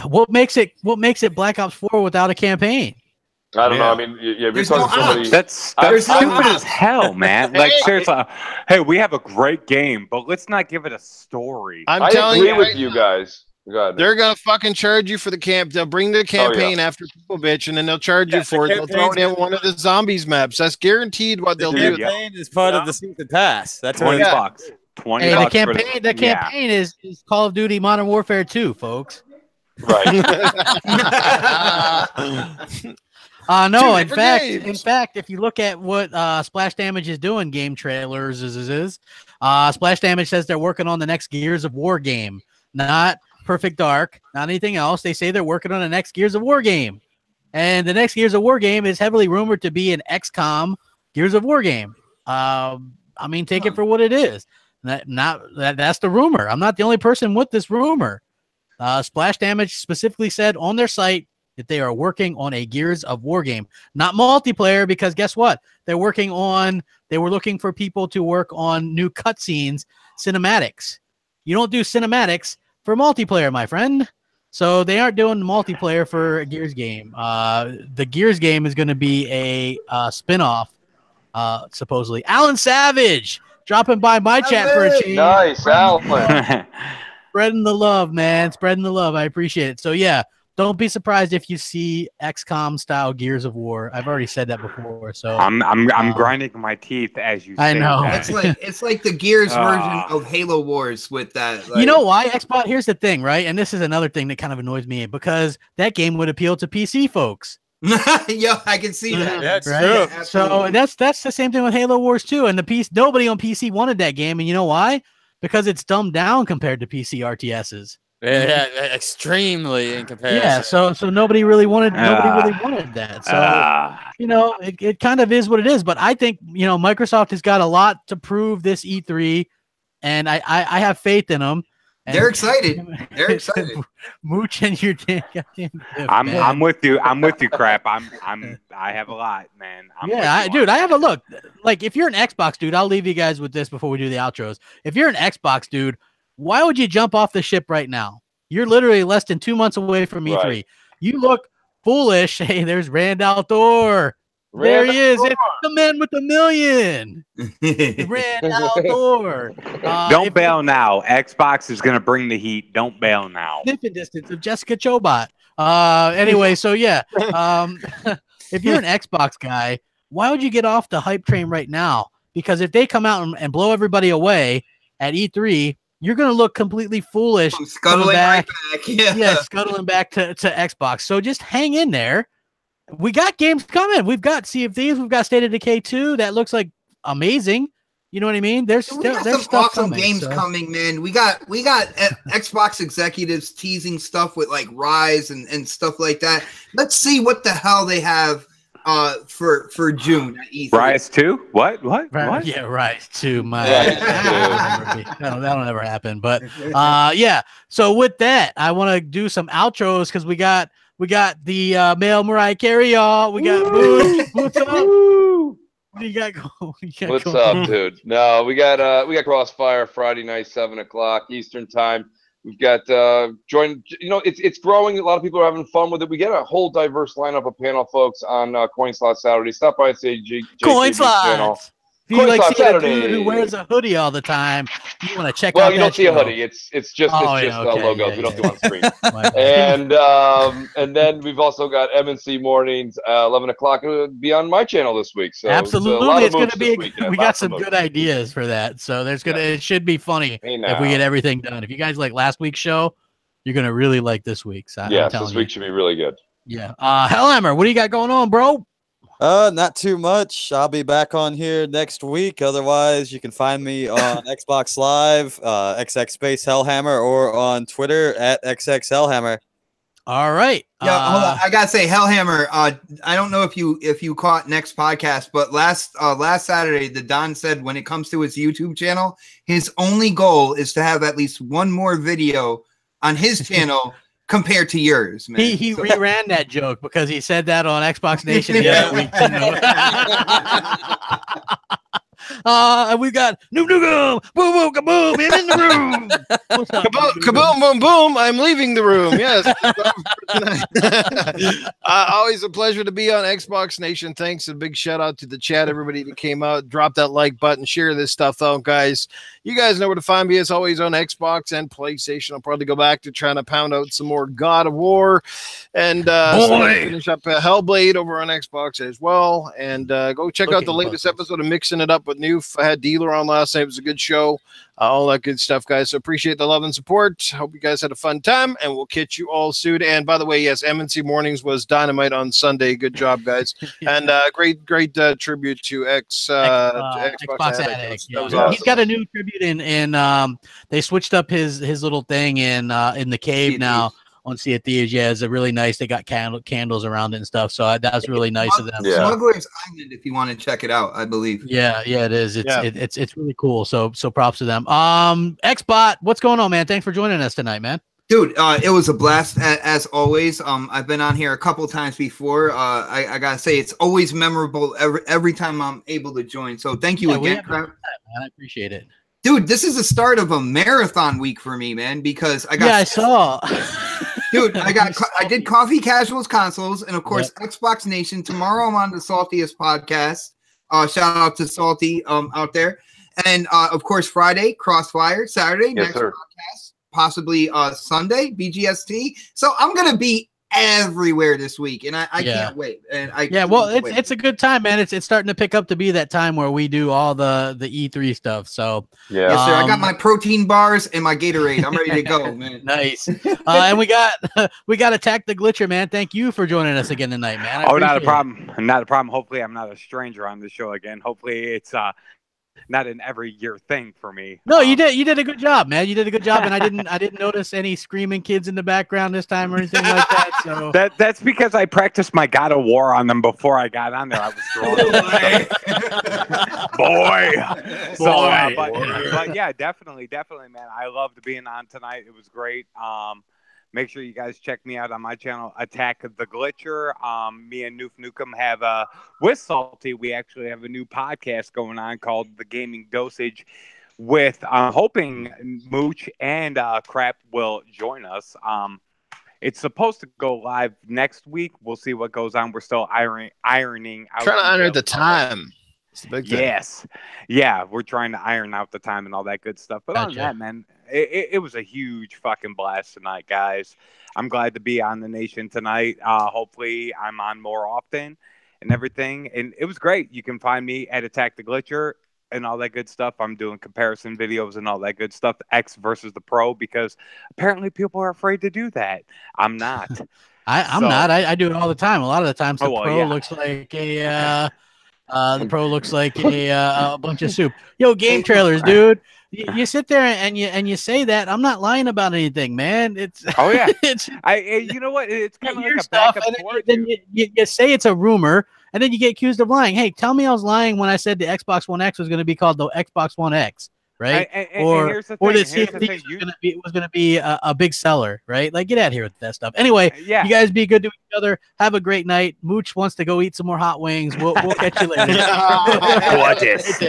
What makes it Black Ops 4 without a campaign? I don't know. I mean, There's because no somebody. That's stupid as hell, man. Like seriously, hey, we have a great game, but let's not give it a story. I telling agree you with you guys. Go ahead. They're gonna fucking charge you for the camp. They'll bring the campaign after people bitch, and then they'll charge you for it. They'll throw it in one of the zombies maps. That's guaranteed what they'll do. The campaign is part of the season pass. That's $20. $20. Hey, the campaign is Call of Duty Modern Warfare 2, folks. Right. No, in fact, if you look at what Splash Damage is doing, game trailers Splash Damage says they're working on the next Gears of War game, not Perfect Dark, not anything else. They say they're working on the next Gears of War game, and the next Gears of War game is heavily rumored to be an XCOM Gears of War game. I mean, take it for what it is. That's the rumor. I'm not the only person with this rumor. Splash Damage specifically said on their site that they are working on a Gears of War game, not multiplayer, because guess what? They were looking for people to work on new cutscenes, cinematics. You don't do cinematics for multiplayer, my friend. So they aren't doing multiplayer for a Gears game. The Gears game is going to be a spin-off, supposedly. Alan Savage dropping by my chat for a change. Nice, Alan. Spreading the love, man. Spreading the love. I appreciate it. So, yeah, don't be surprised if you see XCOM style Gears of War. I've already said that before. So I'm grinding my teeth as you say I know. that. it's like the Gears version of Halo Wars with that. You know why? Xbot, here's the thing, right? And this is another thing that kind of annoys me, because that game would appeal to PC folks. Yo, I can see that. That's right? true. So that's the same thing with Halo Wars 2. And nobody on PC wanted that game. And you know why? Because it's dumbed down compared to PC RTSs. Yeah, extremely in comparison. Yeah, so nobody really wanted that. So it kind of is what it is. But I think Microsoft has got a lot to prove this E3, and I have faith in them. And they're excited. They're excited. Mooch and your damn goddamn gift, I'm with you. I'm with you, Crap. I have a lot, man. I have a look. Like, if you're an Xbox dude, I'll leave you guys with this before we do the outros. If you're an Xbox dude, why would you jump off the ship right now? You're literally less than 2 months away from E3. Right. You look foolish. Hey, there's Rand Outdoor. There he is. It's the man with the million. Rand Outdoor. Don't bail now. Xbox is going to bring the heat. Don't bail now. Sniffing distance of Jessica Chobot. Anyway, so yeah. If you're an Xbox guy, why would you get off the hype train right now? Because if they come out and blow everybody away at E3, you're going to look completely foolish. Scuttling back. Yeah, scuttling back to Xbox. So just hang in there. We got games coming. We've got Sea of Thieves. We've got State of Decay 2. That looks like amazing. You know what I mean? There's We got there's some stuff awesome coming, games coming, man. We got Xbox executives teasing stuff with like Rise and stuff like that. Let's see what the hell they have for June at E3. Rise 2? What? Yeah, Rise 2. Rise 2. That'll never happen. But yeah. So with that, I want to do some outros because we got the male Mariah Carey, y'all. We got Boots. What's up? What do you got going? What's up, dude? No, we got Crossfire Friday night, 7:00 Eastern time. We've got join. You know, it's growing. A lot of people are having fun with it. We get a whole diverse lineup of panel folks on Coin Slot Saturday. Stop by and say Coin channel. Slots. If you Coin like Slot see a Saturday. dude who wears a hoodie all the time, you want to check out. Well, you that don't see a show. hoodie. It's just logos. Yeah, We don't do on screen. And then we've also got MNC mornings, 11:00. It'll be on my channel this week. So absolutely, it's going to be. We got some good good ideas for that. So it should be funny if we get everything done. If you guys like last week's show, you're going to really like this week's. Yes, this week should be really good. Yeah. Hellhammer, what do you got going on, bro? Not too much. I'll be back on here next week. Otherwise, you can find me on Xbox Live, XX Space Hellhammer, or on Twitter at XX Hellhammer. All right. Yeah, hold on. I gotta say, Hellhammer. I don't know if you caught next podcast, but last Saturday, the Don said when it comes to his YouTube channel, his only goal is to have at least one more video on his channel. Compared to yours, man. He reran that joke because he said that on Xbox Nation the other week. And we got Noob Noogum, boom boom kaboom, I'm in the room. What's up, Kaboom boom boom, I'm leaving the room. Yes. Always a pleasure to be on Xbox Nation. Thanks, a big shout out to the chat, everybody that came out. Drop that like button, share this stuff out, guys. You guys know where to find me as always on Xbox and PlayStation. I'll probably go back to trying to pound out some more God of War and finish up Hellblade over on Xbox as well. And go check out the latest episode of Mixing It Up with Noof. I had Dealer on last night. It was a good show. All that good stuff, guys. So appreciate the love and support. Hope you guys had a fun time, and we'll catch you all soon. And by the way, yes, MNC Mornings was dynamite on Sunday. Good job, guys. And great tribute to Xbox Addict. Yeah. Awesome. He's got a new tribute in they switched up his little thing in the cave now. On Sea of Thieves, yeah, it's a really nice. They got candles around it and stuff, so that was really nice of them. Yeah. Smuggler's Island, if you want to check it out, I believe. Yeah, it is. It's really cool. So props to them. Xbot, what's going on, man? Thanks for joining us tonight, man. Dude, it was a blast as always. I've been on here a couple times before. I gotta say, it's always memorable every time I'm able to join. So thank you again, Crap. I appreciate it. Dude, this is the start of a marathon week for me, man, because I got I saw. Dude, I did Coffee Casuals Consoles and of course Xbox Nation. Tomorrow I'm on the Saltiest podcast. Shout out to Salty out there. And of course Friday, Crossfire, Saturday, next podcast, possibly Sunday, BGST. So I'm gonna be everywhere this week, and I can't wait. And it's a good time, man. It's starting to pick up to be that time where we do all the E3 stuff. So yes, sir. I got my protein bars and my Gatorade. I'm ready to go, man. Nice. And we got Attack the Glitcher, man. Thank you for joining us again tonight, man. Not a problem. Not a problem. Hopefully, I'm not a stranger on the show again. Hopefully, it's not an every year thing for me. No, you did a good job, man. You did a good job, and I didn't notice any screaming kids in the background this time or anything like that. So that's because I practiced my God of War on them before I got on there. I was throwing but yeah, definitely, man. I loved being on tonight. It was great. Make sure you guys check me out on my channel, Attack the Glitcher. Me and Noof Nukem have with Salty. We actually have a new podcast going on called The Gaming Dosage. With hoping Mooch and Crap will join us. It's supposed to go live next week. We'll see what goes on. We're still ironing out. Trying to honor the time. It's the big thing. Yes. Yeah, we're trying to iron out the time and all that good stuff. But other than that, man, it was a huge fucking blast tonight, guys. I'm glad to be on the Nation tonight. Hopefully I'm on more often and everything. And it was great. You can find me at Attack the Glitcher and all that good stuff. I'm doing comparison videos and all that good stuff. X versus the Pro, because apparently people are afraid to do that. I'm not. I'm not. I do it all the time. A lot of the times the Pro looks like a The Pro looks like a bunch of soup. Yo, game trailers, dude. You sit there and you say that. I'm not lying about anything, man. It's it's you know what? It's kind of like a stuff, backup and then you say it's a rumor, and then you get accused of lying. Hey, tell me I was lying when I said the Xbox One X was going to be called the Xbox One X, right? Or the CFD was going to be a big seller, right? Like, get out of here with that stuff. Anyway, you guys be good to each other. Have a great night. Mooch wants to go eat some more hot wings. We'll catch you later. What is?